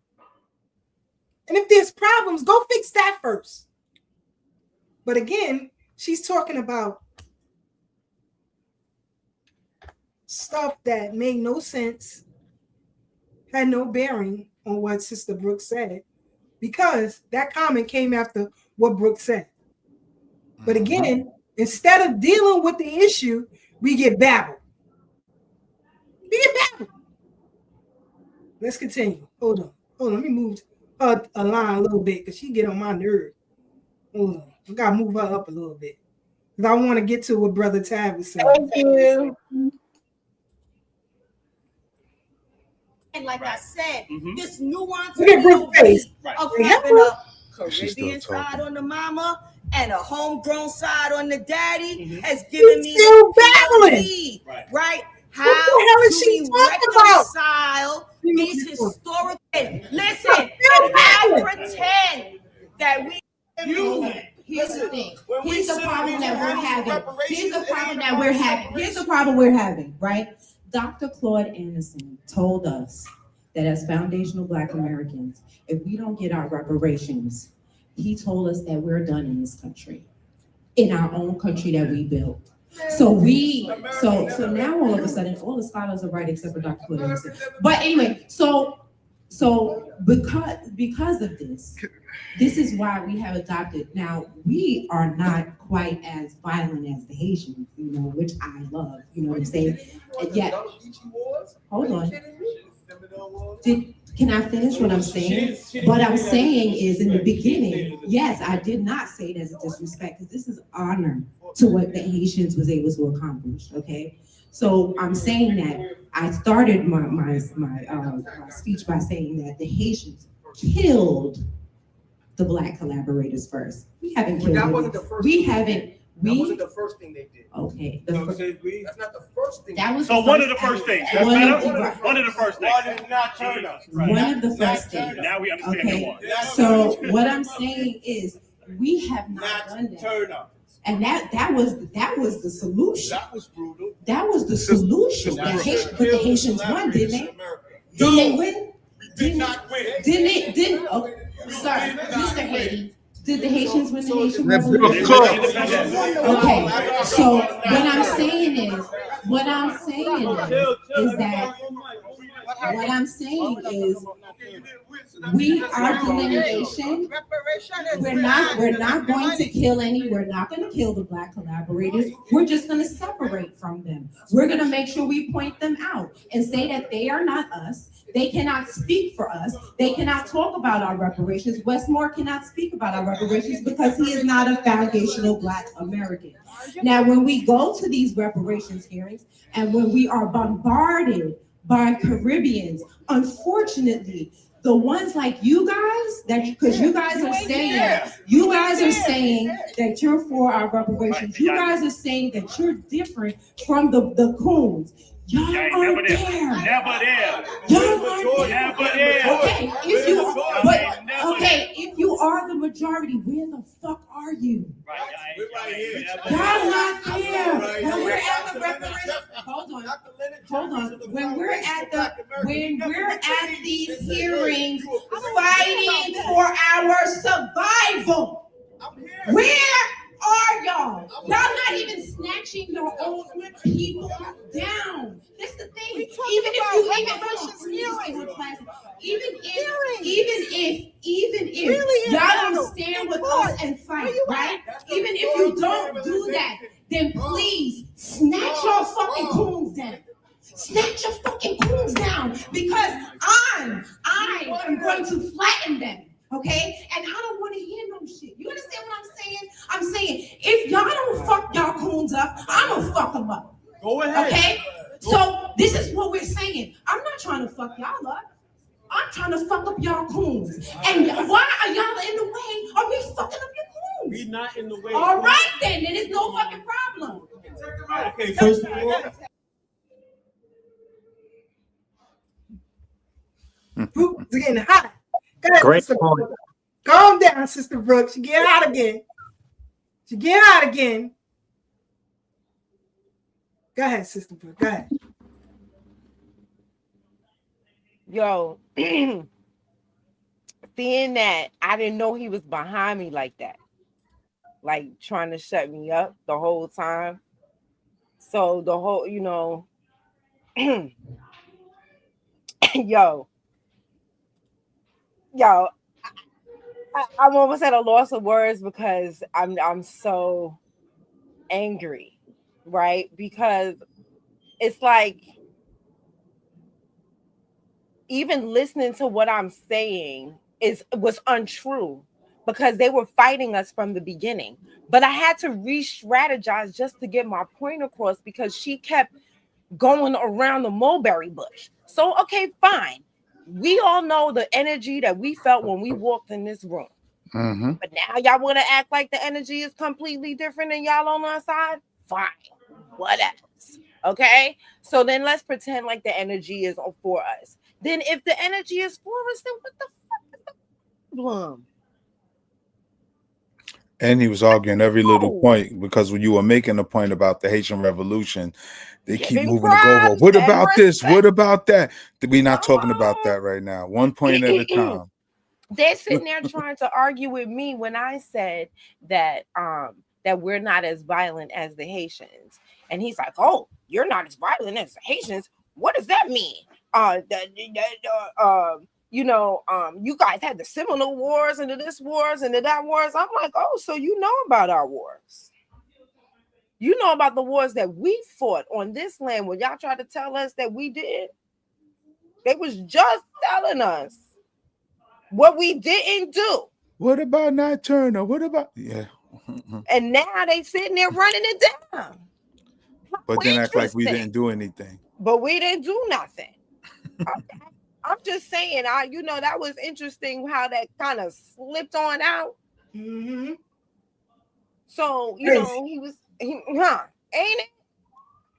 And if there's problems, go fix that first. But again, she's talking about stuff that made no sense, had no bearing on what Sister Brooke said, because that comment came after what Brooke said. But again, instead of dealing with the issue, we get babble. We get babble. let's continue. Hold on. Let me move a line a little bit because she get on my nerve. Hold on. I gotta move her up a little bit because I want to get to what Brother Tab was saying. Thank you. And like I said, this nuance Look at Brooke's face. of Right. having a She's still Caribbean side talking. on the mama and a homegrown side on the daddy has given me still this babbling. POV, right? How What the hell is do she we talking about? reconcile these historical? Listen, if I pretend that Here's the thing. Here's the problem that we're having. Here's the problem that we're having. Here's the problem we're having, right? Dr. Claude Anderson told us that as foundational Black Americans, if we don't get our reparations, he told us that we're done in this country, in our own country that we built. So now all of a sudden, all the scholars are right except for Dr. Claude Anderson. But anyway, so because of this is why we have adopted. Now, we are not quite as violent as the Haitians, which I love, you know what I'm saying? And yet, hold on. Can I finish what I'm saying? What I'm saying is, in the beginning, yes, I did not say it as a disrespect, because this is honor to what the Haitians was able to accomplish, okay? So I'm saying that I started my speech by saying that the Haitians killed the Black collaborators first. We haven't killed them. That wasn't the first thing they did. Okay. That's not the first thing. That was So one of the first things. One of the first things. One of the first things. Now we understand the one. So what I'm saying is we have not done that. And that was the solution. That was brutal. That was the solution. But the Haitians won, didn't they? Didn't they win? Did not win. Didn't they? Sorry, Mr. Haiti. Did the Haitians win the Haitian Revolution? Okay. So what I'm saying is our delineation, we're not going to kill we're not going to kill the Black collaborators. We're just going to separate from them. We're going to make sure we point them out and say that they are not us. They cannot speak for us. They cannot talk about our reparations. Westmore cannot speak about our reparations because he is not a foundational Black American. Now, when we go to these reparations hearings and when we are bombarded by Caribbeans, unfortunately, the ones like you guys, because you guys are saying that you're for our reparations. You guys are saying that you're different from the coons. Y'all aren't there. Never there. Y'all aren't there. Never there. Okay, if you are the majority, where the fuck are you? Y'all not there. When we're at the reparations, hold on. When we're at these hearings fighting for our survival, where are y'all? Y'all not even snatching your own people down. That's the thing. Even if y'all don't stand with us and fight, right? Even if you don't do that, then please snatch your fucking coons down. Snatch your fucking coons down, because I am going to flatten them. Okay? And I don't want to hear no shit. You understand what I'm saying? I'm saying, if y'all don't fuck y'all coons up, I'm going to fuck them up. Go ahead. Okay? So this is what we're saying. I'm not trying to fuck y'all up. I'm trying to fuck up y'all coons. And why are y'all in the way? Are we fucking up your coons? We not in the way. All right, then. Then there's no fucking problem. Okay, first of all. It's getting hot. Go ahead, Great Sister point. Brooke. Calm down, Sister Brooke. She get hot again. Go ahead, Sister Brooke. Go ahead. Yo, seeing that, I didn't know he was behind me like that, like trying to shut me up the whole time. So the whole, yo, I'm almost at a loss of words because I'm so angry, right? Because it's like even listening to what I'm saying was untrue, because they were fighting us from the beginning. But I had to re-strategize just to get my point across, because she kept going around the mulberry bush. So, okay, fine. We all know the energy that we felt when we walked in this room. Mm-hmm. But now y'all want to act like the energy is completely different and y'all on our side? Fine. What else? Okay? So then let's pretend like the energy is for us. Then if the energy is for us, then what the fuck is the problem? And he was arguing every little point, because when you were making a point about the Haitian Revolution, they keep moving the goalpost. What about this? What about that? We're not talking about that right now. One point at a time. They're sitting there trying to argue with me when I said that that we're not as violent as the Haitians. And he's like, oh, you're not as violent as the Haitians. What does that mean? You guys had the Seminole Wars and the this wars and the that wars. I'm like, oh, so you know about our wars. You know about the wars that we fought on this land when y'all tried to tell us that we did. They was just telling us what we didn't do. What about Nat Turner? What about And now they sitting there running it down. But then act like we didn't do anything. But we didn't do nothing. Okay. I'm just saying, that was interesting how that kind of slipped on out. Mm-hmm. So, ain't it?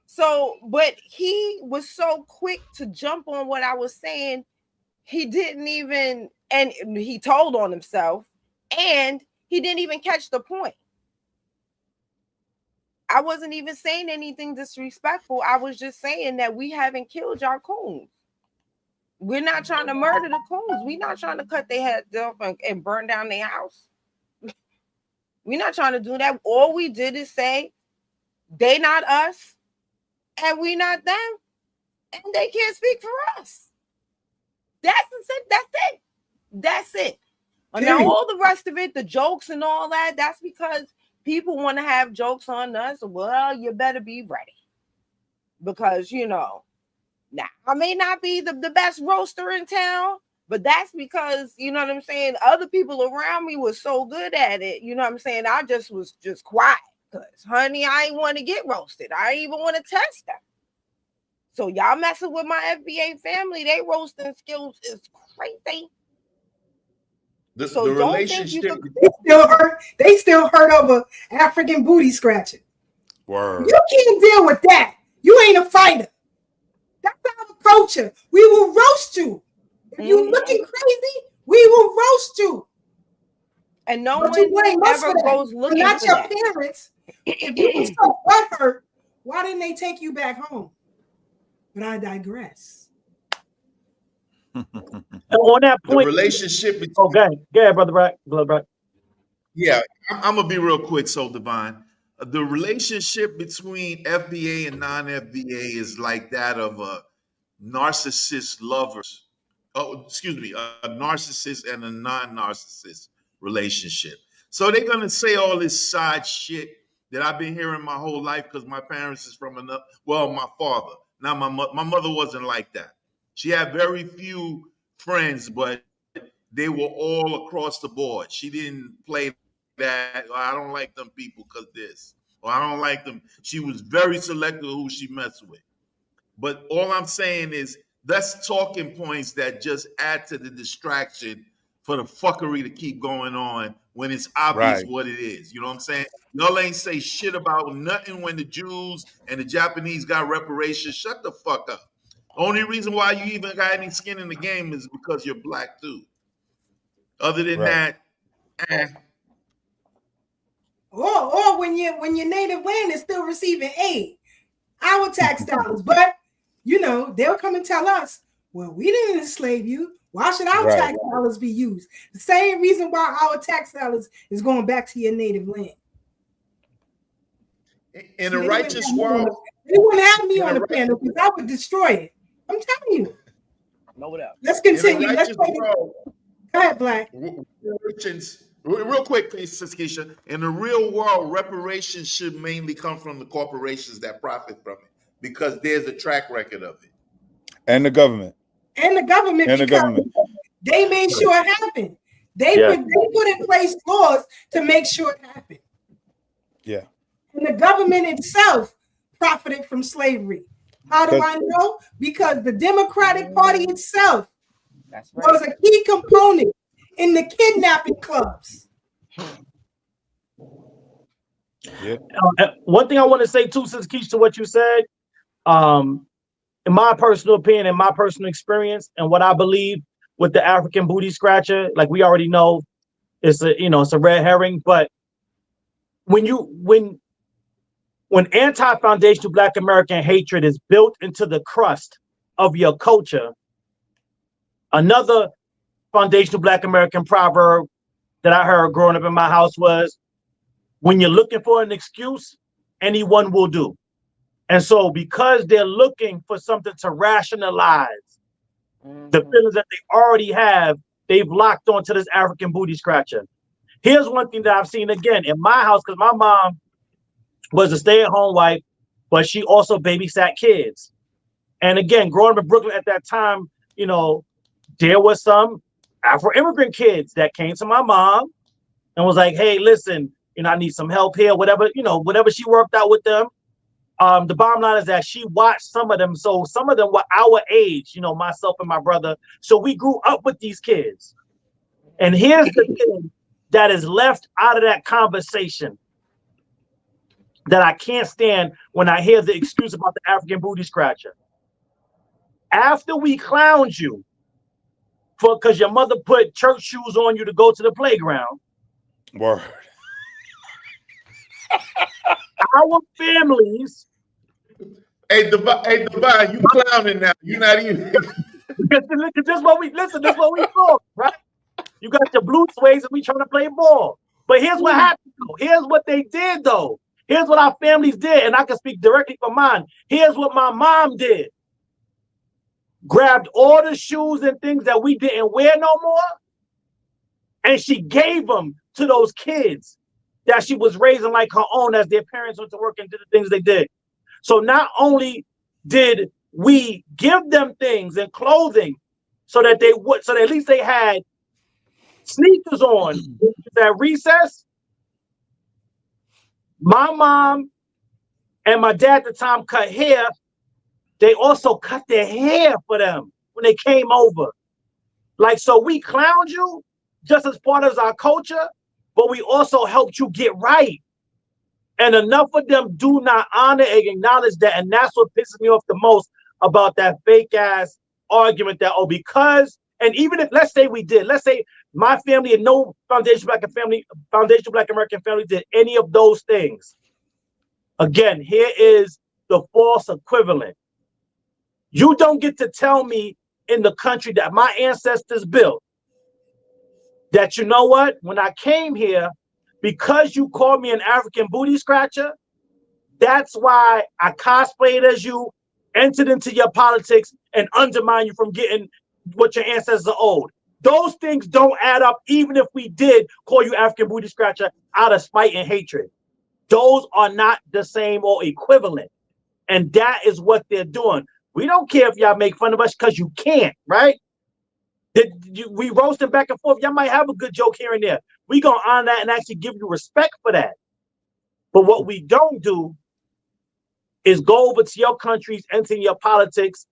So, but he was so quick to jump on what I was saying. He didn't even, and he told on himself, and he didn't even catch the point. I wasn't even saying anything disrespectful. I was just saying that we haven't killed our coons. We're not trying to murder the coons. We're not trying to cut their heads off and burn down their house. We're not trying to do that. All we did is say, they not us, and we not them, and they can't speak for us. That's it. That's it. And now all the rest of it, the jokes and all that, that's because people want to have jokes on us. Well, you better be ready. Because, now I may not be the best roaster in town, but that's because, you know what I'm saying, other people around me were so good at it. You know what I'm saying? I just was quiet. Because, honey, I ain't want to get roasted. I didn't even want to test them. So y'all messing with my FBA family, they roasting skills is crazy. The don't relationship. think you could, they still hurt over African booty scratching. Word. You can't deal with that. You ain't a fighter. That's our culture. We will roast you. If you looking crazy, we will roast you. And no but one you blame us ever for that. goes looking not for your that. parents. If you were so butthurt, why didn't they take you back home? But I digress. And on that point, the relationship between, go ahead, brother Brad. Yeah, I'm gonna be real quick, Soul Divine. The relationship between FBA and non-FBA is like that of a narcissist lovers. Oh, excuse me, a narcissist and a non-narcissist relationship. So they're gonna say all this side shit that I've been hearing my whole life because my parents is from another. Well, my father. Now my mother wasn't like that. She had very few friends, but they were all across the board. She didn't play that. I don't like them people because this, or I don't like them. She was very selective who she messed with. But all I'm saying is that's talking points that just add to the distraction for the fuckery to keep going on when it's obvious what it is. You know what I'm saying? Y'all ain't say shit about nothing when the Jews and the Japanese got reparations. Shut the fuck up. Only reason why you even got any skin in the game is because you're black too. Other than that, Or when your native land is still receiving aid, our tax dollars. But they'll come and tell us, well, we didn't enslave you. Why should our tax dollars be used? The same reason why our tax dollars is going back to your native land. In a righteous world, they wouldn't have me on the panel because I would destroy it. I'm telling you. No doubt. Let's continue. Go ahead, Black. Real quick, please, Keisha. In the real world, reparations should mainly come from the corporations that profit from it because there's a track record of it. And the government. And the government, And the because government. they made sure it happened. They put in place laws to make sure it happened. Yeah. And the government itself profited from slavery. How do I know? Because the Democratic Party itself was a key component in the kidnapping clubs. Yeah. One thing I want to say too, since Keisha, to what you said, in my personal opinion, in my personal experience, and what I believe with the African booty scratcher, like we already know, it's a red herring. But when anti-foundational Black American hatred is built into the crust of your culture, another foundational Black American proverb that I heard growing up in my house was, when you're looking for an excuse, anyone will do. And so because they're looking for something to rationalize the feelings that they already have, they've locked onto this African booty scratcher. Here's one thing that I've seen again in my house, because my mom was a stay-at-home wife, but she also babysat kids. And again, growing up in Brooklyn at that time, there was some Afro-immigrant kids that came to my mom and was like, hey, listen, I need some help here, whatever she worked out with them. The bottom line is that she watched some of them. So some of them were our age, myself and my brother. So we grew up with these kids. And here's the thing that is left out of that conversation that I can't stand when I hear the excuse about the African booty scratcher. After we clowned you because your mother put church shoes on you to go to the playground. Word. Our families. Hey, Divine, you clowning now. You're not even. This is what we saw, right? You got your blue suede and we trying to play ball. But here's what happened, though. Here's what they did, though. Here's what our families did, and I can speak directly for mine. Here's what my mom did. Grabbed all the shoes and things that we didn't wear no more, and she gave them to those kids that she was raising like her own as their parents went to work and did the things they did. So not only did we give them things and clothing so that at least they had sneakers on at recess, my mom and my dad at the time cut hair. They also cut their hair for them when they came over. So we clowned you just as part of our culture, but we also helped you get right. And enough of them do not honor and acknowledge that. And that's what pisses me off the most about that fake ass argument that, and even if, let's say my family and no foundational Black American family did any of those things. Again, here is the false equivalent. You don't get to tell me in the country that my ancestors built that, you know what, when I came here, because you called me an African booty scratcher, that's why I cosplayed as you, entered into your politics, and undermine you from getting what your ancestors are owed. Those things don't add up, even if we did call you African booty scratcher out of spite and hatred. Those are not the same or equivalent. And that is what they're doing. We don't care if y'all make fun of us because you can't, right? We roasting back and forth. Y'all might have a good joke here and there. We gonna honor that and actually give you respect for that. But what we don't do is go over to your countries, enter your politics,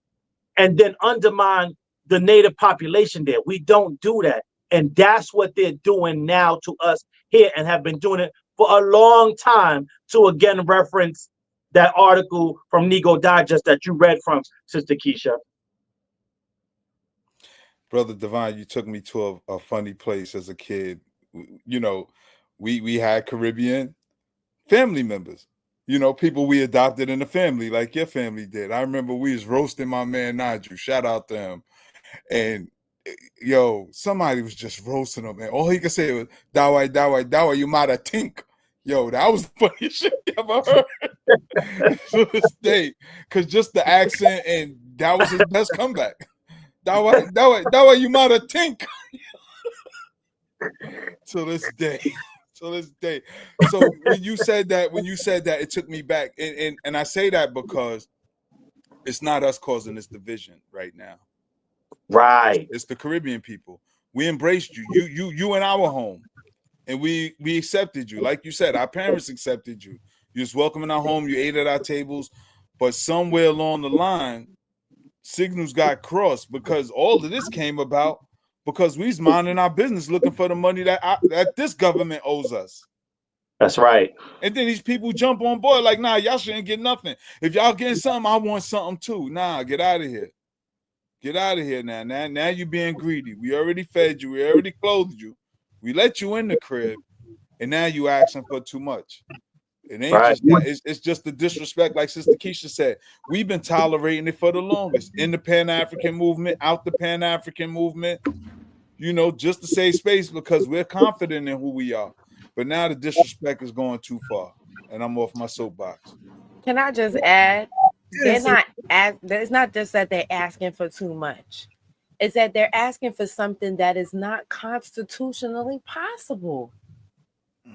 and then undermine the native population there. We don't do that. And that's what they're doing now to us here and have been doing it for a long time, to again reference that article from Nego Digest that you read from, Sister Keisha. Brother Divine, you took me to a funny place as a kid. We had Caribbean family members, people we adopted in the family like your family did. I remember we was roasting my man Nigel, shout out to him. And somebody was just roasting him, and all he could say was dawa, you might have tink. That was the funniest shit you ever heard to this day. Cause just the accent, and that was his best comeback. Dawa, you might have tink. To this day. So when you said that, it took me back. And I say that because it's not us causing this division right now. Right. It's the Caribbean people. We embraced you. You in our home. And we accepted you. Like you said, our parents accepted you. You was welcome in our home. You ate at our tables. But somewhere along the line, signals got crossed because all of this came about because we was minding our business looking for the money that this government owes us. That's right. And then these people jump on board like, nah, y'all shouldn't get nothing. If y'all getting something, I want something too. Nah, get out of here. Get out of here now. Now you being greedy. We already fed you. We already clothed you. We let you in the crib, and now you asking for too much. It ain't just that. It's just the disrespect, like Sister Keisha said. We've been tolerating it for the longest. In the Pan-African movement, out the Pan-African movement, just to save space because we're confident in who we are. But now the disrespect is going too far, and I'm off my soapbox. Can I just add? It's not just that they're asking for too much. It's that they're asking for something that is not constitutionally possible.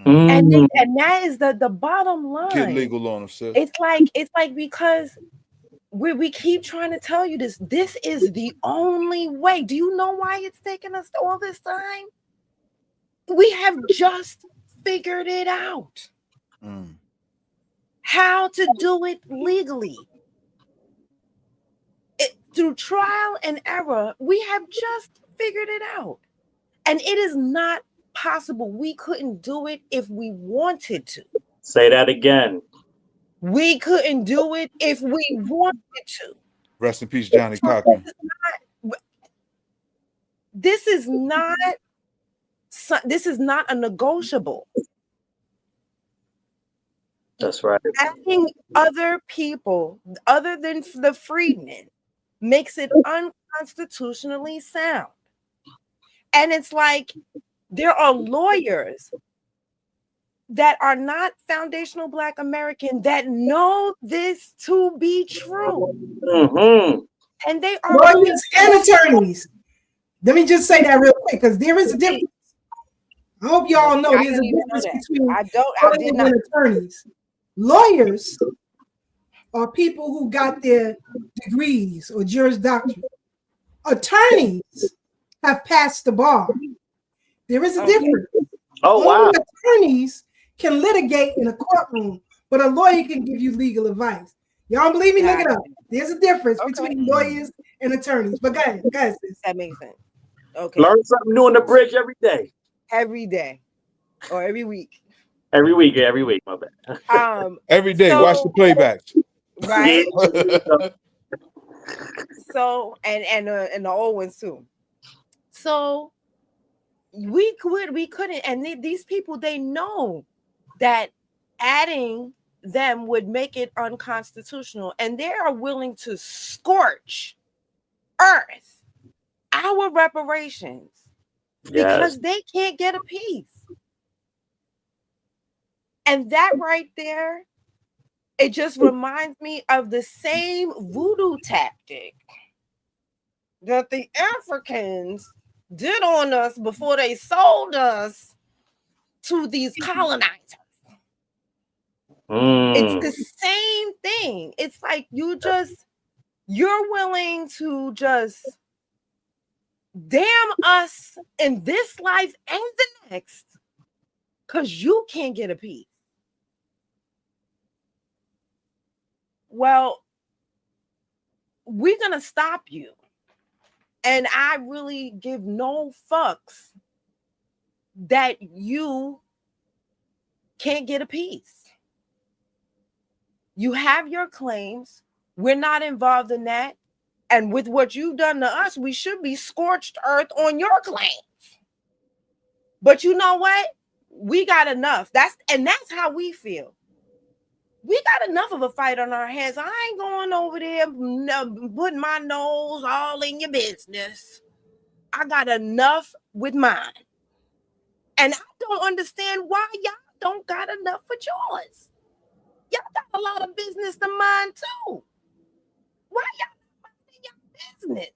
And that is the bottom line. Get legal on them, sis. It's like because we keep trying to tell you this is the only way. Do you know why it's taking us all this time? We have just figured it out. How to do it legally. Through trial and error, we have just figured it out. And it is not possible. We couldn't do it if we wanted to. Say that again. We couldn't do it if we wanted to. Rest in peace, Johnny Cochran. This is not a negotiable. That's right. Asking other people other than the freedmen makes it unconstitutionally sound. And it's like there are lawyers that are not foundational Black American that know this to be true. And they are lawyers and attorneys. Let me just say that real quick because there is a difference. I hope y'all know there's a difference between lawyers and attorneys. Lawyers are people who got their degrees or Juris Doctorate. Attorneys have passed the bar. There is a difference. Oh, wow. Only attorneys can litigate in a courtroom, but a lawyer can give you legal advice. Y'all don't believe me? Look it up. There's a difference between lawyers and attorneys. But go ahead, sis. That makes sense. Okay. Learn something new on the bridge every day. Every day. Or every week. Every week, my bad. Every day, watch the playbacks. Right. So and the old ones too. So we couldn't, and these people, they know that adding them would make it unconstitutional, and they are willing to scorch earth, our reparations, because they can't get a piece. And that right there, it just reminds me of the same voodoo tactic that the Africans did on us before they sold us to these colonizers. It's the same thing. It's like you're willing to just damn us in this life and the next because you can't get a piece. Well, we're going to stop you. And I really give no fucks that you can't get a piece. You have your claims. We're not involved in that. And with what you've done to us, we should be scorched earth on your claims. But you know what? We got enough. That's how we feel. We got enough of a fight on our hands. I ain't going over there putting my nose all in your business. I got enough with mine. And I don't understand why y'all don't got enough with yours. Y'all got a lot of business to mind too. Why y'all not minding your business?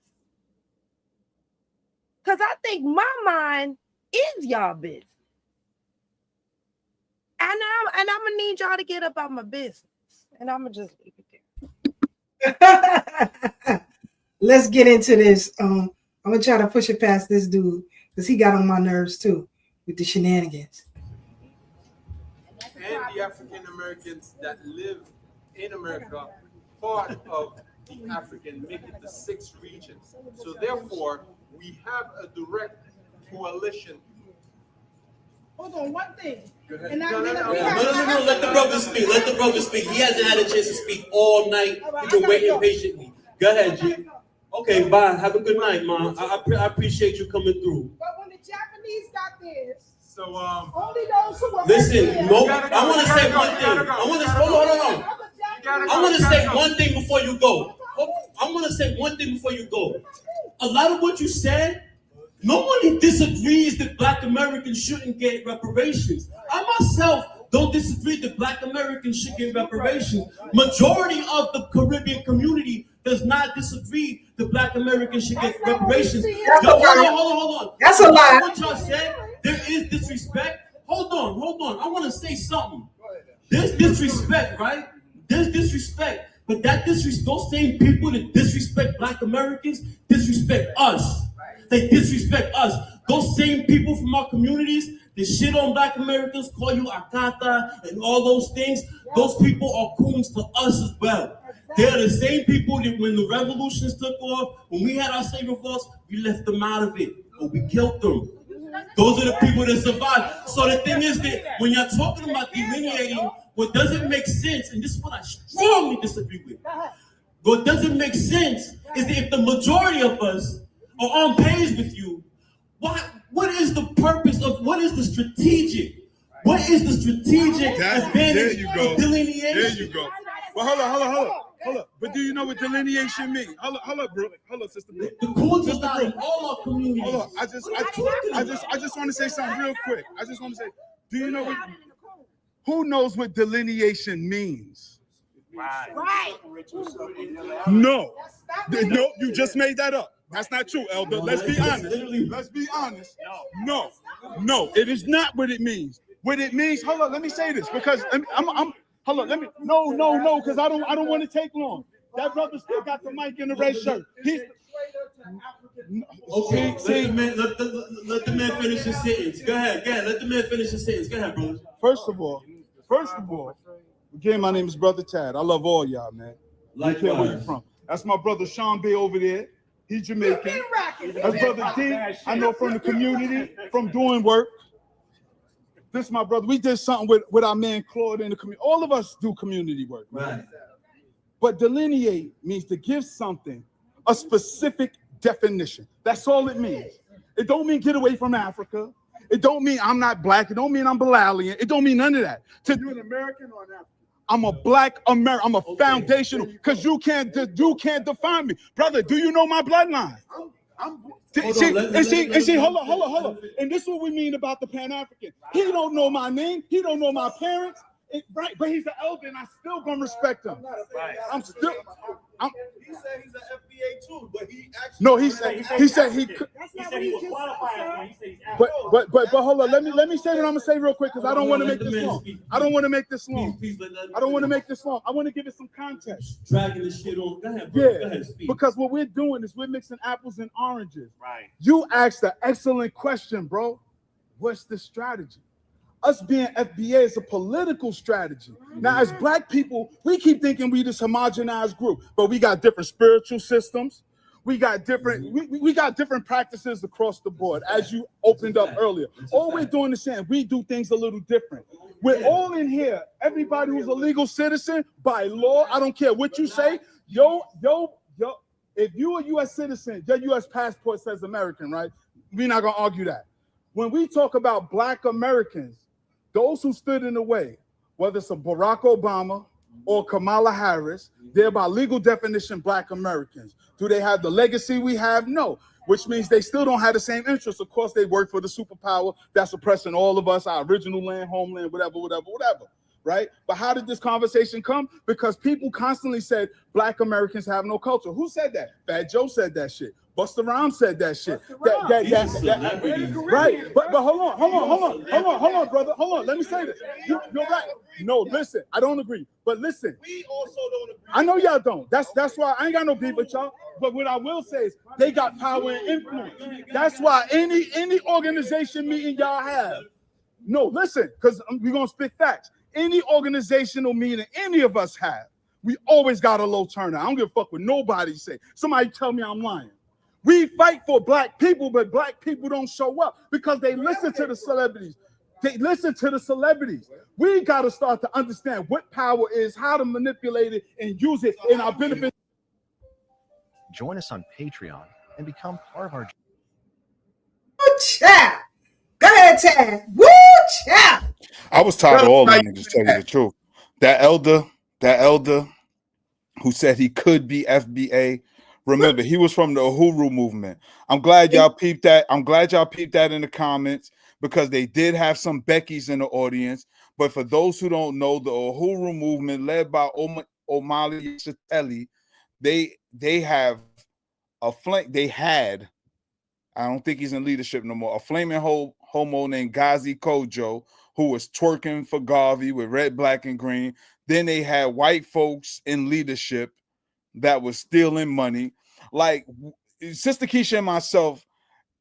Because I think my mind is y'all business. And I'm gonna need y'all to get up out my business. And I'm gonna just leave it there. Let's get into this. I'm gonna try to push it past this dude because he got on my nerves too with the shenanigans. And the African Americans that live in America, part of the African, make it the 6 regions. So therefore, we have a direct coalition. Hold on, one thing. And No, let the brother speak. Let the brother speak. He hasn't had a chance to speak all night. He's been waiting patiently. Go ahead, G. Okay, bye. Have a good night, Mom. I appreciate you coming through. But when the Japanese got theirs, so only those who were listen, no, I want to say one thing. I want to hold on. I want to say one thing before you go. I want to say one thing before you go. A lot of what you said, nobody disagrees that Black Americans shouldn't get reparations. I myself don't disagree that Black Americans should get reparations. Majority of the Caribbean community does not disagree that Black Americans should get reparations. Hold on. That's a lie. What y'all said, there is disrespect. Hold on. I want to say something. There's disrespect, right? There's disrespect. But that disrespect, those same people that disrespect Black Americans, disrespect us. They disrespect us. Those same people from our communities that shit on Black Americans, call you Akata and all those things, those people are coons to us as well. They're the same people that when the revolutions took off, when we had our slave revolts, we left them out of it, or we killed them. Those are the people that survived. So the thing is that when you're talking about delineating, what doesn't make sense, and this is what I strongly disagree with, what doesn't make sense is that if the majority of us are on page with you, what is the purpose of, what is the strategic? What is the strategic advantage of delineation? There you go. Well, hold on. But do you know what delineation means? Hold up, bro. Hold up, sister. Bro. The courts are not in all our communities. Hold on. I just want to say something real quick. I just want to say, do you know what? Who knows what delineation means? right. No, you just made that up. That's not true, Elder. Let's be honest. No, it is not what it means. What it means, hold on, let me say this because hold on, no, because I don't want to take long. That brother still got the mic in the red shirt. Okay, let the man finish his sentence. Go ahead, let the man finish his sentence. Go ahead, brother. First of all, again, my name is Brother Tad. I love all y'all, man. I care where you from. That's my brother Sean B over there. He's Jamaican. That's Brother D. I know from the community, from doing work. This is my brother. We did something with our man Claude in the community. All of us do community work. Right? But delineate means to give something a specific definition. That's all it means. It don't mean get away from Africa. It don't mean I'm not black. It don't mean I'm Bilalian. It don't mean none of that. You an American or an African? I'm a Black American. I'm a foundational, because you can't define me, brother. Do you know my bloodline? Hold on. And this is what we mean about the Pan-African. He don't know my name. He don't know my parents. Right, but he's an elder, and I still gonna respect him. Right. He said he's an FBA too, but he actually. No, he said he could. He said he was qualified. But hold on. Let me say what I'm gonna say real quick because I don't want to make this long. I don't want to make this long. I want to give it some context. Dragging this shit on. Go ahead, bro. Go ahead, speak. Because what we're doing is we're mixing apples and oranges. Right. You asked an excellent question, bro. What's the strategy? Us being FBA is a political strategy. Now, as Black people, we keep thinking we this homogenized group, but we got different spiritual systems. We got different we got different practices across the board, as you opened up earlier. All we're doing is saying we do things a little different. We're all in here. Everybody who's a legal citizen, by law, I don't care what you say. Yo, if you're a U.S. citizen, your U.S. passport says American, right? We're not gonna argue that. When we talk about Black Americans, those who stood in the way, whether it's a Barack Obama or Kamala Harris, they're by legal definition Black Americans. Do they have the legacy we have? No, which means they still don't have the same interests. Of course, they work for the superpower that's oppressing all of us, our original land, homeland, whatever, right? But how did this conversation come? Because people constantly said Black Americans have no culture. Who said that? Fat Joe said that shit. Busta Rhymes said that shit. Right. But hold on, brother. Hold on. Let me say this. You're right. No, listen. I don't agree. But listen. We also don't agree. I know y'all don't. That's why I ain't got no beef with y'all. But what I will say is they got power and influence. That's why any organization meeting y'all have. No, listen, because we're gonna spit facts. Any organizational meeting any of us have, we always got a low turnout. I don't give a fuck what nobody say. Somebody tell me I'm lying. We fight for black people, but black people don't show up because they listen to the celebrities. They listen to the celebrities. We got to start to understand what power is, how to manipulate it, and use it in our benefit. Join us on Patreon and become part of our. Woo, child. Go ahead, Tad. Woo, child. I was tired of all them niggas, tell you the truth. That elder who said he could be FBA. Remember, he was from the Uhuru movement. I'm glad y'all peeped that. I'm glad y'all peeped that in the comments because they did have some Beckys in the audience. But for those who don't know, the Uhuru movement led by Omali Yeshiteli, they have a flank. They had, I don't think he's in leadership no more, a flaming homo named Ghazi Kojo who was twerking for Garvey with red, black, and green. Then they had white folks in leadership that was stealing money. Like Sister Keisha and myself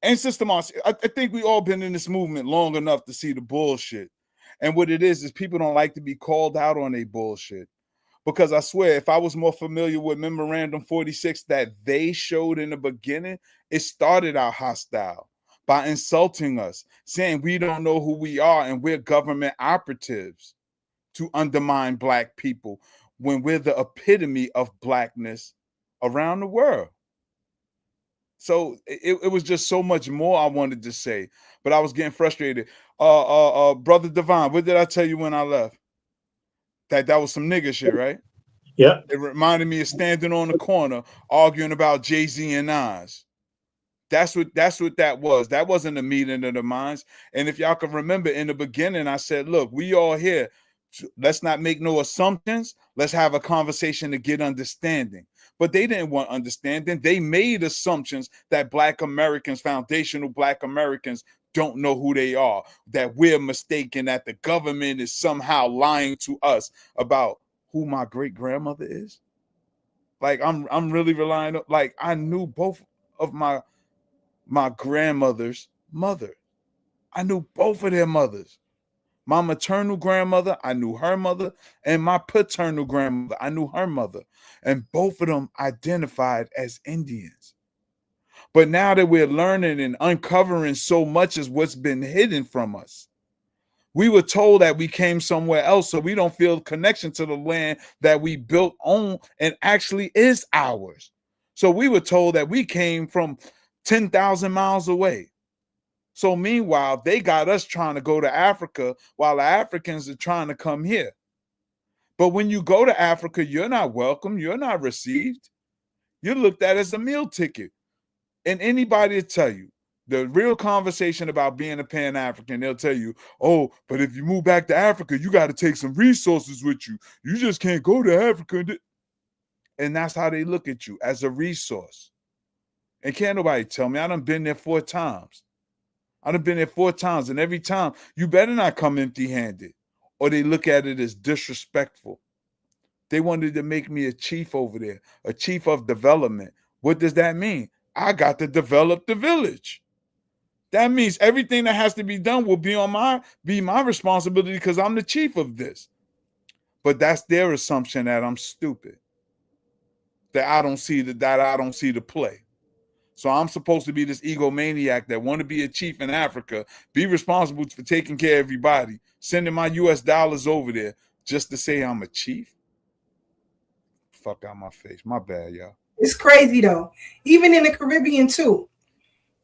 and Sister Marcy, I think we all been in this movement long enough to see the bullshit. And what it is people don't like to be called out on a bullshit. Because I swear, if I was more familiar with Memorandum 46 that they showed in the beginning, it started out hostile by insulting us, saying we don't know who we are and we're government operatives to undermine black people when we're the epitome of blackness around the world. So it was just so much more I wanted to say, but I was getting frustrated. Brother Devon, what did I tell you when I left? That was some nigga shit, right? Yeah. It reminded me of standing on the corner arguing about Jay-Z and Nas. That's what that was. That wasn't a meeting of the minds. And if y'all can remember in the beginning, I said, look, we all here. Let's not make no assumptions. Let's have a conversation to get understanding. But they didn't want understanding. They made assumptions that Black Americans, foundational Black Americans, don't know who they are, that we're mistaken, that the government is somehow lying to us about who my great-grandmother is. Like, I'm really relying on, like, I knew both of my grandmother's mother. I knew both of their mothers. My maternal grandmother, I knew her mother, and my paternal grandmother, I knew her mother. And both of them identified as Indians. But now that we're learning and uncovering so much as what's been hidden from us, we were told that we came somewhere else, so we don't feel connection to the land that we built on and actually is ours. So we were told that we came from 10,000 miles away. So meanwhile, they got us trying to go to Africa while the Africans are trying to come here. But when you go to Africa, you're not welcome. You're not received. You're looked at as a meal ticket. And anybody will tell you, the real conversation about being a Pan-African, they'll tell you, oh, but if you move back to Africa, you got to take some resources with you. You just can't go to Africa. And that's how they look at you, as a resource. And can't nobody tell me. I done been there 4 times. I done been there 4 times. And every time, you better not come empty-handed. Or they look at it as disrespectful. They wanted to make me a chief over there, a chief of development. What does that mean? I got to develop the village. That means everything that has to be done will be my responsibility because I'm the chief of this. But that's their assumption that I'm stupid. That I don't see the play. So I'm supposed to be this egomaniac that want to be a chief in Africa, be responsible for taking care of everybody, sending my US dollars over there just to say I'm a chief? Fuck out my face. My bad, y'all. It's crazy though. Even in the Caribbean too.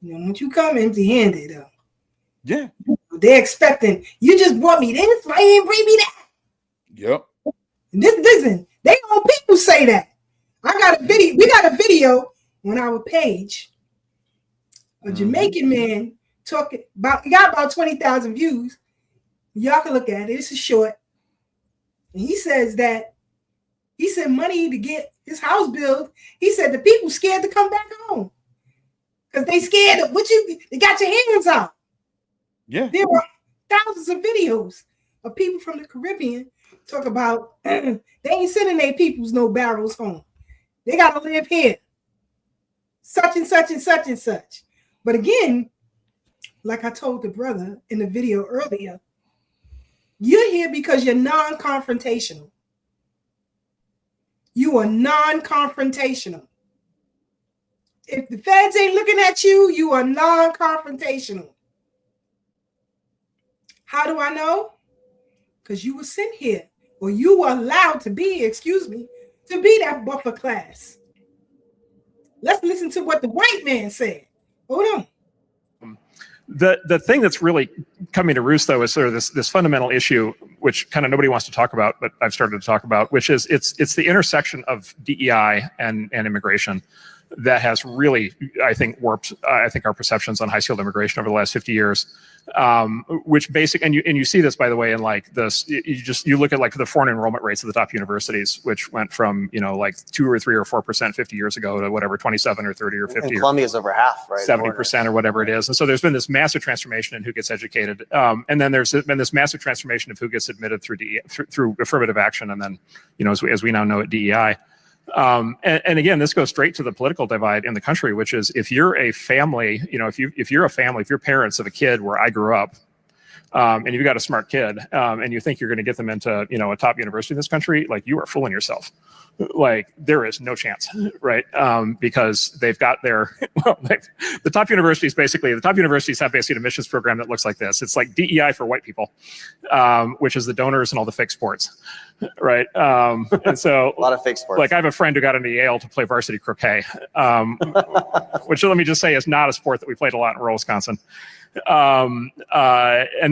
You know, once you come empty-handed though. Yeah. They're expecting, you just brought me this, why you ain't bring me that? Yep. Listen, they own people say that. We got a video on our page. A Jamaican man talking about, he got about 20,000 views. Y'all can look at it. It's a short. And he says money to get his house built. He said the people scared to come back home. because they scared of what they got your hands out. Yeah. There were thousands of videos of people from the Caribbean talk about they ain't sending their peoples no barrels home. They got to live here. Such and such and such and such. But again, like I told the brother in the video earlier, you're here because you're non-confrontational. You are non-confrontational. If the feds ain't looking at you, you are non-confrontational. How do I know? Because you were sent here, or you were allowed to be, to be that buffer class. Let's listen to what the white man said. Hold on. The thing that's really coming to roost, though, is sort of this fundamental issue, which kind of nobody wants to talk about, but I've started to talk about, which is it's the intersection of DEI and immigration that has really, I think, warped our perceptions on high skilled immigration over the last 50 years. Which and you see this, by the way, in like this, you look at like the foreign enrollment rates of the top universities, which went from, like 2 or 3 or 4% 50 years ago to whatever, 27 or 30 or 50. And Columbia's over half, right? 70% or whatever it is. And so there's been this massive transformation in who gets educated. And then there's been this massive transformation of who gets admitted through affirmative action. And then, as we now know at DEI. And again, this goes straight to the political divide in the country, which is if you're a family, if you're parents of a kid where I grew up, and you've got a smart kid, and you think you're going to get them into, a top university in this country, like you are fooling yourself. Like there is no chance, right? Because they've got the top universities have basically an admissions program that looks like this. It's like DEI for white people, which is the donors and all the fake sports, right? And so a lot of fake sports. Like I have a friend who got into Yale to play varsity croquet, which let me just say is not a sport that we played a lot in rural Wisconsin. And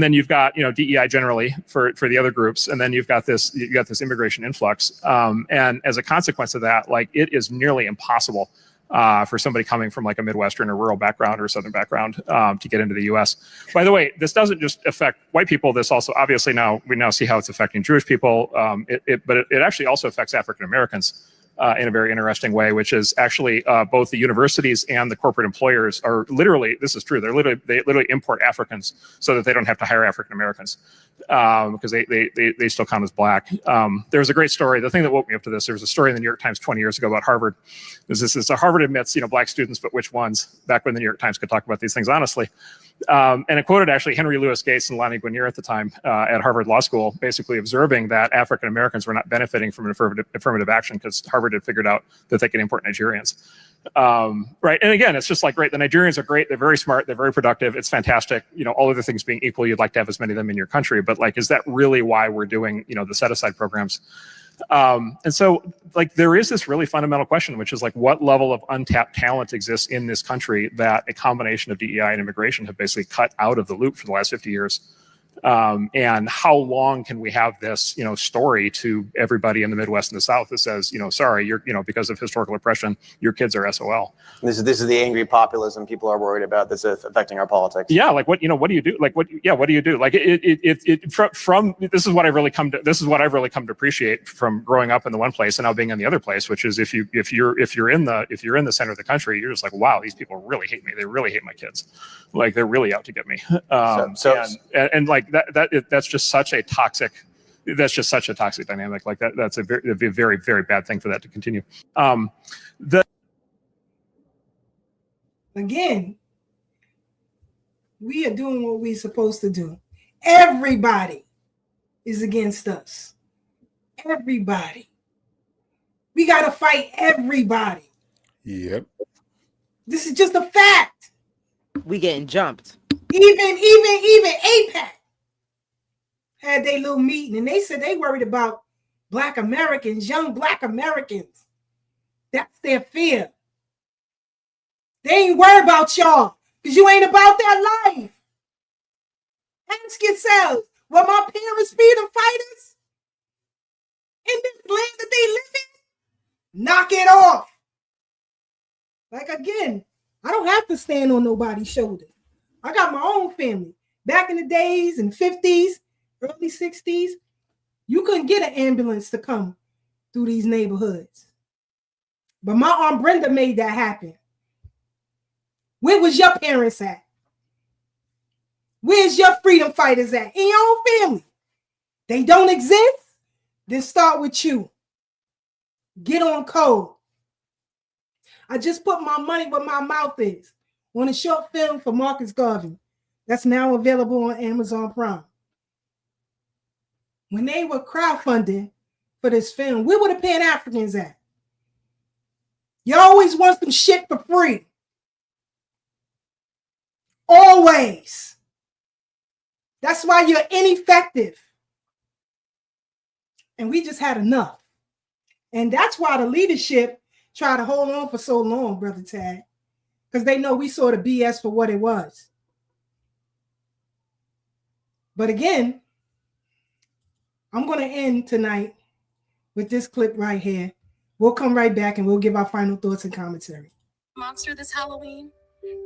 then you've got DEI generally for the other groups, and then you've got this immigration influx, and as a consequence of that, like it is nearly impossible for somebody coming from like a Midwestern or rural background or Southern background to get into the U.S. By the way, this doesn't just affect white people. This also obviously we now see how it's affecting Jewish people, but it actually also affects African Americans. In a very interesting way, which is actually both the universities and the corporate employers are literally, this is true, they literally import Africans so that they don't have to hire African Americans because they still count as black. There was a great story. The thing that woke me up to this, there was a story in the New York Times 20 years ago about Harvard. Harvard admits black students, but which ones? Back when the New York Times could talk about these things honestly. And it quoted actually Henry Louis Gates and Lonnie Guinier at the time at Harvard Law School, basically observing that African Americans were not benefiting from an affirmative action because Harvard had figured out that they could import Nigerians. Right. And again, it's just like, great. The Nigerians are great. They're very smart. They're very productive. It's fantastic. All other things being equal, you'd like to have as many of them in your country. But like, is that really why we're doing, the set aside programs? And so like, there is this really fundamental question, which is like, what level of untapped talent exists in this country that a combination of DEI and immigration have basically cut out of the loop for the last 50 years? And how long can we have this, story to everybody in the Midwest and the South that says, sorry, you're, because of historical oppression, your kids are SOL. This is the angry populism people are worried about that's affecting our politics. Yeah, like what do you do? Like what do you do? Like from this is what I've really come to appreciate from growing up in the one place and now being in the other place, which is if you're in the center of the country, you're just like, wow, these people really hate me. They really hate my kids. Like they're really out to get me. And like that's just such a toxic dynamic. Like that's a very, very, very bad thing for that to continue. Again, we are doing what we're supposed to do. Everybody is against us. Everybody. We got to fight everybody. Yep. This is just a fact. We getting jumped. Even APAC had their little meeting and they said they worried about Black Americans, young Black Americans. That's their fear. They ain't worried about y'all because you ain't about that life. Ask yourselves, were my parents freedom fighters in this land that they live in? Knock it off. Like again, I don't have to stand on nobody's shoulders. I got my own family. Back in the days in 50s, early 60s, you couldn't get an ambulance to come through these neighborhoods. But my Aunt Brenda made that happen. Where was your parents at? Where's your freedom fighters at? In your own family. They don't exist? Then start with you. Get on code. I just put my money where my mouth is on a short film for Marcus Garvey that's now available on Amazon Prime. When they were crowdfunding for this film, where were the Pan-Africans at? You always want some shit for free. Always. That's why you're ineffective. And we just had enough. And that's why the leadership tried to hold on for so long, Brother Tad, because they know we saw the BS for what it was. But again, I'm going to end tonight with this clip right here. We'll come right back and we'll give our final thoughts and commentary. Monster this Halloween?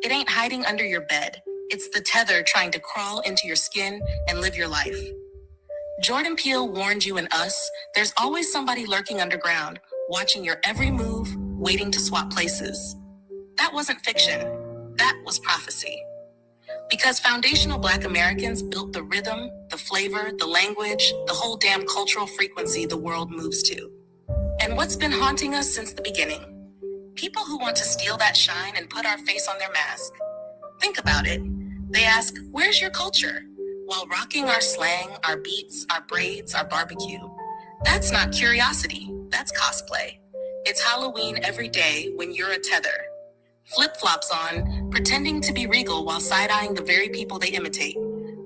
It ain't hiding under your bed. It's the tether trying to crawl into your skin and live your life. Jordan Peele warned you and us, there's always somebody lurking underground, watching your every move, waiting to swap places. That wasn't fiction. That was prophecy. Because foundational Black Americans built the rhythm, the flavor, the language, the whole damn cultural frequency the world moves to. And what's been haunting us since the beginning? People who want to steal that shine and put our face on their mask. Think about it. They ask, where's your culture? While rocking our slang, our beats, our braids, our barbecue. That's not curiosity, that's cosplay. It's Halloween every day when you're a tether. Flip-flops on, pretending to be regal while side-eyeing the very people they imitate.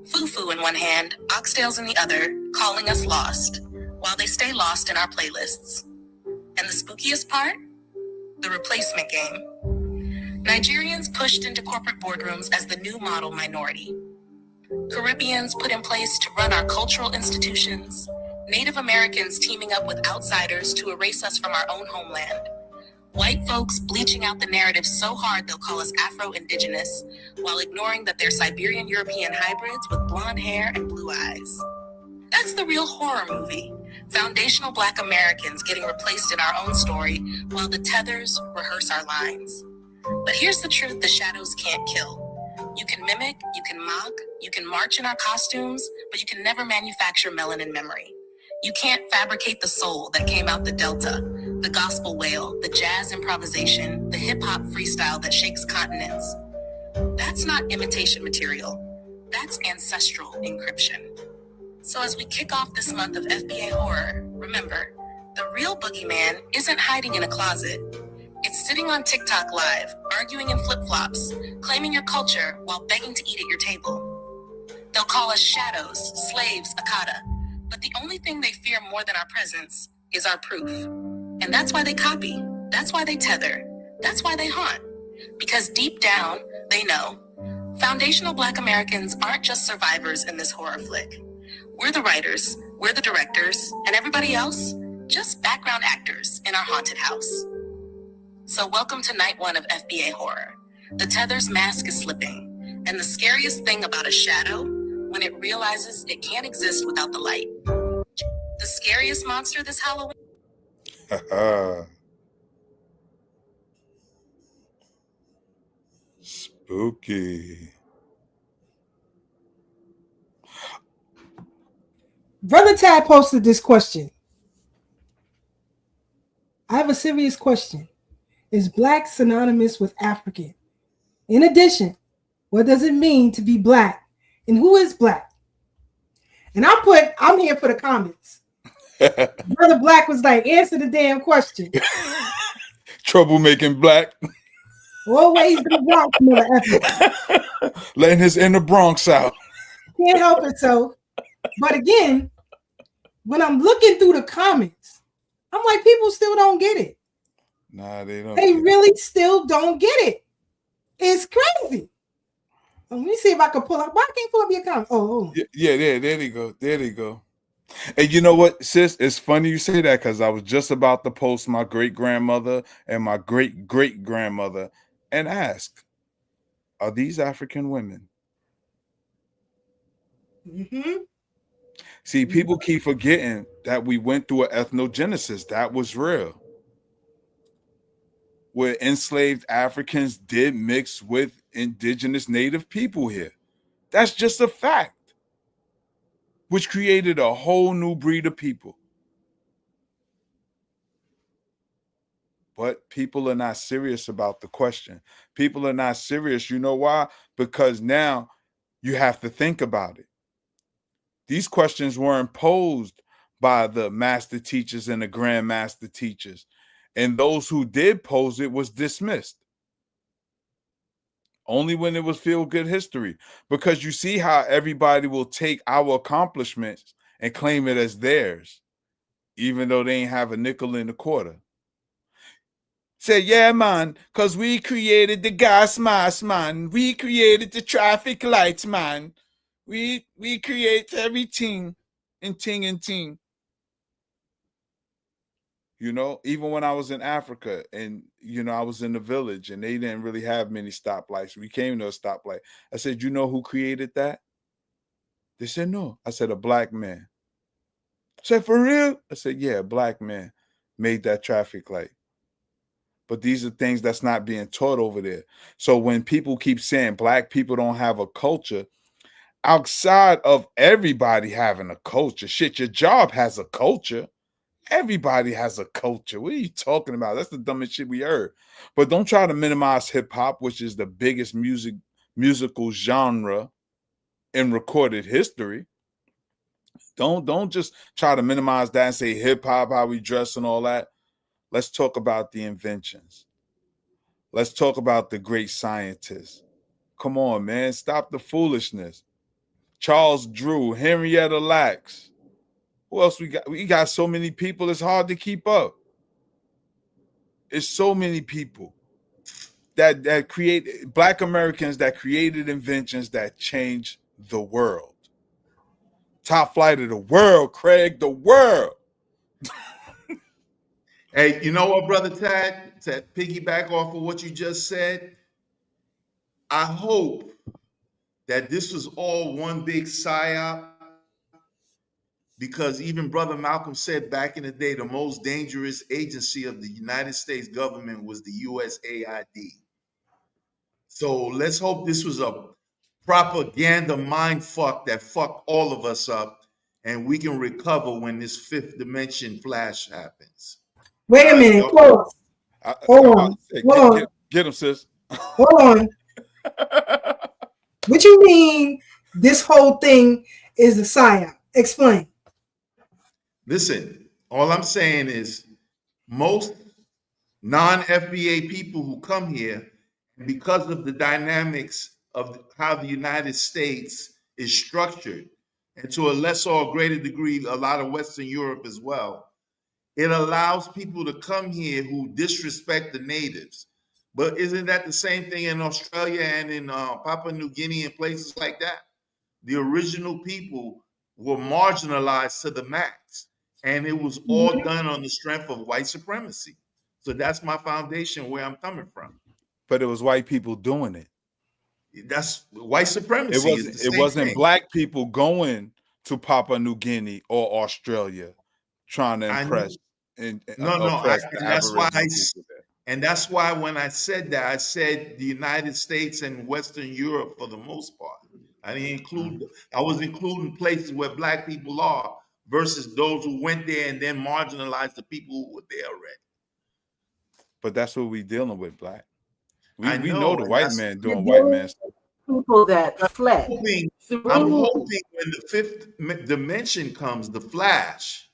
Foo-foo in one hand, oxtails in the other, calling us lost, while they stay lost in our playlists. And the spookiest part? The replacement game. Nigerians pushed into corporate boardrooms as the new model minority. Caribbeans put in place to run our cultural institutions. Native Americans teaming up with outsiders to erase us from our own homeland. White folks bleaching out the narrative so hard they'll call us Afro-Indigenous, while ignoring that they're Siberian European hybrids with blonde hair and blue eyes. That's the real horror movie. Foundational Black Americans getting replaced in our own story, while the tethers rehearse our lines. But here's the truth the shadows can't kill. You can mimic, you can mock, you can march in our costumes, but you can never manufacture melanin memory. You can't fabricate the soul that came out the Delta, the gospel wail, the jazz improvisation, the hip-hop freestyle that shakes continents. That's not imitation material. That's ancestral encryption. So as we kick off this month of FBA horror, remember, the real boogeyman isn't hiding in a closet. It's sitting on TikTok live, arguing in flip-flops, claiming your culture while begging to eat at your table. They'll call us shadows, slaves, akata. But the only thing they fear more than our presence is our proof. And that's why they copy. That's why they tether. That's why they haunt. Because deep down, they know. Foundational Black Americans aren't just survivors in this horror flick. We're the writers, we're the directors, and everybody else, just background actors in our haunted house. So welcome to night one of FBA horror. The tether's mask is slipping. And the scariest thing about a shadow, when it realizes it can't exist without the light. The scariest monster this Halloween. Spooky. Brother Tad posted this question. I have a serious question. Is Black synonymous with African? In addition, what does it mean to be Black? And who is Black? And I'm here for the comments. Brother Black was like, answer the damn question. Troublemaking Black. Always the Bronx, mother. Letting his inner Bronx out. Can't help it so. But again, when I'm looking through the comments, I'm like, people still don't get it. Nah, they don't. They really still don't get it. It's crazy. Let me see if I can pull up. Why can't I pull up your comment? Oh. Yeah, there they go. There they go. And you know what, sis? It's funny you say that because I was just about to post my great-grandmother and my great-great-grandmother and ask, are these African women? Mm-hmm. See, people keep forgetting that we went through an ethnogenesis. That was real. Where enslaved Africans did mix with indigenous native people here. That's just a fact, which created a whole new breed of people. But people are not serious about the question. People are not serious. You know why? Because now you have to think about it. These questions weren't posed by the master teachers and the grandmaster teachers. And those who did pose it was dismissed. Only when it was feel-good history. Because you see how everybody will take our accomplishments and claim it as theirs, even though they ain't have a nickel in the quarter. Say, yeah, man, because we created the gas mask, man. We created the traffic lights, man. We create everything and ting. You know, even when I was in Africa and, you know, I was in the village and they didn't really have many stoplights. We came to a stoplight. I said, you know who created that? They said, no. I said, a black man. I said, for real? I said, yeah, a black man made that traffic light. But these are things that's not being taught over there. So when people keep saying black people don't have a culture, outside of everybody having a culture, shit, your job has a culture. Everybody has a culture. What are you talking about? That's the dumbest shit we heard. But don't try to minimize hip hop, which is the biggest musical genre in recorded history. Don't just try to minimize that and say hip hop, how we dress and all that. Let's talk about the inventions. Let's talk about the great scientists. Come on, man. Stop the foolishness. Charles Drew, Henrietta Lacks. Who else we got? We got so many people, it's hard to keep up. It's so many people that create, Black Americans that created inventions that changed the world. Top flight of the world, Craig, the world. Hey, you know what, Brother Tad? To piggyback off of what you just said, I hope that this was all one big psyop, because even Brother Malcolm said back in the day, the most dangerous agency of the United States government was the USAID. So let's hope this was a propaganda mind fuck that fucked all of us up, and we can recover when this fifth dimension flash happens. Wait a minute, pause. Hold on. Get him, sis. Hold on. What you mean this whole thing is a psyop? Explain. Listen, all I'm saying is most non-FBA people who come here, because of the dynamics of how the United States is structured, and to a lesser or greater degree, a lot of Western Europe as well, it allows people to come here who disrespect the natives. But isn't that the same thing in Australia and in Papua New Guinea and places like that? The original people were marginalized to the max, and it was all done on the strength of white supremacy. So that's my foundation where I'm coming from. But it was white people doing it. That's white supremacy. It wasn't black people going to Papua New Guinea or Australia trying to impress. And that's why when I said that, I said the United States and Western Europe for the most part. I didn't include. I was including places where black people are versus those who went there and then marginalized the people who were there already. But that's what we're dealing with, Black. We know the white man doing white man stuff. People that fled. I'm hoping when the fifth dimension comes, the flash,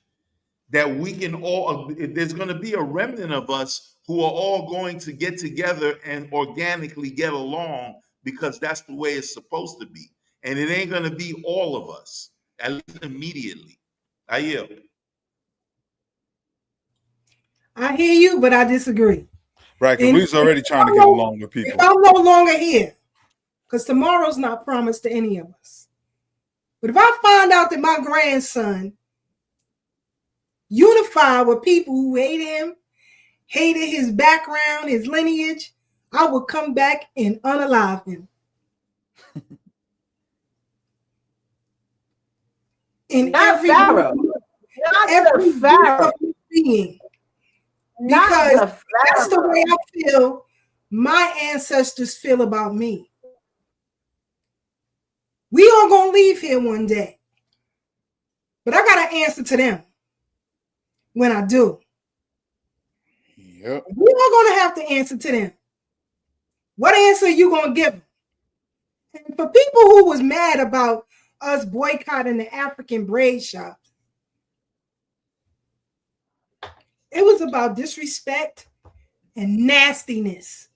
that we can all, there's going to be a remnant of us who are all going to get together and organically get along, because that's the way it's supposed to be. And it ain't going to be all of us, at least immediately. I yield. I hear you, but I disagree. Right, because we was already trying to get along with people. If I'm no longer here, because tomorrow's not promised to any of us. But if I find out that my grandson unified with people who hated him, hated his background, his lineage, I would come back and unalive him. In every being. Because that's the way I feel my ancestors feel about me. We all gonna leave here one day, but I got to answer to them when I do. Yep. We all gonna have to answer to them. What answer are you gonna give them? And for people who was mad about us boycotting the African braid shops, it was about disrespect and nastiness.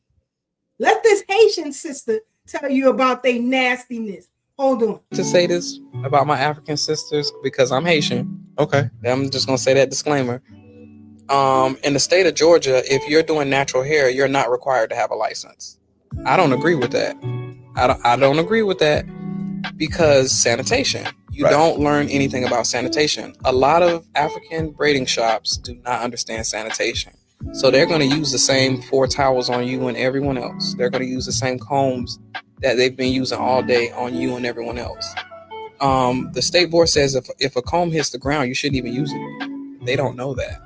Let this Haitian sister tell you about their nastiness. Hold on. To say this about my African sisters because I'm Haitian. Okay. I'm just gonna say that disclaimer. In the state of Georgia, if you're doing natural hair, you're not required to have a license. I don't agree with that. I don't agree with that because sanitation. You don't learn anything about sanitation. A lot of African braiding shops do not understand sanitation. So they're going to use the same 4 towels on you and everyone else. They're going to use the same combs that they've been using all day on you and everyone else. The state board says if a comb hits the ground, you shouldn't even use it. They don't know that.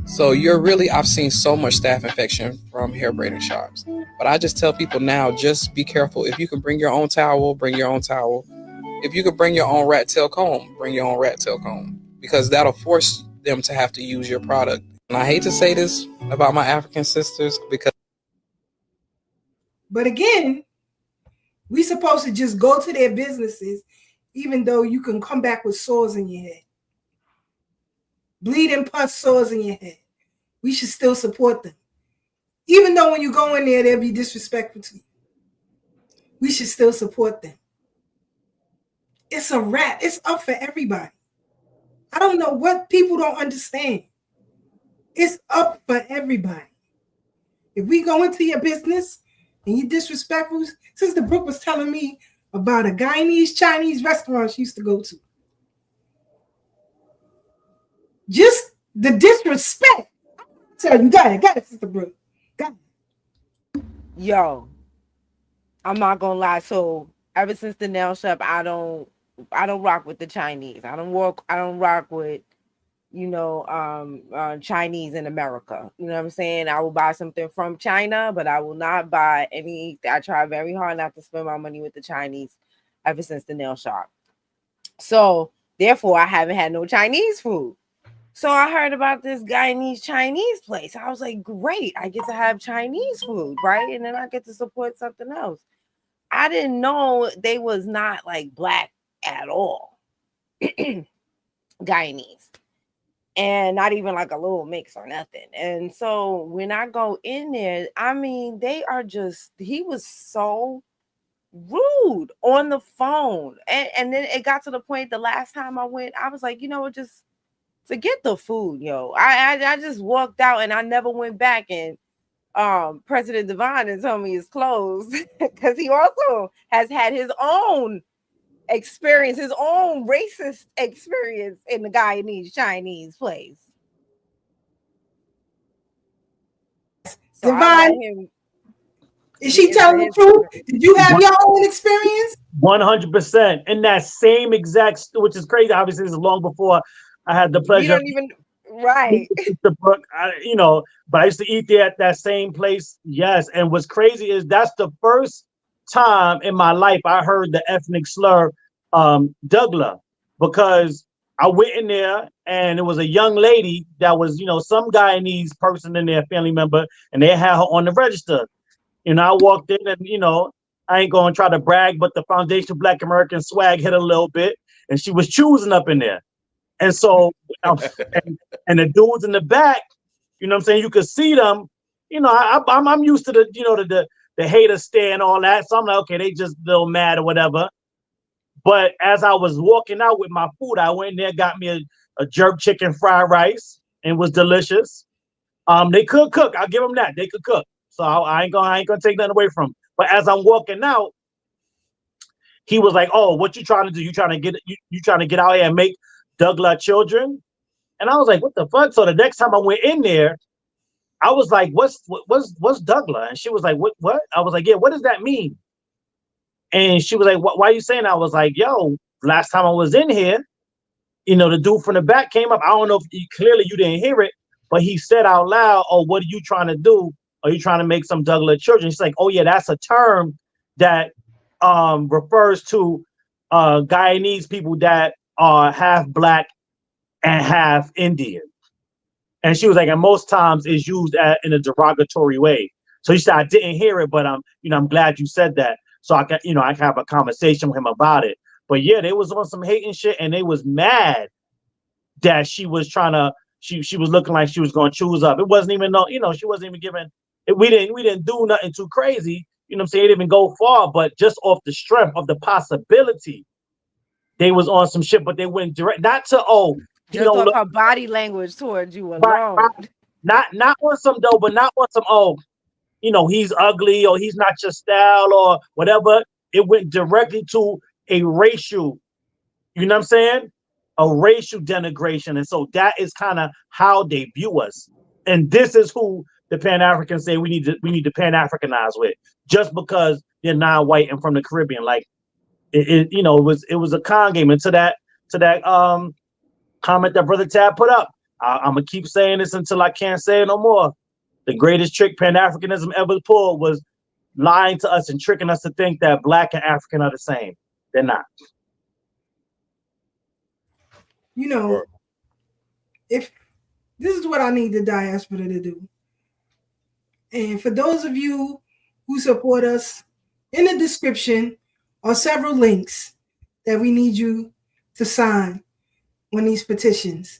So I've seen so much staph infection from hair braiding shops. But I just tell people now, just be careful. If you can bring your own towel, bring your own towel. If you could bring your own rat tail comb, bring your own rat tail comb. Because that'll force them to have to use your product. And I hate to say this about my African sisters because... But again, we supposed to just go to their businesses, even though you can come back with sores in your head. Bleeding pus sores in your head. We should still support them. Even though when you go in there, they'll be disrespectful to you. We should still support them. It's a wrap. It's up for everybody. I don't know what people don't understand. It's up for everybody. If we go into your business and you disrespectful, Sister Brooke was telling me about a Guyanese Chinese restaurant she used to go to. Just the disrespect. I tell you, got it, Sister Brooke. Got it. Yo, I'm not gonna lie. So ever since the nail shop, I don't rock with the Chinese. I don't rock with, Chinese in America. You know what I'm saying? I will buy something from China, but I will not buy any. I try very hard not to spend my money with the Chinese ever since the nail shop. So therefore, I haven't had no Chinese food. So I heard about this Guyanese Chinese place. I was like, great, I get to have Chinese food, right? And then I get to support something else. I didn't know they was not like black at all. Guyanese. And not even like a little mix or nothing. And so when I go in there, I mean, he was so rude on the phone. And then it got to the point the last time I went, I was like, just forget the food, yo. I just walked out and I never went back. And President Devine told me it's closed because he also has had his own experience, his own racist experience in the Guyanese Chinese place. So Devine, is she telling the truth? Did you have your own experience? 100%. In that same exact, which is crazy. Obviously, this is long before I had the pleasure. You don't even right. But I used to eat there at that same place. Yes, and what's crazy is that's the first time in my life I heard the ethnic slur Dougla, because I went in there and it was a young lady that was, some Guyanese person in there, family member, and they had her on the register. I walked in and, I ain't going to try to brag, but the Foundation of Black American swag hit a little bit and she was choosing up in there. And so, and the dudes in the back, you know what I'm saying? You could see them, I'm used to the hater stare and all that. So I'm like, okay, they just a little mad or whatever. But as I was walking out with my food, I went in there, got me a jerk chicken fried rice, and it was delicious. They could cook. I'll give them that. They could cook. So I ain't gonna take nothing away from them. But as I'm walking out, he was like, "Oh, what you trying to do? You trying to get out here and make Dougla children?" And I was like, "What the fuck?" So the next time I went in there, I was like, "What's Dougla?" And she was like, "What?" I was like, "Yeah, what does that mean?" And she was like, "Why are you saying that?" I was like, "Yo, last time I was in here, the dude from the back came up. I don't know if clearly you didn't hear it, but he said out loud, 'Oh, what are you trying to do are you trying to make some Douglas children? She's like, oh yeah, that's a term that refers to Guyanese people that are half black and half Indian. And she was like, and most times it's used in a derogatory way. So she said, I didn't hear it, but I'm glad you said that. So I can have a conversation with him about it. But yeah, they was on some hating shit, and they was mad that she was she was looking like she was going to choose up. It wasn't even she wasn't even giving. We didn't do nothing too crazy. You know what I'm saying? It didn't even go far, but just off the strength of the possibility, they was on some shit. But they went direct, not to just off her body language towards you alone. Not on some though, but not on some he's ugly or he's not your style or whatever. It went directly to a racial, you know what I'm saying? A racial denigration. And so that is kind of how they view us. And this is who the Pan-Africans say we need to Pan-Africanize with, just because they're non-white and from the Caribbean. Like it was a con game. And to that comment that Brother Tab put up, I'm gonna keep saying this until I can't say it no more. The greatest trick Pan-Africanism ever pulled was lying to us and tricking us to think that black and African are the same. They're not. If this is what I need the diaspora to do. And for those of you who support us, in the description are several links that we need you to sign on these petitions.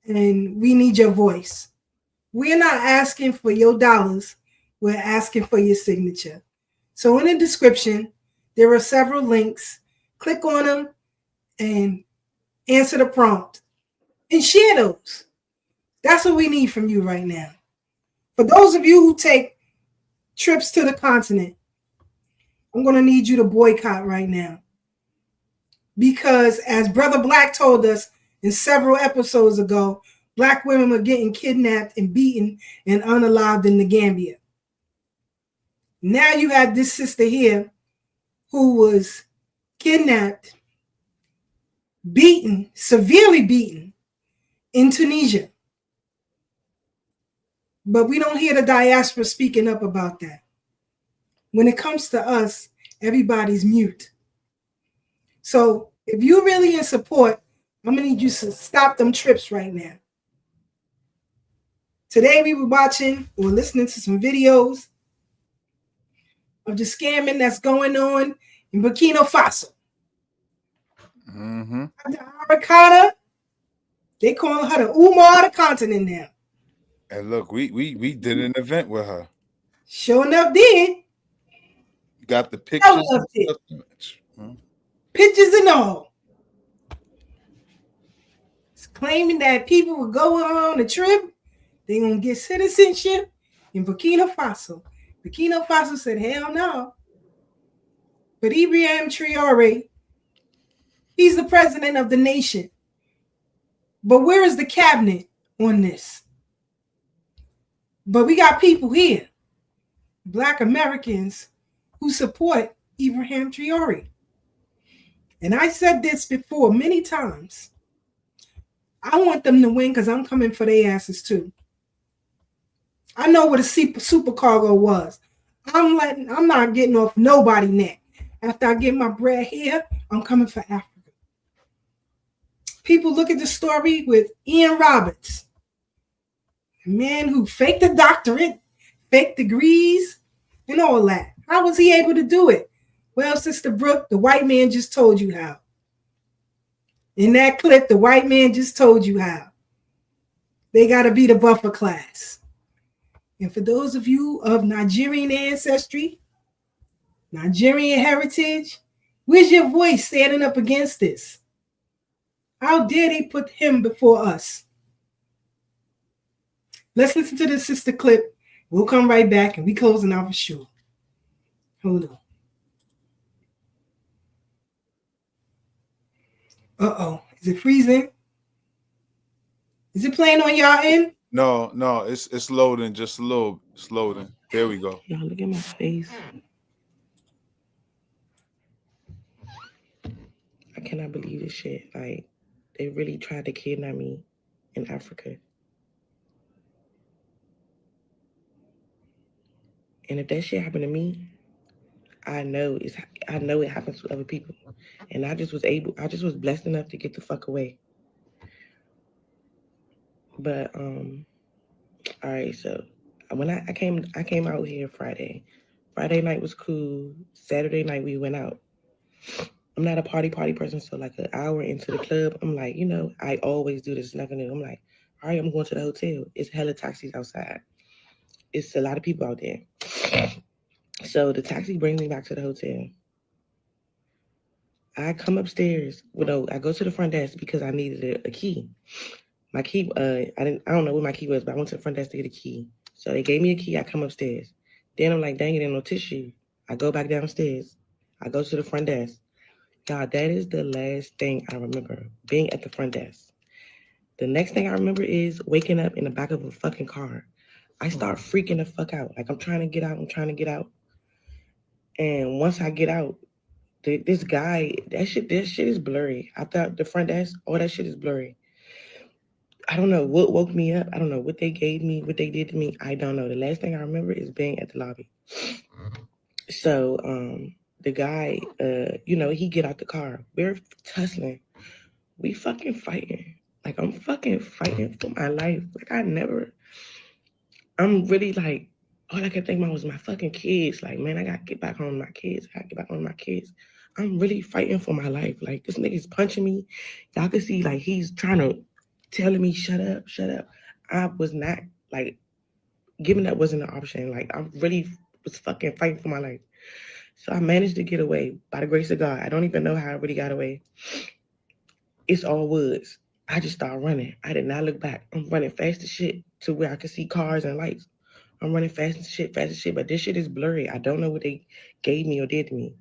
And we need your voice. We're not asking for your dollars. We're asking for your signature. So in the description, there are several links. Click on them and answer the prompt and share those. That's what we need from you right now. For those of you who take trips to the continent, I'm going to need you to boycott right now. Because as Brother Black told us in several episodes ago, Black women were getting kidnapped and beaten and unalived in the Gambia. Now you have this sister here who was kidnapped, beaten, severely beaten in Tunisia. But we don't hear the diaspora speaking up about that. When it comes to us, everybody's mute. So if you're really in support, I'm going to need you to stop them trips right now. Today we were watching or listening to some videos of the scamming that's going on in Burkina Faso. Mm-hmm. The Americana, they call her the Umar of the continent now. And look, we did an event with her. Sure enough did. Got the pictures. Pictures and all. It's claiming that people will go on a trip. They're going to get citizenship in Burkina Faso. Burkina Faso said, hell no. But Ibrahim Traore, he's the president of the nation. But where is the cabinet on this? But we got people here, Black Americans, who support Ibrahim Traore. And I said this before many times. I want them to win because I'm coming for their asses too. I know what a supercargo was. I'm not getting off nobody's neck. After I get my bread here, I'm coming for Africa. People look at the story with Ian Roberts, a man who faked a doctorate, faked degrees, and all that. How was he able to do it? Well, Sister Brooke, the white man just told you how. In that clip, the white man just told you how. They got to be the buffer class. And for those of you of Nigerian ancestry, Nigerian heritage, where's your voice standing up against this? How dare they put him before us? Let's listen to this sister clip. We'll come right back and we closing out for sure. Hold on. Uh-oh. Is it freezing? Is it playing on y'all end? No, it's loading just a little. It's loading. There we go. Y'all look at my face. I cannot believe this shit. Like, they really tried to kidnap me in Africa. And if that shit happened to me, I know it happens to other people. And I just was blessed enough to get the fuck away. But all right, so when I came out here Friday. Friday night was cool. Saturday night we went out. I'm not a party person, so like an hour into the club, I'm like, you know, I always do this, nothing new. I'm like, all right, I'm going to the hotel. It's hella taxis outside. It's a lot of people out there. So the taxi brings me back to the hotel. I come upstairs. Well, no, I go to the front desk because I needed a key. My key, I don't know what my key was, but I went to the front desk to get a key. So they gave me a key. I come upstairs. Then I'm like, dang it, ain't no tissue. I go back downstairs. I go to the front desk. God, that is the last thing I remember, being at the front desk. The next thing I remember is waking up in the back of a fucking car. I start freaking the fuck out. Like, I'm trying to get out. And once I get out, this guy, this shit is blurry. I thought the front desk, all that shit is blurry. I don't know what woke me up. I don't know what they gave me, what they did to me. I don't know. The last thing I remember is being at the lobby. So, the guy, you know, he get out the car. We're tussling. We fucking fighting. Like, I'm fucking fighting for my life. Like, I'm really like, all I could think about was my fucking kids. Like, man, I gotta get back home to my kids. I'm really fighting for my life. Like, this nigga's punching me. Y'all can see, like, he's trying to telling me, shut up. I was not, like, giving up wasn't an option. Like, I really was fucking fighting for my life. So I managed to get away by the grace of God. I don't even know how I really got away. It's all woods. I just started running. I did not look back. I'm running fast as shit to where I could see cars and lights. I'm running fast as shit, but this shit is blurry. I don't know what they gave me or did to me.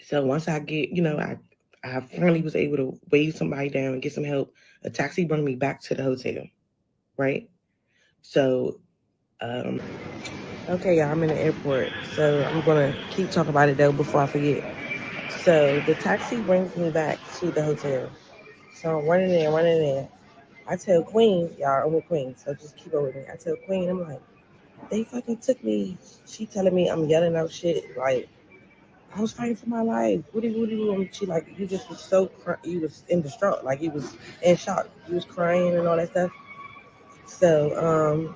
So once I get, you know, I finally was able to wave somebody down and get some help. A taxi brought me back to the hotel, right? So, okay, y'all, I'm in the airport. So I'm going to keep talking about it, though, before I forget. So the taxi brings me back to the hotel. So I'm running in. I tell Queen, y'all, I'm with Queen, so just keep up with me. I tell Queen, I'm like, they fucking took me. She telling me I'm yelling out shit. Like, I was fighting for my life. Woody. And she like, you just was you was in distraught. Like, you was in shock. You was crying and all that stuff. So,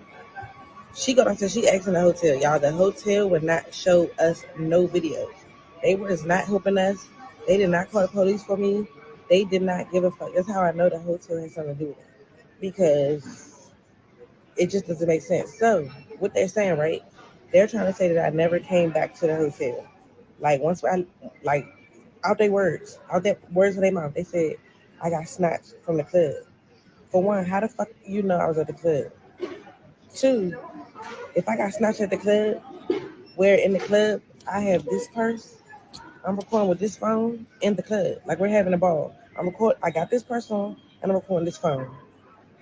she got downstairs. She asked in the hotel, y'all. The hotel would not show us no videos. They was not helping us. They did not call the police for me. They did not give a fuck. That's how I know the hotel has something to do with it. Because it just doesn't make sense. So, what they're saying, right? They're trying to say that I never came back to the hotel. Like, once out their words of their mouth, they said I got snatched from the club. For one, how the fuck you know I was at the club? Two, if I got snatched at the club, where in the club I have this purse, I'm recording with this phone in the club. Like, we're having a ball. I got this purse on and I'm recording this phone.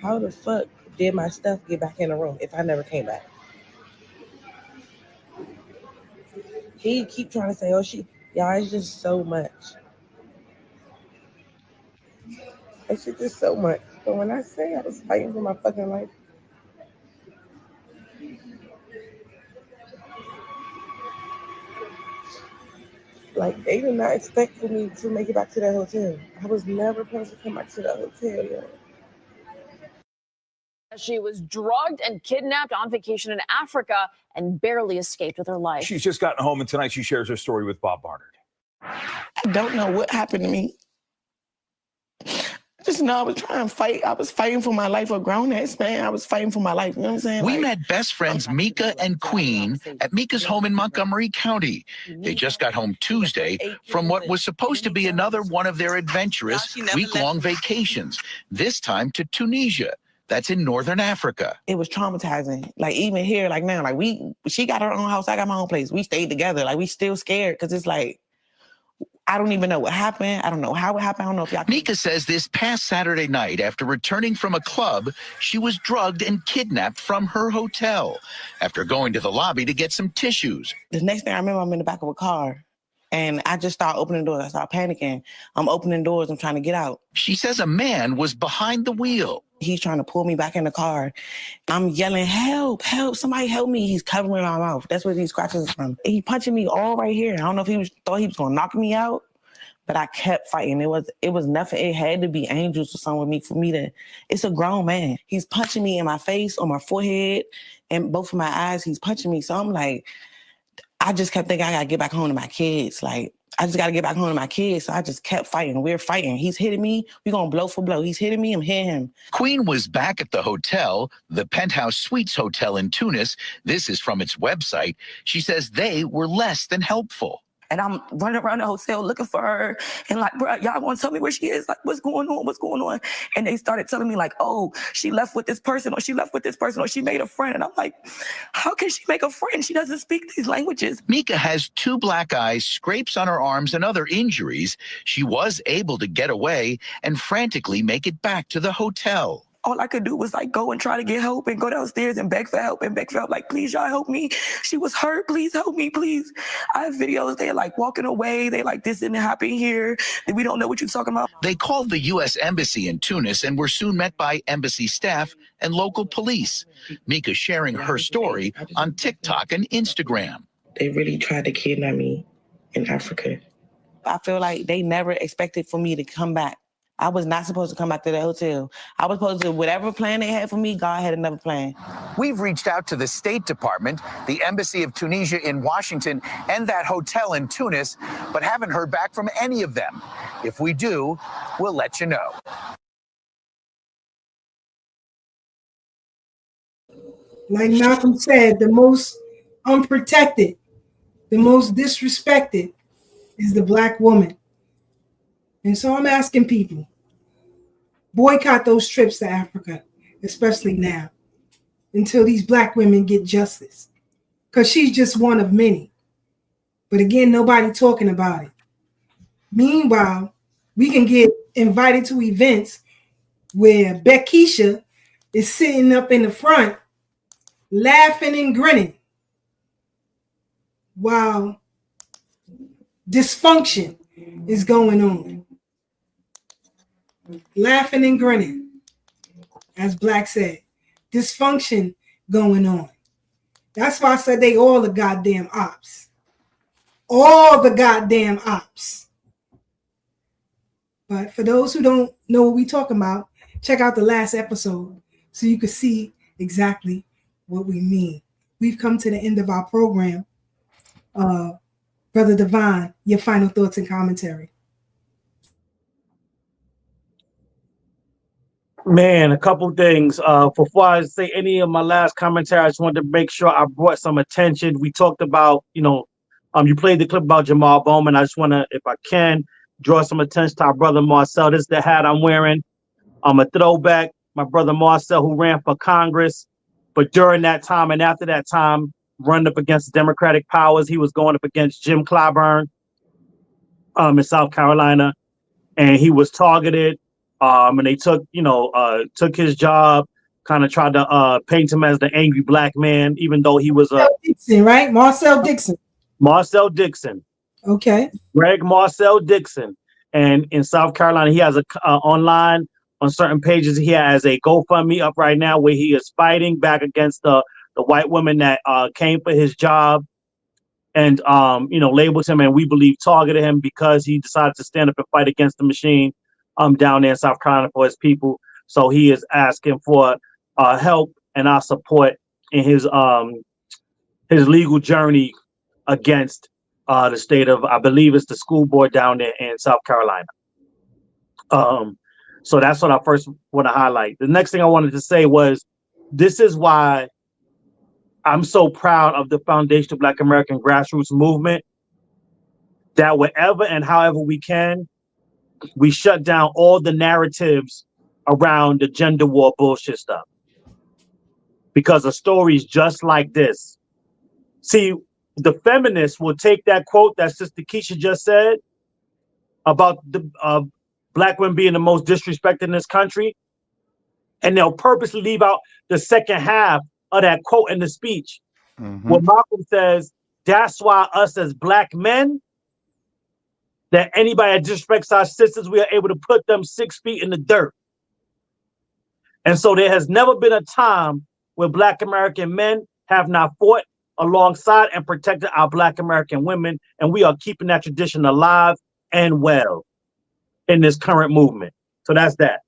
How the fuck did my stuff get back in the room if I never came back? He keep trying to say, oh, y'all, it's just so much. It's just so much. But when I say I was fighting for my fucking life, like, they did not expect for me to make it back to that hotel. I was never supposed to come back to that hotel, yo. She was drugged and kidnapped on vacation in Africa and barely escaped with her life. She's just gotten home, and tonight she shares her story with Bob Barnard. I don't know what happened to me. I just know I was trying to fight. I was fighting for my life. A grown-ass man. I was fighting for my life. You know what I'm saying? We met best friends Mika and Queen at Mika's home in Montgomery County. They just got home Tuesday from what was supposed to be another one of their adventurous week-long vacations, this time to Tunisia. That's in northern Africa. It was traumatizing. Like, even here, like now, like she got her own house, I got my own place. We stayed together. Like, we still scared because it's like, I don't even know what happened. I don't know how it happened. I don't know if y'all. Mika says this past Saturday night, after returning from a club, she was drugged and kidnapped from her hotel after going to the lobby to get some tissues. The next thing I remember, I'm in the back of a car. And I just started opening doors. I started panicking. I'm opening doors. I'm trying to get out. She says a man was behind the wheel. He's trying to pull me back in the car. I'm yelling, help, help, somebody help me. He's covering my mouth. That's where these scratches are from. He punching me all right here. I don't know if he thought he was gonna knock me out, but I kept fighting. It was nothing. It had to be angels or something with me for me to, it's a grown man. He's punching me in my face, on my forehead, and both of my eyes, he's punching me. So I'm like, I just kept thinking I gotta get back home to my kids. Like, I just gotta get back home to my kids. So I just kept fighting. We're fighting. He's hitting me. We're gonna blow for blow. He's hitting me. I'm hitting him. Queen was back at the hotel, the Penthouse Suites Hotel in Tunis. This is from its website. She says they were less than helpful. And I'm running around the hotel looking for her. And like, bro, y'all want to tell me where she is? Like, what's going on? What's going on? And they started telling me like, oh, she left with this person, or she left with this person, or she made a friend. And I'm like, how can she make a friend? She doesn't speak these languages. Mika has 2 black eyes, scrapes on her arms, and other injuries. She was able to get away and frantically make it back to the hotel. All I could do was like go and try to get help and go downstairs and beg for help and beg for help. Like, please, y'all help me. She was hurt. Please help me, please. I have videos. They're like walking away. They like, this didn't happen here. We don't know what you're talking about. They called the U.S. Embassy in Tunis and were soon met by embassy staff and local police. Mika sharing her story on TikTok and Instagram. They really tried to kidnap me in Africa. I feel like they never expected for me to come back. I was not supposed to come back to the hotel. I was supposed to, whatever plan they had for me, God had another plan. We've reached out to the State Department, the Embassy of Tunisia in Washington, and that hotel in Tunis, but haven't heard back from any of them. If we do, we'll let you know. Like Malcolm said, the most unprotected, the most disrespected is the Black woman. And so I'm asking people, boycott those trips to Africa, especially now, until these Black women get justice. Because she's just one of many. But again, nobody talking about it. Meanwhile, we can get invited to events where Beckisha is sitting up in the front, laughing and grinning, while dysfunction is going on. Laughing and grinning, as Black said, dysfunction going on. That's why I said they all the goddamn ops. All the goddamn ops. But for those who don't know what we're talking about, check out the last episode so you can see exactly what we mean. We've come to the end of our program. Brother Divine, your final thoughts and commentary. Man, a couple things. Before I say any of my last commentary, I just wanted to make sure I brought some attention. We talked about, you played the clip about Jamal Bowman. I just want to, if I can, draw some attention to our brother Marcel. This is the hat I'm wearing. I'm a throwback. My brother Marcel, who ran for Congress, but during that time and after that time, run up against the Democratic powers. He was going up against Jim Clyburn in South Carolina, and he was targeted. And they took his job, kind of tried to paint him as the angry Black man, even though he was Dixon, right? Marcel Dixon. Marcel Dixon. Okay. Greg Marcel Dixon. And in South Carolina, he has a online on certain pages. He has a GoFundMe up right now where he is fighting back against the white women that came for his job and labeled him, and we believe targeted him because he decided to stand up and fight against the machine down there in South Carolina for his people. So he is asking for help and our support in his legal journey against the state of, I believe it's the school board down there in South Carolina. So that's what I first want to highlight. The next thing I wanted to say was, this is why I'm so proud of the Foundation of Black American Grassroots Movement, that wherever and however we can, we shut down all the narratives around the gender war bullshit stuff. Because of stories just like this. See, the feminists will take that quote that Sister Keisha just said about the Black women being the most disrespected in this country, and they'll purposely leave out the second half of that quote in the speech. Where Malcolm says, that's why us as Black men, that anybody that disrespects our sisters, we are able to put them 6 feet in the dirt. And so there has never been a time where Black American men have not fought alongside and protected our Black American women, and we are keeping that tradition alive and well in this current movement. So that's that.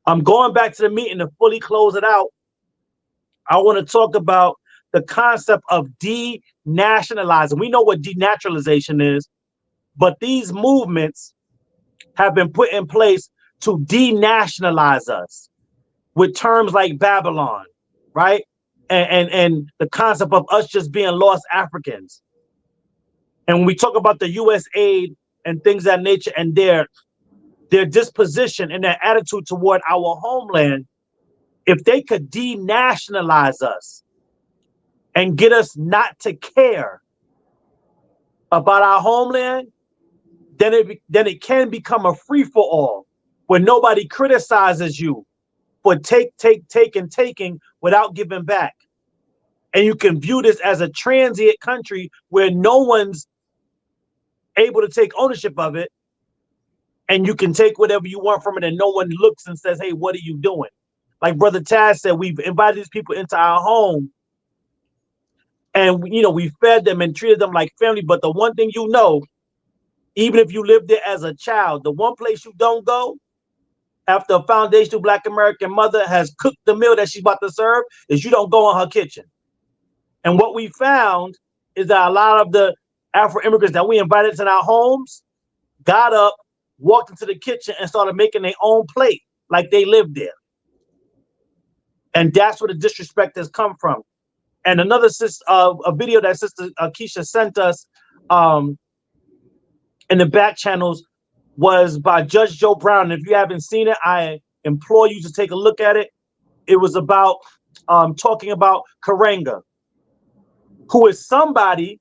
I'm going back to the meeting to fully close it out. I want to talk about the concept of denationalizing. We know what denaturalization is, but these movements have been put in place to denationalize us with terms like Babylon, right? And the concept of us just being lost Africans. And when we talk about the U.S. aid and things of that nature and their disposition and their attitude toward our homeland, if they could denationalize us and get us not to care about our homeland, then it can become a free-for-all where nobody criticizes you for taking without giving back. And you can view this as a transient country where no one's able to take ownership of it, and you can take whatever you want from it, and no one looks and says, hey, what are you doing? Like Brother Taz said, we've invited these people into our home, and we fed them and treated them like family. But the one thing even if you lived there as a child, the one place you don't go after a foundational Black American mother has cooked the meal that she's about to serve is you don't go in her kitchen. And what we found is that a lot of the Afro-immigrants that we invited to our homes got up, walked into the kitchen, and started making their own plate like they lived there. And that's where the disrespect has come from. And another a video that Sister Keisha sent us in the back channels was by Judge Joe Brown. And if you haven't seen it, I implore you to take a look at it. It was about talking about Karenga, who is somebody,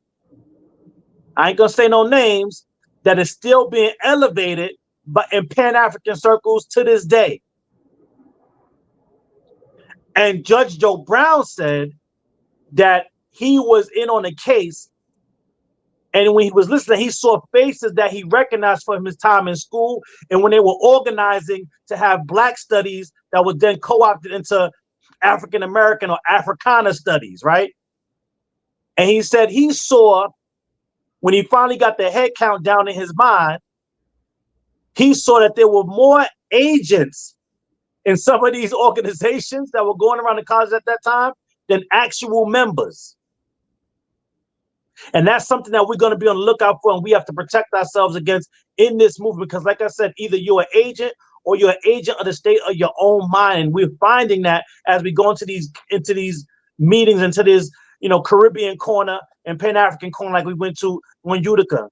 I ain't gonna say no names, that is still being elevated in Pan-African circles to this day. And Judge Joe Brown said that he was in on a case, and when he was listening, he saw faces that he recognized from his time in school, and when they were organizing to have Black studies that was then co-opted into African American or Africana studies, right? And he said he saw, when he finally got the head count down in his mind, he saw that there were more agents in some of these organizations that were going around the college at that time than actual members. And that's something that we're going to be on the lookout for, and we have to protect ourselves against in this movement. Because like I said, either you're an agent or you're an agent of the state of your own mind. And we're finding that as we go into these meetings, into this Caribbean corner and Pan-African corner like we went to on Utica.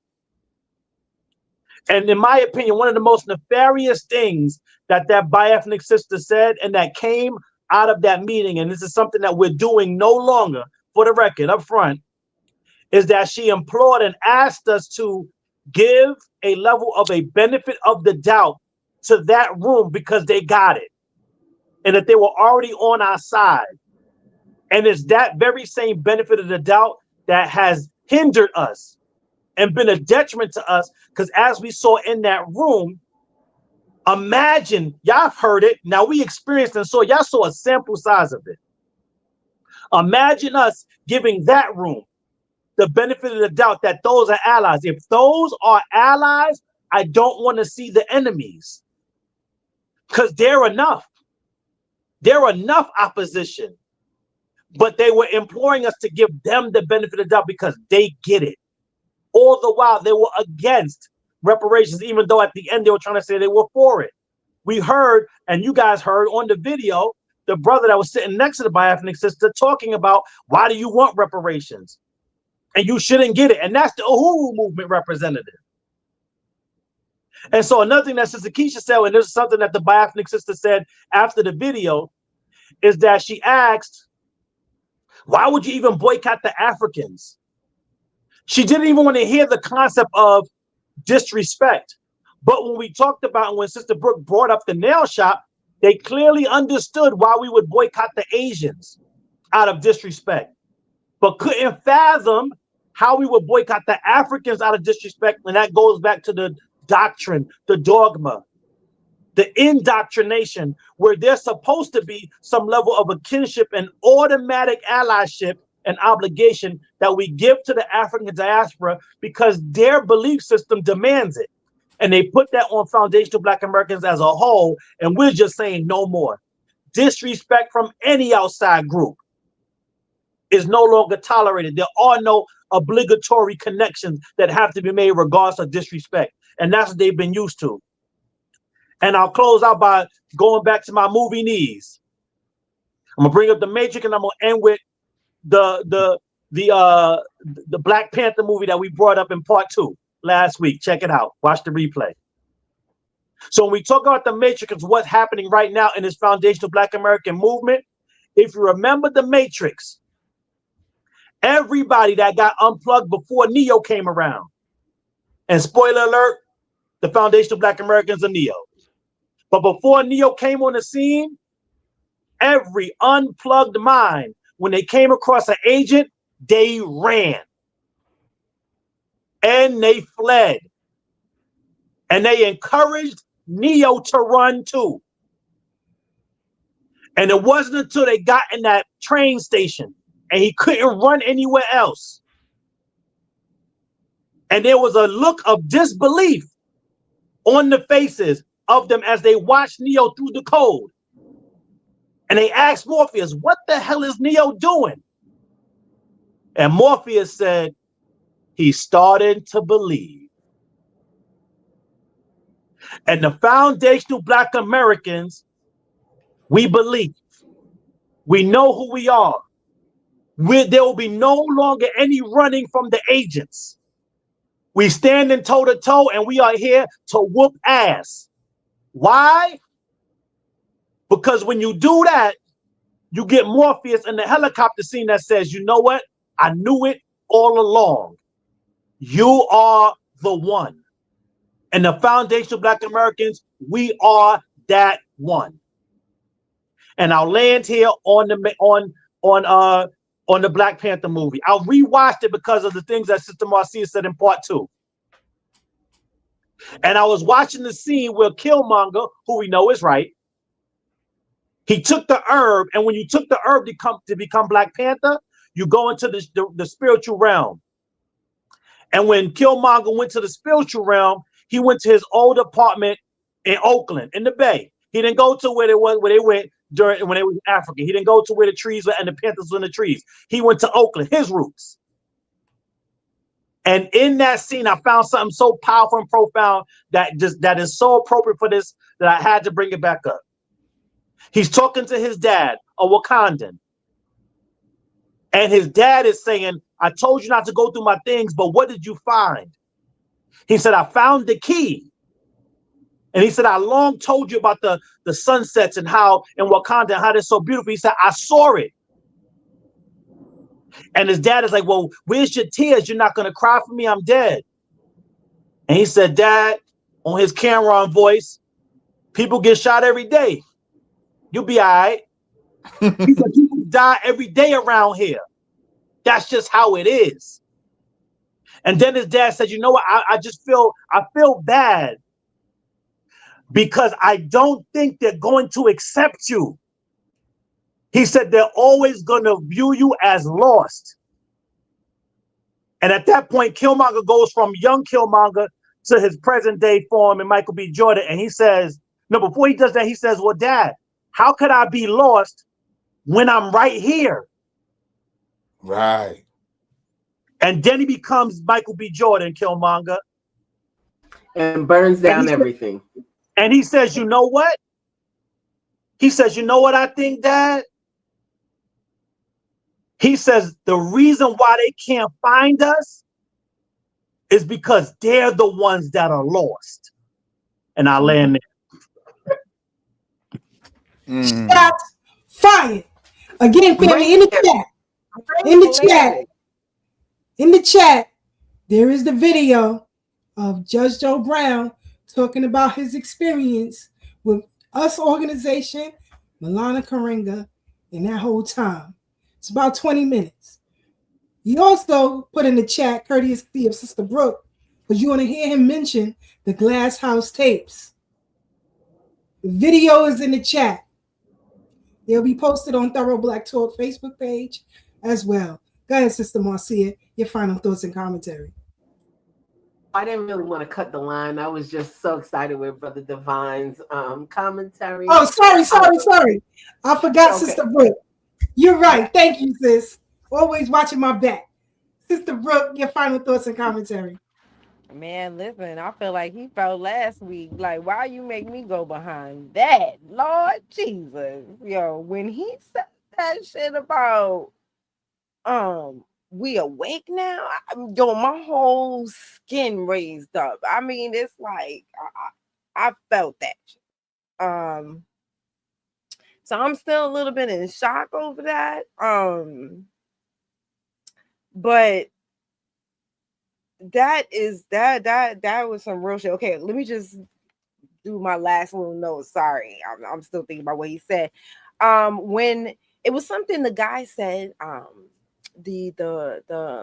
And in my opinion, one of the most nefarious things that bi-ethnic sister said, and that came out of that meeting, and this is something that we're doing no longer, for the record, up front, is that she implored and asked us to give a level of a benefit of the doubt to that room because they got it, and that they were already on our side. And it's that very same benefit of the doubt that has hindered us and been a detriment to us, because as we saw in that room, imagine, y'all heard it, now we experienced and saw, y'all saw a sample size of it. Imagine us giving that room the benefit of the doubt that those are allies. If those are allies, I don't want to see the enemies, because they're enough. They're enough opposition. But they were imploring us to give them the benefit of the doubt because they get it. All the while, they were against reparations, even though at the end they were trying to say they were for it. We heard, and you guys heard on the video, the brother that was sitting next to the bi-ethnic sister talking about, why do you want reparations? And you shouldn't get it. And that's the Uhuru movement representative. And so another thing that Sister Keisha said, and this is something that the bi-ethnic sister said after the video, is that she asked, why would you even boycott the Africans? She didn't even want to hear the concept of disrespect. But when we talked about, when Sister Brooke brought up the nail shop, they clearly understood why we would boycott the Asians out of disrespect, but couldn't fathom how we would boycott the Africans out of disrespect. And that goes back to the doctrine, the dogma. the indoctrination, where there's supposed to be some level of a kinship and automatic allyship and obligation that we give to the African diaspora because their belief system demands it. And they put that on foundational Black Americans as a whole, and we're just saying no more. Disrespect from any outside group is no longer tolerated. There are no obligatory connections that have to be made regardless of disrespect. And that's what they've been used to. And I'll close out by going back to my movie knees. I'm gonna bring up The Matrix, and I'm gonna end with the Black Panther movie that we brought up in part 2 last week. Check it out. Watch the replay. So when we talk about The Matrix and what's happening right now in this foundational Black American movement, if you remember The Matrix, everybody that got unplugged before Neo came around, and spoiler alert, the foundational Black Americans are Neo. But before Neo came on the scene, every unplugged mind, when they came across an agent, they ran. And they fled. And they encouraged Neo to run too. And it wasn't until they got in that train station and he couldn't run anywhere else. And there was a look of disbelief on the faces of them as they watched Neo through the code. And they asked Morpheus, what the hell is Neo doing? And Morpheus said, he's starting to believe. And the foundational Black Americans, we believe. We know who we are. There will be no longer any running from the agents. We standing toe to toe, and we are here to whoop ass. Why? Because when you do that, you get Morpheus in the helicopter scene that says, you know what? I knew it all along. You are the one. And the foundational Black Americans, we are that one. And I'll land here on the Black Panther movie. I'll rewatched it because of the things that Sister Marcia said in part 2. And I was watching the scene where Killmonger, who we know is right, he took the herb, and when you took the herb to become Black Panther, you go into the spiritual realm. And when Killmonger went to the spiritual realm, he went to his old apartment in Oakland, in the Bay. He didn't go to where they went when they were in Africa. He didn't go to where the trees were and the Panthers were in the trees. He went to Oakland, his roots. And in that scene, I found something so powerful and profound that is so appropriate for this that I had to bring it back up. He's talking to his dad, a Wakandan. And his dad is saying, I told you not to go through my things, but what did you find? He said, I found the key. And he said, I long told you about the sunsets and how in Wakanda, how they're so beautiful. He said, I saw it. And his dad is like, well, where's your tears? You're not going to cry for me. I'm dead. And he said, Dad, on his Cameron voice, people get shot every day. You'll be all right. He said, people die every day around here. That's just how it is. And then his dad said, you know what? I feel bad because I don't think they're going to accept you. He said they're always going to view you as lost. And at that point, Killmonger goes from young Killmonger to his present day form in Michael B. Jordan. And he says, no, before he does that, he says, well, Dad, how could I be lost when I'm right here? Right. And then he becomes Michael B. Jordan, Killmonger. And burns down everything. And he says, you know what? He says, you know what I think, Dad? He says, the reason why they can't find us is because they're the ones that are lost. And I land there. Shots fired. Again, family, in the chat, there is the video of Judge Joe Brown talking about his experience with us organization, Milana Karenga, in that whole time. It's about 20 minutes. He also put in the chat, courtesy of Sister Brooke, because you want to hear him mention the Glass House tapes. The video is in the chat. It'll be posted on Thorough Black Talk Facebook page as well. Go ahead, Sister Marcia, your final thoughts and commentary. I didn't really want to cut the line. I was just so excited with Brother Divine's commentary. Oh, sorry. I forgot, okay. Sister Brooke. You're right. Thank you, sis. Always watching my back. Sister Brooke, your final thoughts and commentary. Man, listen, I feel like he felt last week. Like, why you make me go behind that? Lord Jesus. Yo, when he said that shit about we awake now, my whole skin raised up. I mean, it's like I felt that shit. So I'm still a little bit in shock over that. But that was some real shit. Okay, let me just do my last little note. Sorry, I'm still thinking about what he said. When it was something the guy said, the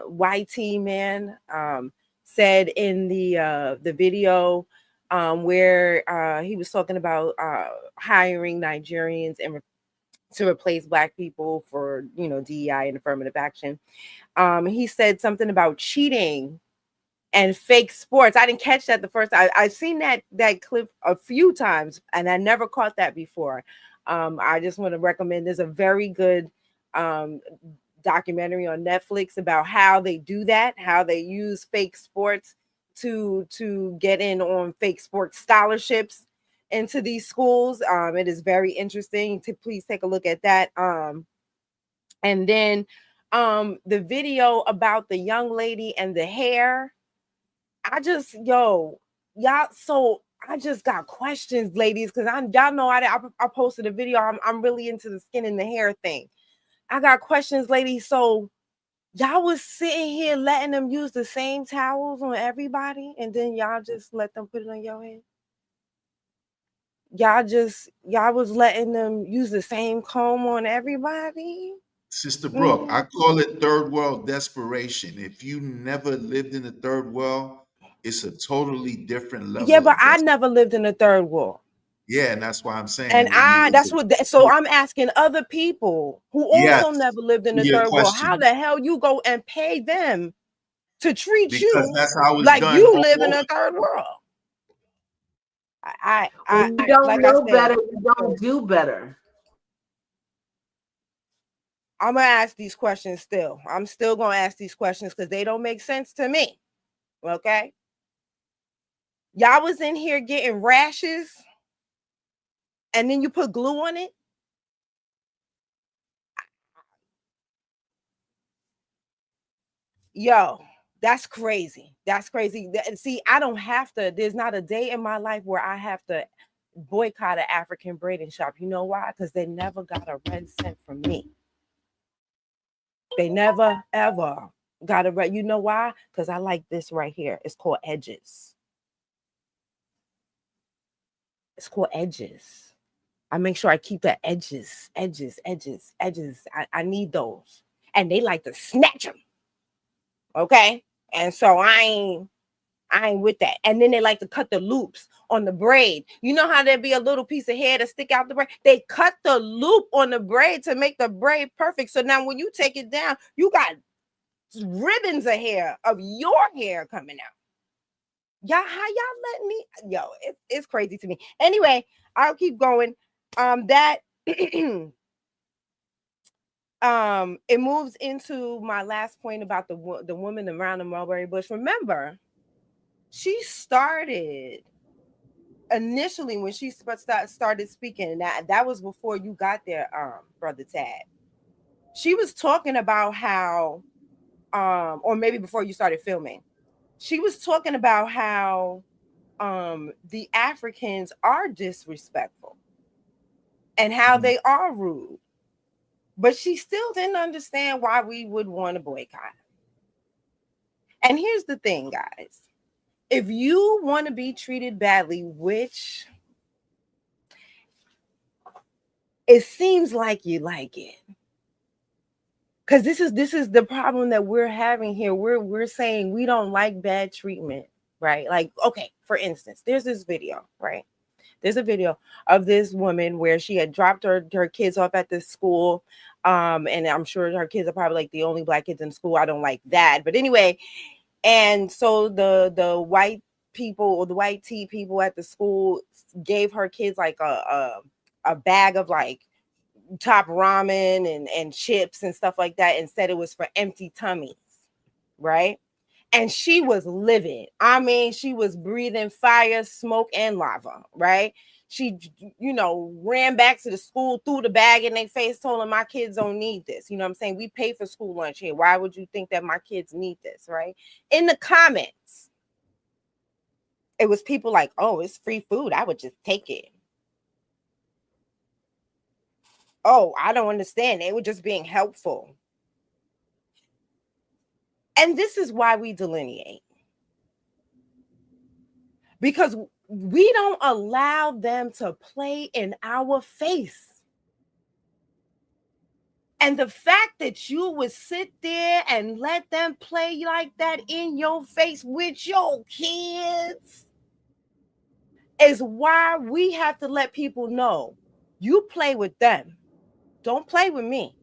YT man said in the video where he was talking about hiring Nigerians and to replace Black people for DEI and affirmative action. He said something about cheating and fake sports. I didn't catch that the first time. I've seen that clip a few times, and I never caught that before. I just want to recommend. There's a very good documentary on Netflix about how they do that, how they use fake sports to get in on fake sports scholarships into these schools. It is very interesting. Please take a look at that. And then the video about the young lady and the hair. So I just got questions, ladies, because y'all know I posted a video. I'm really into the skin and the hair thing. I got questions, ladies. So y'all was sitting here letting them use the same towels on everybody, and then y'all just let them put it on your head. Y'all was letting them use the same comb on everybody. Sister Brooke, I call it third world desperation. If you never lived in the third world, it's a totally different level. Yeah, but I never lived in the third world. Yeah, and that's why I'm saying. And so I'm asking other people who also never lived in the third world, how the hell you go and pay them to treat you like you live in the third world? When you don't know better, you don't do better. I'm gonna ask these questions still. I'm still gonna ask these questions because they don't make sense to me. Okay. Y'all was in here getting rashes and then you put glue on it. Yo, that's crazy. That's crazy. See, I don't have to. There's not a day in my life where I have to boycott an African braiding shop. You know why? Because they never got a red cent from me. They never, ever got a red. You know why? Because I like this right here. It's called edges. It's called edges. I make sure I keep the edges. I need those. And they like to snatch them. Okay? And so I ain't with that. And then they like to cut the loops on the braid. You know how there'd be a little piece of hair to stick out the braid? They cut the loop on the braid to make the braid perfect. So now when you take it down, you got ribbons of hair of your hair coming out. Y'all, how y'all letting me? Yo, it's crazy to me. Anyway, I'll keep going. It moves into my last point about the woman around the mulberry bush. Remember, she started initially when she started speaking, and that was before you got there, Brother Tad. She was talking about how, or maybe before you started filming, she was talking about how the Africans are disrespectful and how they are rude. But she still didn't understand why we would want to boycott. And here's the thing, guys. If you want to be treated badly, which it seems like you like it, because this is the problem that we're having here. We're saying we don't like bad treatment, right? Like, okay, for instance, there's this video, right? There's a video of this woman where she had dropped her kids off at this school. And I'm sure her kids are probably like the only Black kids in school. I don't like that. But anyway, and so the white people or the white tea people at the school gave her kids like a bag of like top ramen and chips and stuff like that, and said it was for empty tummies, right? And she was livid. I mean, she was breathing fire, smoke, and lava, right? She, ran back to the school, threw the bag in their face, told them, my kids don't need this. You know what I'm saying? We pay for school lunch here. Why would you think that my kids need this, right? In the comments, it was people like, oh, it's free food. I would just take it. Oh, I don't understand. They were just being helpful. And this is why we delineate. Because we don't allow them to play in our face. And the fact that you would sit there and let them play like that in your face with your kids is why we have to let people know, you play with them. Don't play with me.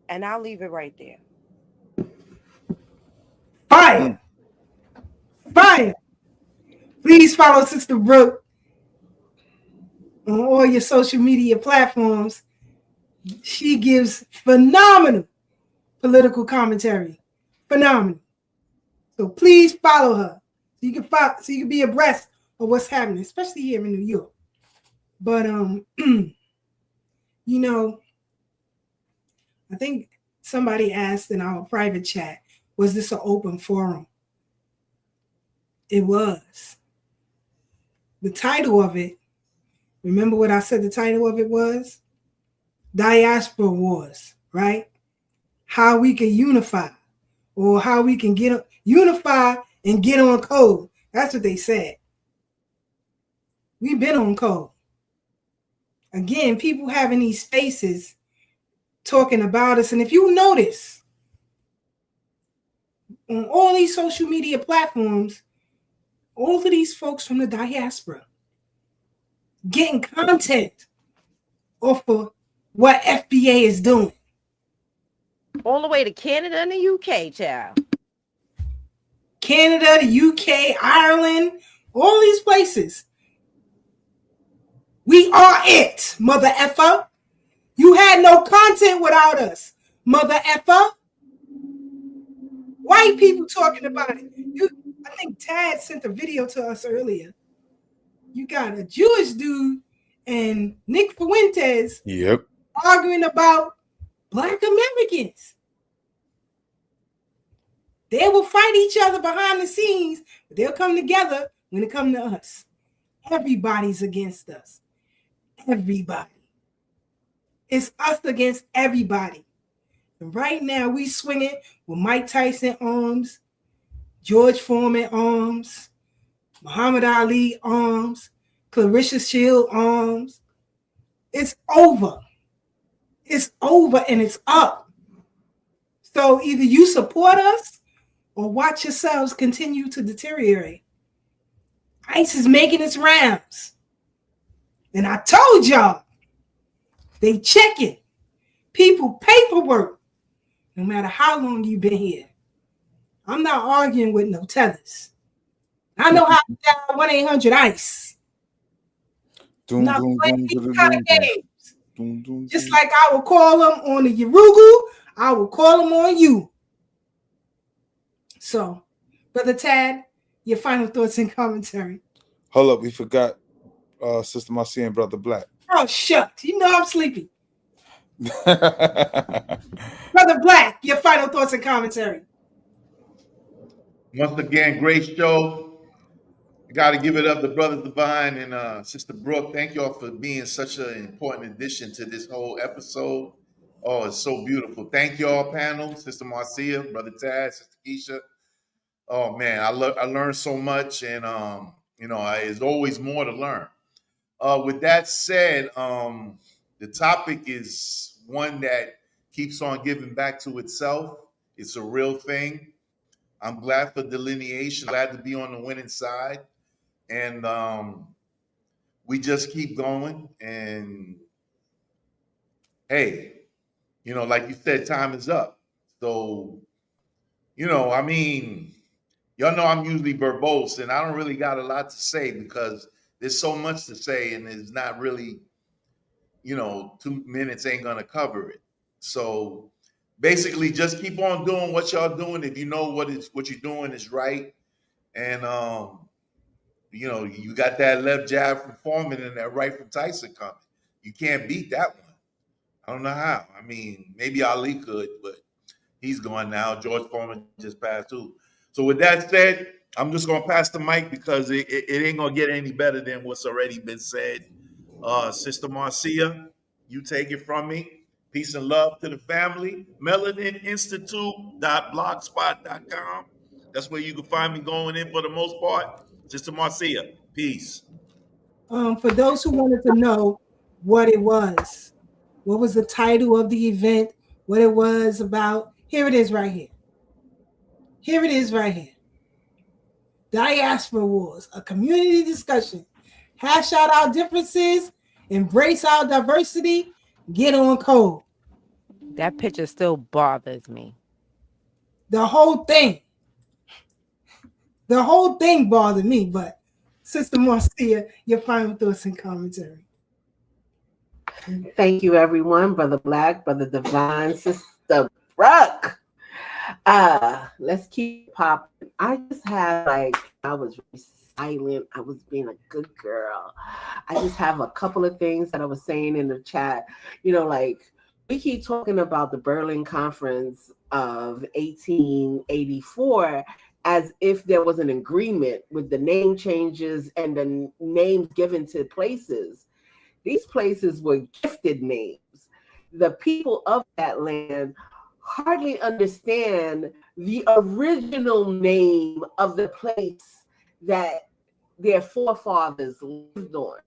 And I'll leave it right there. Fire. Fire. Please follow Sister Brooke on all your social media platforms. She gives phenomenal political commentary. Phenomenal. So please follow her. So you can be abreast of what's happening, especially here in New York. But I think somebody asked in our private chat, was this an open forum? It was. The title of it, remember what I said the title of it was? Diaspora Wars, right? How we can unify, or how we can unify and get on code. That's what they said. We've been on code. Again, people having these spaces talking about us. And if you notice, on all these social media platforms, all of these folks from the diaspora getting content off of what FBA is doing. All the way to Canada and the UK, child. Canada, the UK, Ireland, all these places. We are it, mother effer. You had no content without us, mother effer. White people talking about it. I think Tad sent a video to us earlier. You got a Jewish dude and Nick Fuentes arguing about Black Americans. They will fight each other behind the scenes, but they'll come together when it comes to us. Everybody's against us. Everybody. It's us against everybody. And right now, we swinging with Mike Tyson arms, George Foreman arms, Muhammad Ali arms, Clarissa Shield arms. It's over. It's over and it's up. So either you support us or watch yourselves continue to deteriorate. ICE is making its rounds. And I told y'all, they checking people paperwork, no matter how long you've been here. I'm not arguing with no tethers. I know how to dial 1-800-ICE. Not playing these kind of games. Just like I will call them on the Yarugu, I will call them on you. So, Brother Tad, your final thoughts and commentary. Hold up, we forgot Sister Marcia and Brother Black. Oh, shucks. You know I'm sleepy. Brother Black, your final thoughts and commentary. Once again, great show. I got to give it up to Brother Divine and Sister Brooke. Thank y'all for being such an important addition to this whole episode. Oh, it's so beautiful. Thank y'all, panel. Sister Marcia, Brother Tad, Sister Keisha. Oh, man, I learned so much, and, there's always more to learn. With that said, the topic is one that keeps on giving back to itself. It's a real thing. I'm glad for delineation, glad to be on the winning side. and we just keep going. And hey, you know, like you said, time is up. So, you know, I mean, y'all know I'm usually verbose, and I don't really got a lot to say because there's so much to say, and it's not really, you know, 2 minutes ain't gonna cover it. So basically, just keep on doing what y'all doing. If you know what you're doing is right, and you know, you got that left jab from Foreman and that right from Tyson coming. You can't beat that one. I don't know how. I mean, maybe Ali could, but he's gone now. George Foreman just passed too. So with that said, I'm just gonna pass the mic because it ain't gonna get any better than what's already been said. Sister Marcia, you take it from me. Peace and love to the family. MelaninInstitute.blogspot.com. That's where you can find me going in for the most part. Sister Marcia, peace. For those who wanted to know what it was the title of the event, what it was about, here it is right here. Here it is right here. Diaspora Wars, a community discussion. Hash out our differences, embrace our diversity, get on code. That picture still bothers me. The whole thing bothered me, but Sister Marcia, your final thoughts and commentary. Thank you, everyone. Brother Black, Brother Divine, Sister Brooke. Let's keep popping. I just had I was really silent. I was being a good girl. I just have a couple of things that I was saying in the chat. You know, like we keep talking about the Berlin Conference of 1884 as if there was an agreement with the name changes and the names given to places. These places were gifted names. The people of that land hardly understand the original name of the place that their forefathers lived on.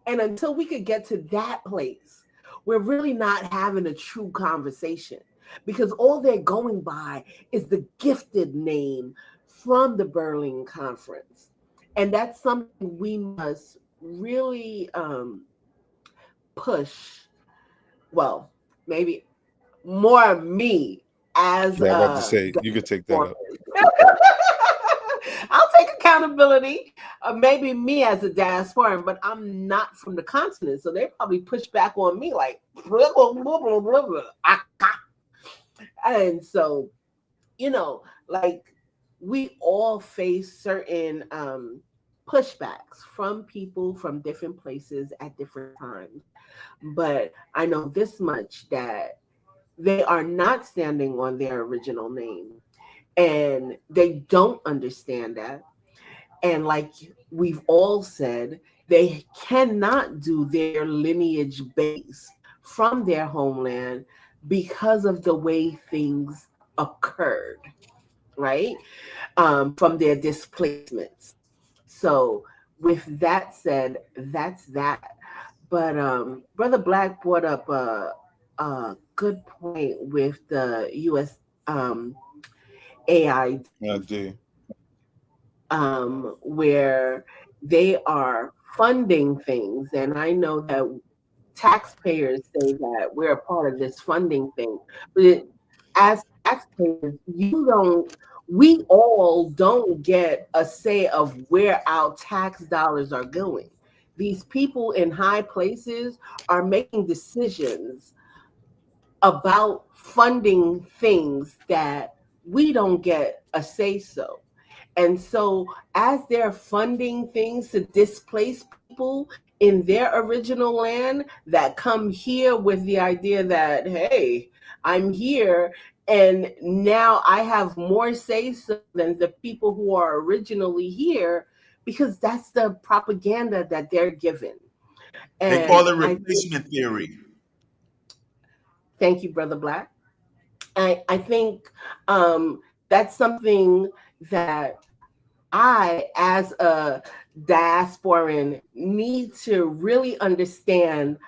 And until we could get to that place, we're really not having a true conversation because all they're going by is the gifted name from the Berlin Conference. And that's something we must really push. Well, maybe more me as I'm about to say, you could take that up. I'll take accountability. Maybe me as a diasporan, but I'm not from the continent, so they probably push back on me like blah, blah, blah, blah, blah, blah. And so, you know, like we all face certain pushbacks from people from different places at different times. But I know this much, that they are not standing on their original name, and they don't understand that. And like we've all said, they cannot do their lineage base from their homeland because of the way things occurred, right? From their displacements. So with that said, that's that. But Brother Black brought up a good point with the U.S. AID, where they are funding things. And I know that taxpayers say that we're a part of this funding thing. But as taxpayers, we all don't get a say of where our tax dollars are going. These people in high places are making decisions about funding things that we don't get a say so. And so as they're funding things to displace people in their original land that come here with the idea that, hey, I'm here and now I have more say so than the people who are originally here, because that's the propaganda that they're given. And they call it replacement theory. Thank you, Brother Black. I think that's something that I, as a diasporan, need to really understand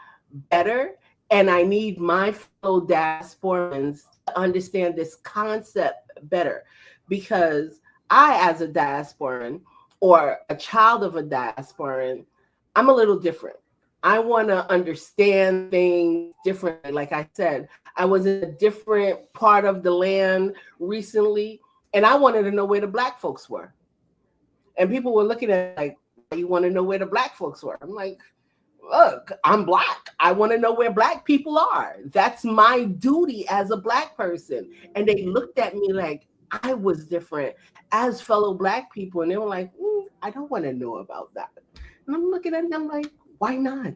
better. And I need my fellow diasporans to understand this concept better. Because I, as a diasporan, or a child of a diasporan, I'm a little different. I want to understand things differently. Like I said, I was in a different part of the land recently, and I wanted to know where the Black folks were. And people were looking at like, you want to know where the Black folks were? I'm like, look, I'm Black. I want to know where Black people are. That's my duty as a Black person. And they looked at me like I was different as fellow Black people. And they were like, I don't want to know about that. And I'm looking at them like, why not?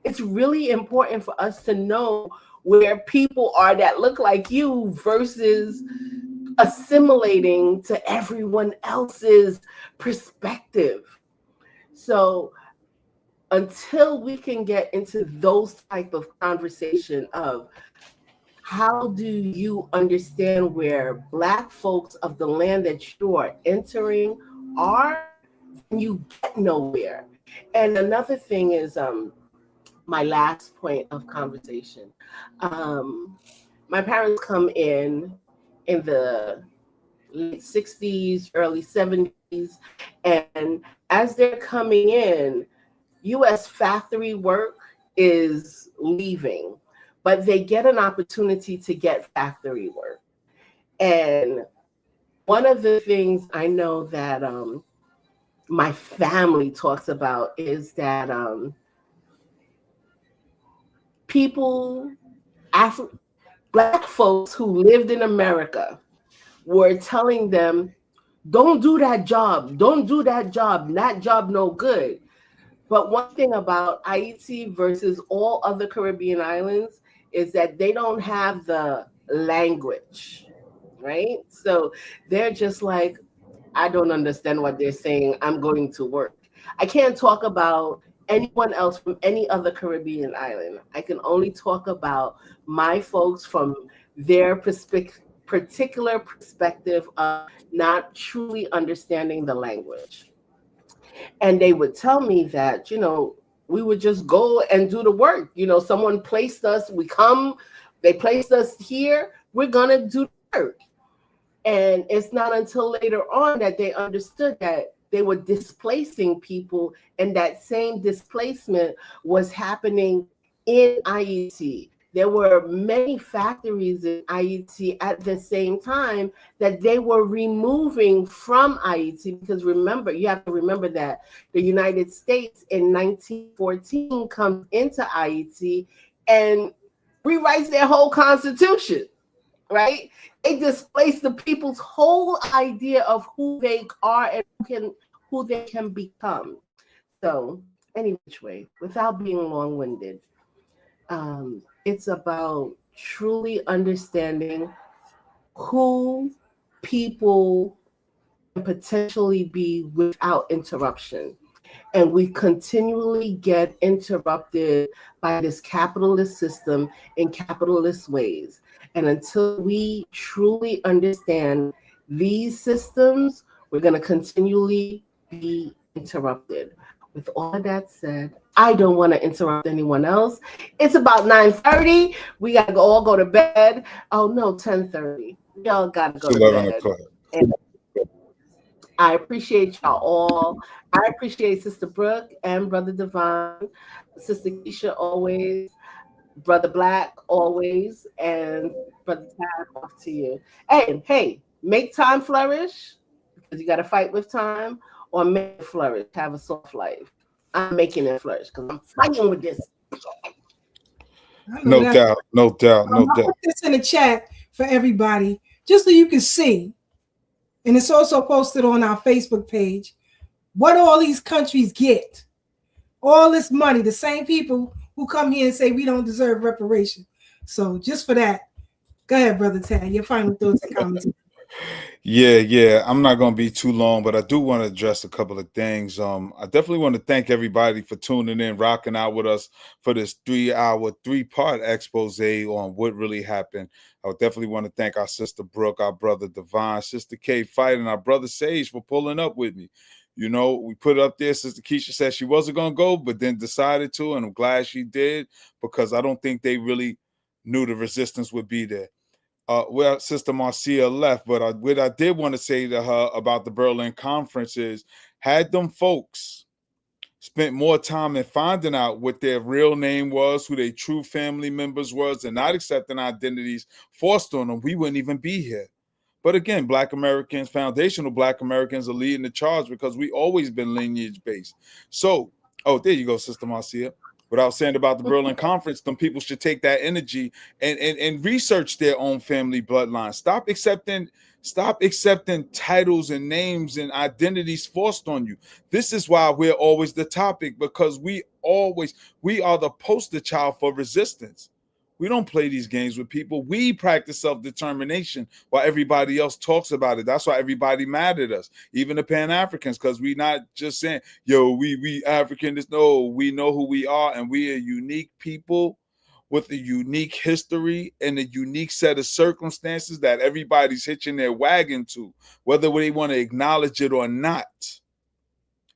It's really important for us to know where people are that look like you versus assimilating to everyone else's perspective. So until we can get into those type of conversation of how do you understand where Black folks of the land that you are entering are, you get nowhere. And another thing is my last point of conversation. My parents come in the late 60s, early 70s, and as they're coming in, U.S. factory work is leaving, but they get an opportunity to get factory work. And one of the things I know that my family talks about is that Black folks who lived in America were telling them, don't do that job, that job no good. But one thing about Haiti versus all other Caribbean islands is that they don't have the language, right? So they're just like, I don't understand what they're saying. I'm going to work. I can't talk about anyone else from any other Caribbean island. I can only talk about my folks from their particular perspective of not truly understanding the language. And they would tell me that, we would just go and do the work. Someone placed us, they placed us here, we're going to do the work. And it's not until later on that they understood that they were displacing people, and that same displacement was happening in IET. There were many factories in IET at the same time that they were removing from IET, because you have to remember that the United States in 1914 comes into IET and rewrites their whole constitution. Right? They displace the people's whole idea of who they are and who they can become. So, any which way, without being long-winded, it's about truly understanding who people can potentially be without interruption. And we continually get interrupted by this capitalist system in capitalist ways. And until we truly understand these systems, we're going to continually be interrupted. With all that said, I don't want to interrupt anyone else. It's about 9:30. We got to all go to bed. Oh, no, 10:30. We all got to go to bed. And I appreciate y'all all. I appreciate Sister Brooke and Brother Devon, Sister Keisha always, Brother Black always, and Brother Tad, off to you. Hey, make time flourish, because you got to fight with time, or make it flourish, have a soft life. I'm making it flourish because I'm fighting with this. No doubt. I'll put this in the chat for everybody, just so you can see. And it's also posted on our Facebook page what all these countries get. All this money, the same people who come here and say we don't deserve reparations. So just for that, go ahead, Brother Tad. Your final thoughts and comments. Yeah. I'm not going to be too long, but I do want to address a couple of things. I definitely want to thank everybody for tuning in, rocking out with us for this 3-part expose on what really happened. I would definitely want to thank our sister Brooke, our brother Devon, Sister K Fight, and our brother Sage for pulling up with me. We put up there. Sister Keisha said she wasn't going to go, but then decided to, and I'm glad she did, because I don't think they really knew the resistance would be there. Well, Sister Marcia left, but what I did want to say to her about the Berlin conference is, Had them folks spent more time in finding out what their real name was, who their true family members was, and not accepting identities forced on them, we wouldn't even be here. But again, Black Americans, foundational Black Americans are leading the charge because we always been lineage-based. So, oh, there you go, Sister Marcia. What I was saying about the Berlin Conference, some people should take that energy and research their own family bloodline. Stop accepting titles and names and identities forced on you. This is why we're always the topic, because we are the poster child for resistance. We don't play these games with people. We practice self-determination while everybody else talks about it. That's why everybody mad at us, even the Pan-Africans, because we not just saying, yo, we Africans. No, we know who we are, and we are unique people with a unique history and a unique set of circumstances that everybody's hitching their wagon to, whether they want to acknowledge it or not.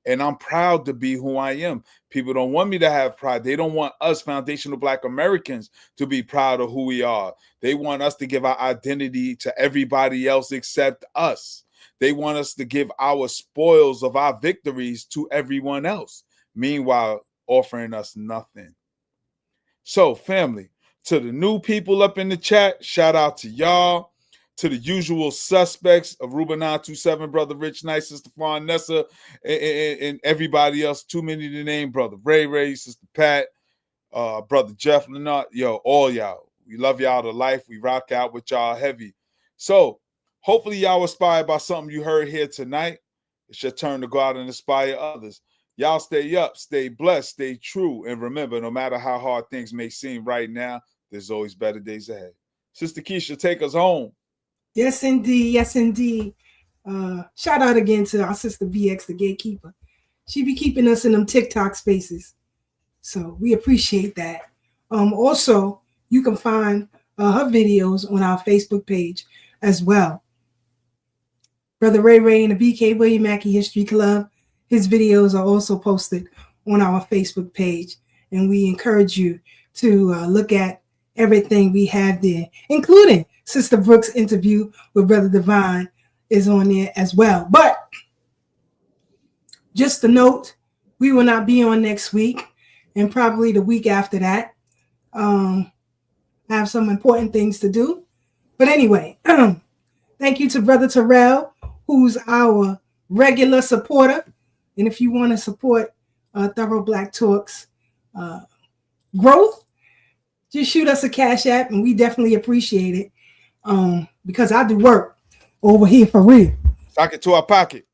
And I'm proud to be who I am. People don't want me to have pride. They don't want us foundational Black Americans to be proud of who we are. They want us to give our identity to everybody else except us. They want us to give our spoils of our victories to everyone else, meanwhile offering us nothing. So, family, to the new people up in the chat, shout out to y'all. To the usual suspects of Ruben 927, Brother Rich Nice, Sister Fawn Nessa, and everybody else, too many to name, Brother Ray, Sister Pat, Brother Jeff Lennart, yo, all y'all. We love y'all to life. We rock out with y'all heavy. So hopefully y'all inspired by something you heard here tonight. It's your turn to go out and inspire others. Y'all stay up, stay blessed, stay true, and remember, no matter how hard things may seem right now, there's always better days ahead. Sister Keisha, take us home. Yes, indeed. Yes, indeed. Shout out again to our sister VX, the gatekeeper. She be keeping us in them TikTok spaces. So we appreciate that. Also, you can find her videos on our Facebook page as well. Brother Ray and the BK William Mackey History Club, his videos are also posted on our Facebook page. And we encourage you to look at everything we have there, including Sister Brooks' interview with Brother Divine is on there as well. But just a note, we will not be on next week and probably the week after that. I have some important things to do. But anyway, thank you to Brother Terrell, who's our regular supporter. And if you want to support Thorough Black Talk's growth, just shoot us a Cash App, and we definitely appreciate it. Because I do work over here for real. Sock it to our pocket.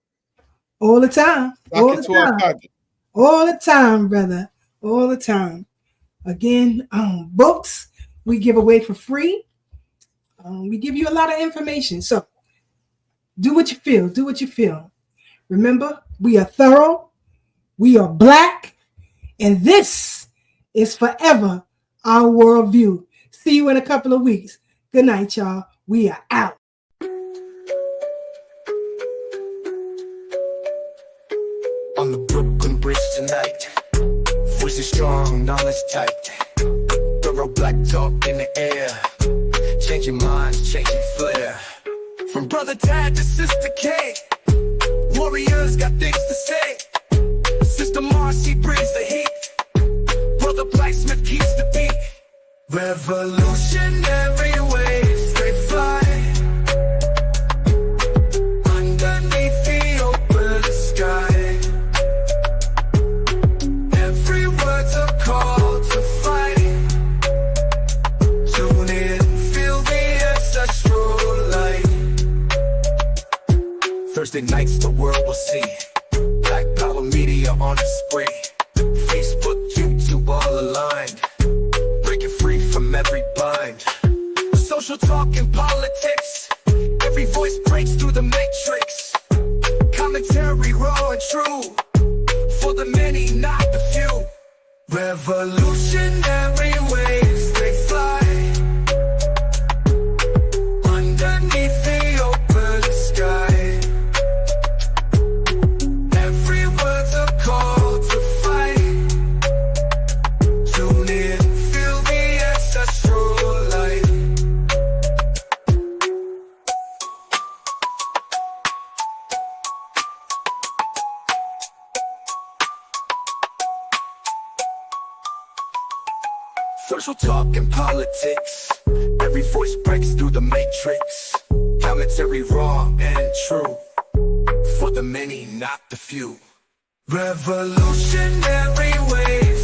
All the time. Sock it to our pocket. All the time, brother. All the time. Again, books we give away for free. We give you a lot of information. So do what you feel. Do what you feel. Remember, we are thorough. We are Black. And this is forever our worldview. See you in a couple of weeks. Good night, y'all. We are out. On the Brooklyn Bridge tonight, voices strong, knowledge tight. Thorough Black Talk in the air, changing minds, changing flair. From Brother Tad to Sister K, warriors got things to say. Sister Marcy brings the heat, Brother Blacksmith keeps the beat. Revolutionary waves, they fly underneath the open sky. Every word's a call to fight. Tune in, feel the ancestral light. Thursday nights the world will see Black Power Media on a spree. Facebook, YouTube all aligned, free from every bind. Social talk and politics, every voice breaks through the matrix. Commentary raw and true, for the many, not the few. Revolutionary waves, they fly underneath the open sky. Every word's a call to fight. Tune in, feel the ancestral light. Social talk and politics. Every voice breaks through the matrix. Commentary raw and true. For the many, not the few. Revolutionary waves.